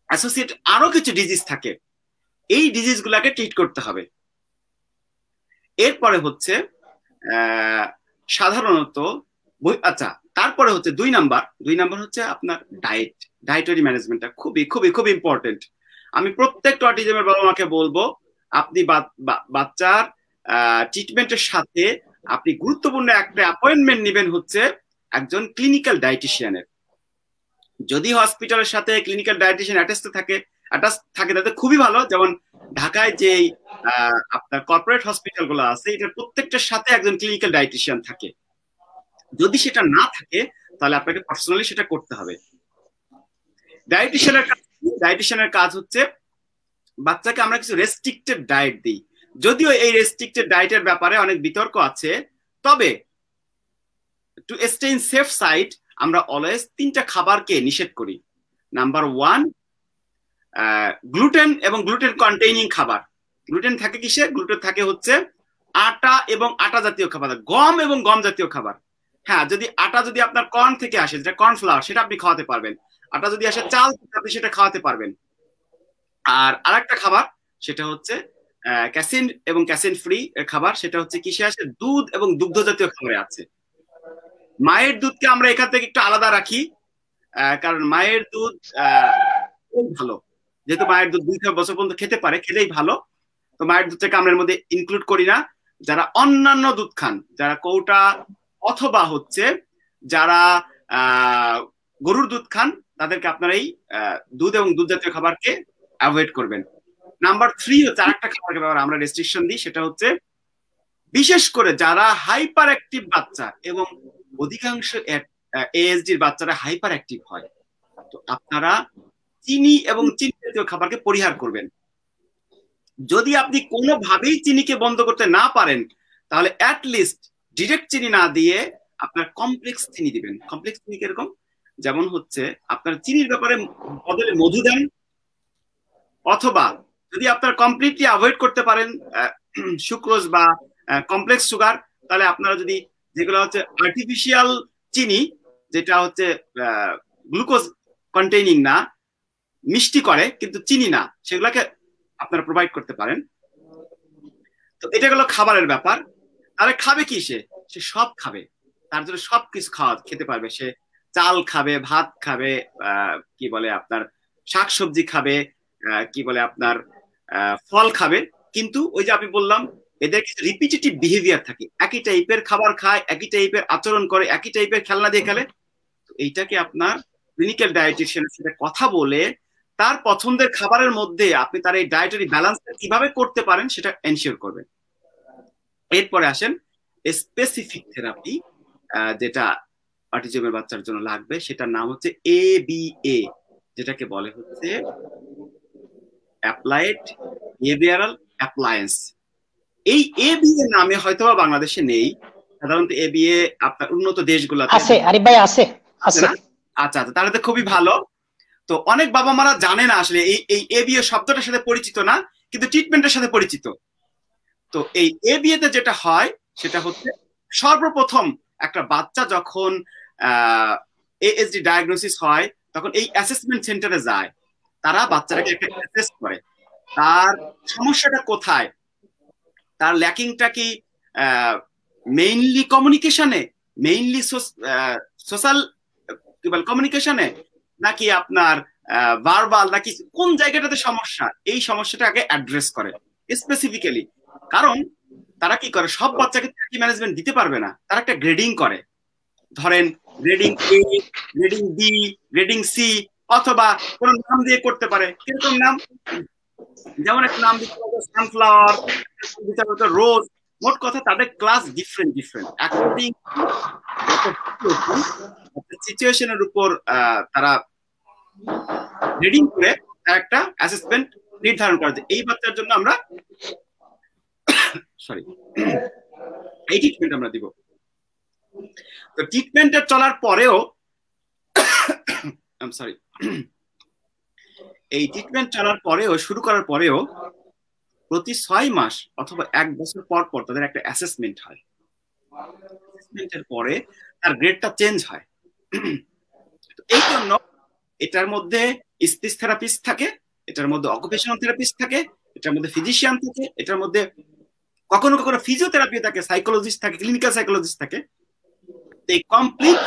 অ্যাসোসিয়েটেড আরো কিছু ডিজিজ থাকে। এই ডিজিজ গুলাকে ট্রিট করতে হবে। এরপরে হচ্ছে সাধারণত আচ্ছা, তারপরে হচ্ছে 2 নাম্বার হচ্ছে আপনার ডায়েটারি ম্যানেজমেন্টটা খুবই খুবই খুব ইম্পর্টেন্ট। আমি প্রত্যেকটা অটিজমের বাবা মাকে বলবো, আপনি বাচ্চার ট্রিটমেন্টের সাথে আপনি গুরুত্বপূর্ণ একটা অ্যাপয়েন্টমেন্ট নেবেন হচ্ছে একজন ক্লিনিক্যাল ডায়েটিশিয়ানের। যদি হসপিটালের সাথে ক্লিনিক্যাল ডায়েটিশিয়ান অ্যাটাচ থাকে তাতে খুবই ভালো। যেমন ঢাকায় যে আপনার কর্পোরেট হসপিটাল গুলো আছে, এটার প্রত্যেকটার সাথে একজন ক্লিনিক্যাল ডায়েটিশিয়ান থাকে। যদি সেটা না থাকে তাহলে আপনাকে পার্সোনালি সেটা করতে হবে। ডায়েটিশিয়ানের কাজ হচ্ছে বাচ্চাকে আমরা কিছু রেস্ট্রিক্টেড ডায়েট দিই। যদিও এই রেস্ট্রিক্টেড ডায়েটের ব্যাপারে অনেক বিতর্ক আছে, তবে to stay in safe side আমরা অলওয়েজ 3টা খাবারকে নিষেধ করি। নাম্বার 1, গ্লুটেন এবং গ্লুটেন কন্টেইনিং খাবার। গ্লুটেন থাকে কিসে? গ্লুটেন থাকে হচ্ছে আটা এবং আটা জাতীয় খাবার, গম এবং গম জাতীয় খাবার। হ্যাঁ, যদি আটা যদি আপনার কর্ন থেকে আসে, যেটা কর্নফ্লাওয়ার, সেটা আপনি খাওয়াতে পারবেন। আটা যদি আসে চাল থেকে, আপনি সেটা খাওয়াতে পারবেন। আর আরেকটা খাবার, সেটা হচ্ছে ক্যাসিন এবং ক্যাসিন ফ্রি খাবার, সেটা হচ্ছে কিসে আসে? দুধ এবং দুগ্ধ জাতীয় খাবারে আছে। মায়ের দুধকে আমরা এখান থেকে একটু আলাদা রাখি, কারণ মায়ের দুধ খুব ভালো, যেহেতু মায়ের দুধ 2 বছর পর্যন্ত খেতে পারে, খেলেই ভালো। তো মায়ের দুধটাকে আমরা এর মধ্যে ইনক্লুড করি না। যারা অন্যান্য দুধ খান, যারা কৌটা অথবা হচ্ছে যারা গরুর দুধ খান, তাদেরকে আপনারা এই দুধ এবং দুধ জাতীয় খাবারকে অ্যাভয়েড করবেন। নাম্বার 3 হচ্ছে আরেকটা খাবারের ব্যাপারে আমরা রেস্ট্রিকশন দিই, সেটা হচ্ছে বিশেষ করে যারা হাইপার অ্যাক্টিভ বাচ্চা, এবং অধিকাংশ এএসডির বাচ্চারা হাইপার অ্যাক্টিভ হয়, তো আপনারা চিনি এবং চিনি জাতীয় খাবারকে পরিহার করবেন। যদি আপনি কোনোভাবেই চিনিকে বন্ধ করতে না পারেন, তাহলে অ্যাটলিস্ট ডিরেক্ট চিনি না দিয়ে আপনার কমপ্লেক্স চিনি দিবেন। কমপ্লেক্স চিনি কিরকম? যেমন হচ্ছে আপনার চিনির ব্যাপারে বদলে মধু দেন, অথবা যদি আপনার কমপ্লিটলি অ্যাভয়েড করতে পারেন সুক্রোজ বা কমপ্লেক্স সুগার, তাহলে আপনারা যদি যেগুলো হচ্ছে আর্টিফিশিয়াল চিনি, যেটা হচ্ছে গ্লুকোজ কন্টেইনিং না, মিষ্টি করে কিন্তু চিনি না, সেগুলোকে আপনারা প্রোভাইড করতে পারেন। তো এটা গেল খাবারের ব্যাপার। তাহলে খাবে কি? সে সব খাবে, তার জন্য সবকিছু খেতে পারবে। সে চাল খাবে, ভাত খাবে, কি বলে আপনার শাকসবজি খাবে, কি বলে আপনার ফল খাবে। কিন্তু ওই যে আমি বললাম, এদের কিছু রিপিটেটিভ বিহেভিয়ার থাকে, একই টাইপের খাবার খায়, একই টাইপের আচরণ করে, একই টাইপের খেলনা দিয়ে খেলে। তো এইটাকে আপনার ক্লিনিক্যাল ডায়েটিশিয়ানের সাথে কথা বলে তার পছন্দের খাবারের মধ্যে আপনি তার এই ডায়েটারি ব্যালেন্সটা কিভাবে করতে পারেন সেটা এনশিওর করবেন। এরপরে আসেন স্পেসিফিক থেরাপি, যেটা অটিজমের বাচ্চার জন্য লাগবে, সেটার নাম হচ্ছে ABA, যেটাকে বলে হচ্ছে অ্যাপ্লাইড বিহেভিয়ারাল অ্যাপ্লায়েন্স। এই ABA নামে হয়তোবা বাংলাদেশে নেই, সাধারণত ABA আপনার উন্নত দেশগুলোতে আছে। আরিফ ভাই আছে। আচ্ছা আচ্ছা, তাহলে তো খুবই ভালো। তো অনেক বাবা মারা জানে না আসলে এই ABA শব্দটার সাথে পরিচিত না, কিন্তু ট্রিটমেন্টের সাথে পরিচিত। তো এই ABA তে যেটা হয় সেটা হচ্ছে সর্বপ্রথম একটা বাচ্চা যখন ASD ডায়াগনোসিস হয়, তখন এই অ্যাসেসমেন্ট সেন্টারে যায়, তারা বাচ্চাটাকে একটা অ্যাসেস করে। তার সমস্যাটা কোথায়, তার ল্যাকিংটা কি মেইনলি কমিউনিকেশনে, মেইনলি সোশ্যাল কি বল কমিউনিকেশনে, নাকি আপনার ভার্বাল, নাকি কোন জায়গাটাতে সমস্যা, এই সমস্যাটা আগে অ্যাড্রেস করে স্পেসিফিক্যালি। কারণ তারা কি করে, সব বাচ্চাকে কি ম্যানেজমেন্ট দিতে পারবে না, তারা একটা গ্রেডিং করে। ধরেন গ্রেডিং এ, গ্রেডিং বি, গ্রেডিং সি, অথবা কোন নাম দিয়ে করতে পারে। কিরকম নাম? যেমন একটা নাম দিতে হবে সানফ্লাওয়ার, দিতে হবে রোজ। মোট কথা তাদের ক্লাস ডিফারেন্ট ডিফারেন্ট অ্যাকর্ডিং সিচুয়েশনের উপর তারা গ্রেডিং করে একটা অ্যাসেসমেন্ট নির্ধারণ করা যায়। এই বাচ্চার জন্য আমরা সরি এই ট্রিটমেন্ট আমরা দিব। তো ট্রিটমেন্টের চলার পরেও সরি এই ট্রিটমেন্ট চলার পরেও, শুরু করার পরেও প্রতি 6 মাস অথবা 1 বছর পর পর তাদের একটা অ্যাসেসমেন্ট হয়। অ্যাসেসমেন্টের পরে তার গ্রেডটা চেঞ্জ হয়। এই জন্য এটার মধ্যে স্পিচ থেরাপিস্ট থাকে, এটার মধ্যে অকুপেশনাল থেরাপিস্ট থাকে, এটার মধ্যে ফিজিশিয়ান থাকে, এটার মধ্যে কখনো কখনো ফিজিওথেরাপি থাকে, সাইকোলজিস্ট থাকে, ক্লিনিক্যাল সাইকোলজিস্ট থাকে। এই কমপ্লিট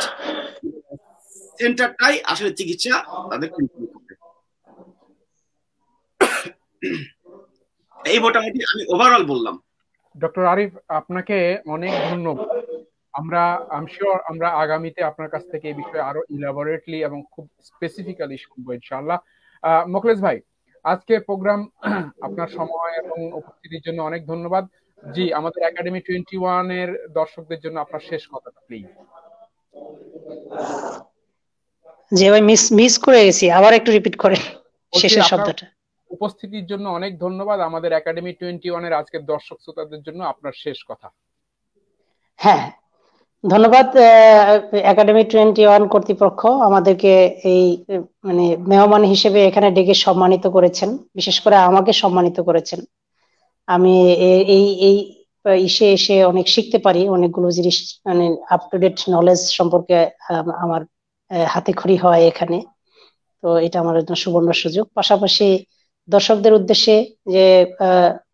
সেন্টারটাই আসলে চিকিৎসা তাদের এই মোটামুটি আমি ওভারঅল বললাম। ডক্টর আরিফ, আপনাকে অনেক ধন্যবাদ। আই শিওর আমরা আগামীতে আপনার কাছ থেকে এই বিষয়ে আরো ইলাবোরেটলি এবং খুব স্পেসিফিক্যালি শুনবো ইনশাআল্লাহ। মোখলেস ভাই, আজকে প্রোগ্রাম আপনার সময় এবং উপস্থিতির জন্য অনেক ধন্যবাদ। জি, আমাদের একাডেমি 21 এর দর্শকদের জন্য আপনার শেষ কথাটা প্লিজ। জি ভাই, মিস করে গেছি, আবার একটু রিপিট করেন শেষের শব্দটা। উপস্থিতির জন্য অনেক ধন্যবাদ। আমাদের একাডেমি 21 এর আজকের দর্শক শ্রোতাদের জন্য আপনার শেষ কথা। হ্যাঁ, ধন্যবাদ একাডেমি 21 কর্তৃপক্ষ আমাদেরকে এই মানে মেহমান হিসেবে এখানে ডেকে সম্মানিত করেছেন, বিশেষ করে আমাকে সম্মানিত করেছেন। আমি এই এই এসে অনেক শিখতে পারি, অনেকগুলো জিনিস মানে আপ টু ডেট নলেজ সম্পর্কে আমার হাতে খড়ি হয় এখানে। তো এটা আমার জন্য সুবর্ণ সুযোগ। পাশাপাশি দর্শকদের উদ্দেশ্যে যে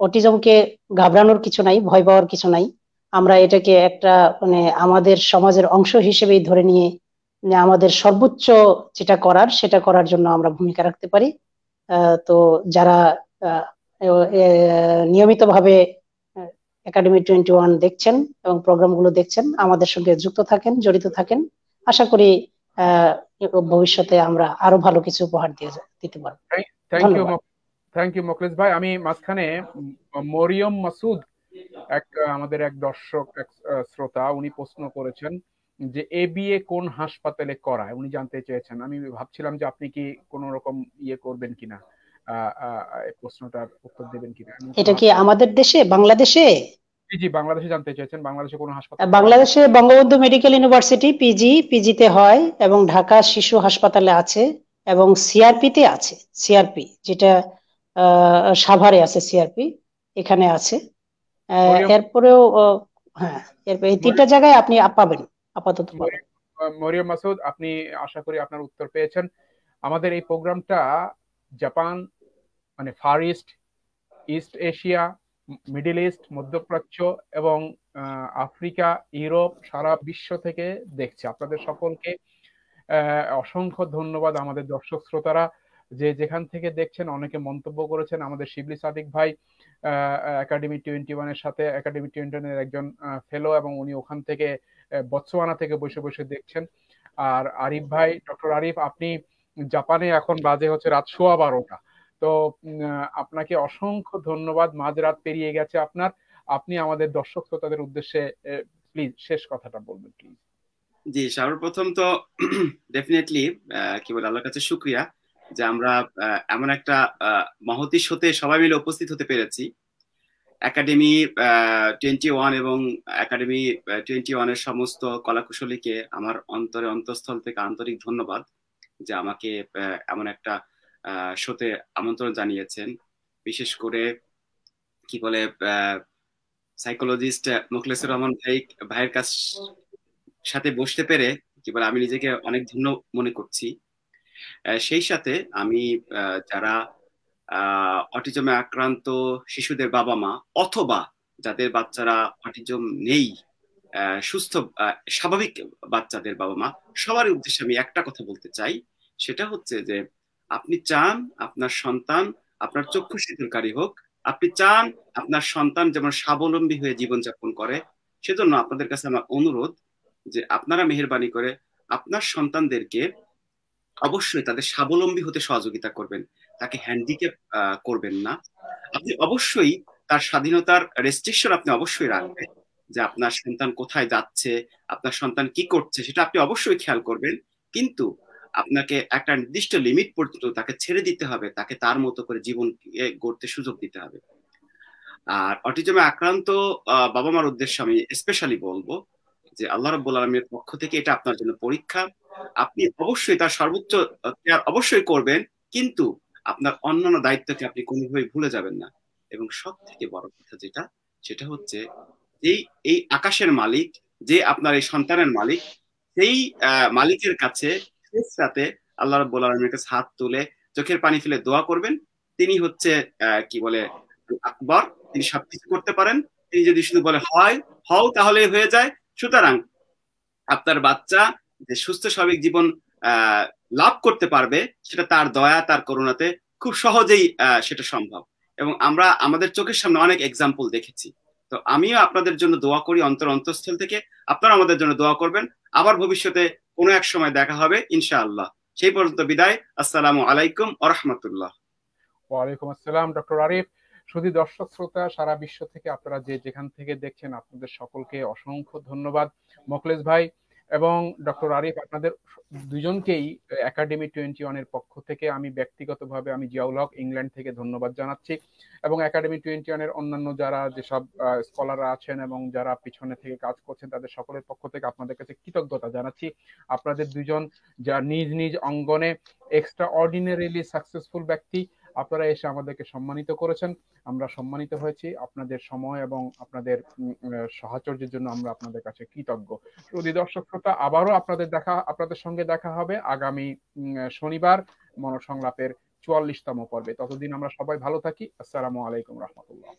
অটিজমকে ঘাবড়ানোর কিছু নাই, ভয় পাওয়ার কিছু নাই। আমরা এটাকে একটা মানে আমাদের সমাজের অংশ হিসেবেই ধরে নিয়ে আমাদের সর্বোচ্চ যেটা করার সেটা করার জন্য আমরা ভূমিকা রাখতে পারি। তো যারা নিয়মিতভাবে একাডেমি 21 দেখছেন এবং প্রোগ্রামগুলো দেখছেন, আমাদের সঙ্গে যুক্ত থাকেন, জড়িত থাকেন। আশা করি ভবিষ্যতে আমরা আরো ভালো কিছু উপহার দিতে পারবো। থ্যাংক ইউ মোখলেস ভাই। আমি মাঝখানে মরিয়ম মাসুদ আমাদের এক দর্শক, এক শ্রোতা, উনি প্রশ্ন করেছেন যে এবিএ কোন হাসপাতালে করায়, উনি জানতে চেয়েছেন। আমি ভাবছিলাম যে আপনি কি কোন রকম ইয়ে করবেন কিনা, প্রশ্নটার উত্তর দেবেন কিনা। এটা কি আমাদের দেশে, বাংলাদেশে? জি, বাংলাদেশে জানতে চেয়েছেন, বাংলাদেশে কোন হাসপাতাল? বাংলাদেশে বঙ্গবন্ধু মেডিকেল ইউনিভার্সিটি পিজিতে হয়, এবং ঢাকা শিশু হাসপাতালে আছে, এবং সিআরপিতে আছে। সিআরপি যেটা সাভারে আছে, সিআরপি এখানে আছে। এরপরেও হ্যাঁ, এই 3টা জায়গায় আপনি পাবেন আপাতত। মরিয়ম মাসুদ, আপনি আশা করি আপনার উত্তর পেয়েছেন। আমাদের এই প্রোগ্রামটা জাপান, মানে far east, east Asia, middle east, মধ্যপ্রাচ্য এবং আফ্রিকা, ইউরোপ, সারা বিশ্ব থেকে দেখছে। আপনাদের সকলকে অসংখ্য ধন্যবাদ। আমাদের দর্শক শ্রোতারা যে যেখান থেকে দেখছেন, অনেকে মন্তব্য করেছেন। আমাদের শিবলি সাদিক ভাই একাডেমি 21 এর সাথে, একাডেমি 21 এর একজন ফেলো, এবং উনি ওখান থেকে বতসোয়ানা থেকে বসে বসে দেখছেন। আর আরিফ ভাই, ডক্টর আরিফ, আপনি জাপানে, এখন বাজে হচ্ছে রাত 12:15। তো আপনাকে অসংখ্য ধন্যবাদ। মাঝরাত পেরিয়ে গেছে আপনার। আপনি আমাদের দর্শক শ্রোতাদের উদ্দেশ্যে প্লিজ শেষ কথাটা বলবেন প্লিজ। জি, সর্বপ্রথম তো ডেফিনেটলি কি বলে, আল্লাহর কাছে শুকরিয়া যে আমরা এমন একটা মহতি শোতে সবাই মিলে উপস্থিত হতে পেরেছি। একাডেমি 21 এবং একাডেমি 21 এর সমস্ত কলাকুশলীকে আমার অন্তঃস্থল থেকে আন্তরিক ধন্যবাদ যে আমাকে এমন একটা শোতে আমন্ত্রণ জানিয়েছেন। বিশেষ করে কি বলে সাইকোলজিস্ট মোখলেসুর রহমান ভাইয়ের কাছ সাথে বসতে পেরে কি বলে আমি নিজেকে অনেক ধন্য মনে করছি। সেই সাথে আমি যারা অটিজমে আক্রান্ত শিশুদের বাবা মা অথবা যাদের বাচ্চারা অটিজম নেই, সুস্থ স্বাভাবিক বাচ্চাদের বাবা মা, সবার উদ্দেশ্যে আমি একটা কথা বলতে চাই। সেটা হচ্ছে যে আপনি চান আপনার সন্তান আপনার চক্ষু শীতলকারী হোক, আপনি চান আপনার সন্তান যেমন স্বাবলম্বী হয়ে জীবনযাপন করে। সেজন্য আপনাদের কাছে আমার অনুরোধ যে আপনারা মেহেরবানি করে আপনার সন্তানদেরকে অবশ্যই তাদের স্বাবলম্বী হতে সহযোগিতা করবেন, তাকে হ্যান্ডিক্যাপ করবেন না। আপনি অবশ্যই তার স্বাধীনতার রেস্ট্রিকশন আপনি অবশ্যই রাখবেন, যে আপনার সন্তান কোথায় যাচ্ছে, আপনার সন্তান কি করছে সেটা আপনি অবশ্যই খেয়াল করবেন। কিন্তু আপনাকে একটা নির্দিষ্ট লিমিট পর্যন্ত তাকে ছেড়ে দিতে হবে, তাকে তার মতো করে জীবন গড়তে সুযোগ দিতে হবে। আর অটিজমে আক্রান্ত বাবা মার উদ্দেশ্যে আমি স্পেশালি বলবো যে আল্লাহ রাব্বুল আলামিনের পক্ষ থেকে এটা আপনার জন্য পরীক্ষা। আপনি অবশ্যই তার সর্বোচ্চ কেয়ার অবশ্যই করবেন, কিন্তু আপনার অন্যান্য দায়িত্বকে আপনি কোনোভাবেই ভুলে যাবেন না। এবং সব থেকে বড় কথা যেটা, সেটা হচ্ছে এই আকাশের মালিক, যে আপনার এই সন্তানের মালিক, সেই মালিকের কাছে শেষ রাতে আল্লাহ রাব্বুল আলামিনের কাছে হাত তুলে চোখের পানি ফেলে দোয়া করবেন। তিনি হচ্ছে কি বলে আকবর, তিনি সবকিছু করতে পারেন। তিনি যদি শুধু বলে হয় হও তাহলে হয়ে যায়। সুতরাং আপনার বাচ্চা যে সুস্থ স্বাভাবিক জীবন লাভ করতে পারবে, সেটা তার দয়া তার করুণাতে খুব সহজেই সেটা সম্ভব। এবং আমরা আমাদের চোখের সামনে অনেক এক্সাম্পল দেখেছি। তো আমিও আপনাদের জন্য দোয়া করি অন্তরস্থল থেকে, আপনারা আমাদের জন্য দোয়া করবেন। আবার ভবিষ্যতে কোনো এক সময় দেখা হবে ইনশাআল্লাহ। সেই পর্যন্ত বিদায়। আসসালামু আলাইকুম ওয়া রাহমাতুল্লাহ। ওয়ালাইকুম আসসালাম ডক্টর আরিফ। শুধু দর্শক শ্রোতা সারা বিশ্ব থেকে আপনারা যে যেখান থেকে দেখছেন, আপনাদের সকলকে অসংখ্য ধন্যবাদ। মোখলেস ভাই এবং ডক্টর আরিফ, আপনাদের দুজনকেই একাডেমি 21 এর পক্ষ থেকে আমি ব্যক্তিগতভাবে আমি জিয়াউল হক ইংল্যান্ড থেকে ধন্যবাদ জানাচ্ছি, এবং একাডেমি 21 এর অন্যান্য যারা যেসব স্কলাররা আছেন এবং যারা পিছনে থেকে কাজ করছেন তাদের সকলের পক্ষ থেকে আপনাদের কাছে কৃতজ্ঞতা জানাচ্ছি। আপনাদের দুজন যা নিজ নিজ অঙ্গনে এক্সট্রা অর্ডিনারিলি সাকসেসফুল ব্যক্তি, আপনারা এসে আমাদেরকে সম্মানিত করেছেন, আমরা সম্মানিত হয়েছি। আপনাদের সময় এবং আপনাদের সাহচর্যের জন্য আমরা আপনাদের কাছে কৃতজ্ঞ। যদি দর্শক শ্রোতা, আবারও আপনাদের সঙ্গে দেখা হবে আগামী শনিবার মনোসংলাপের 44তম পর্বে। ততদিন আমরা সবাই ভালো থাকি। আসসালামু আলাইকুম রহমতুল্লাহ।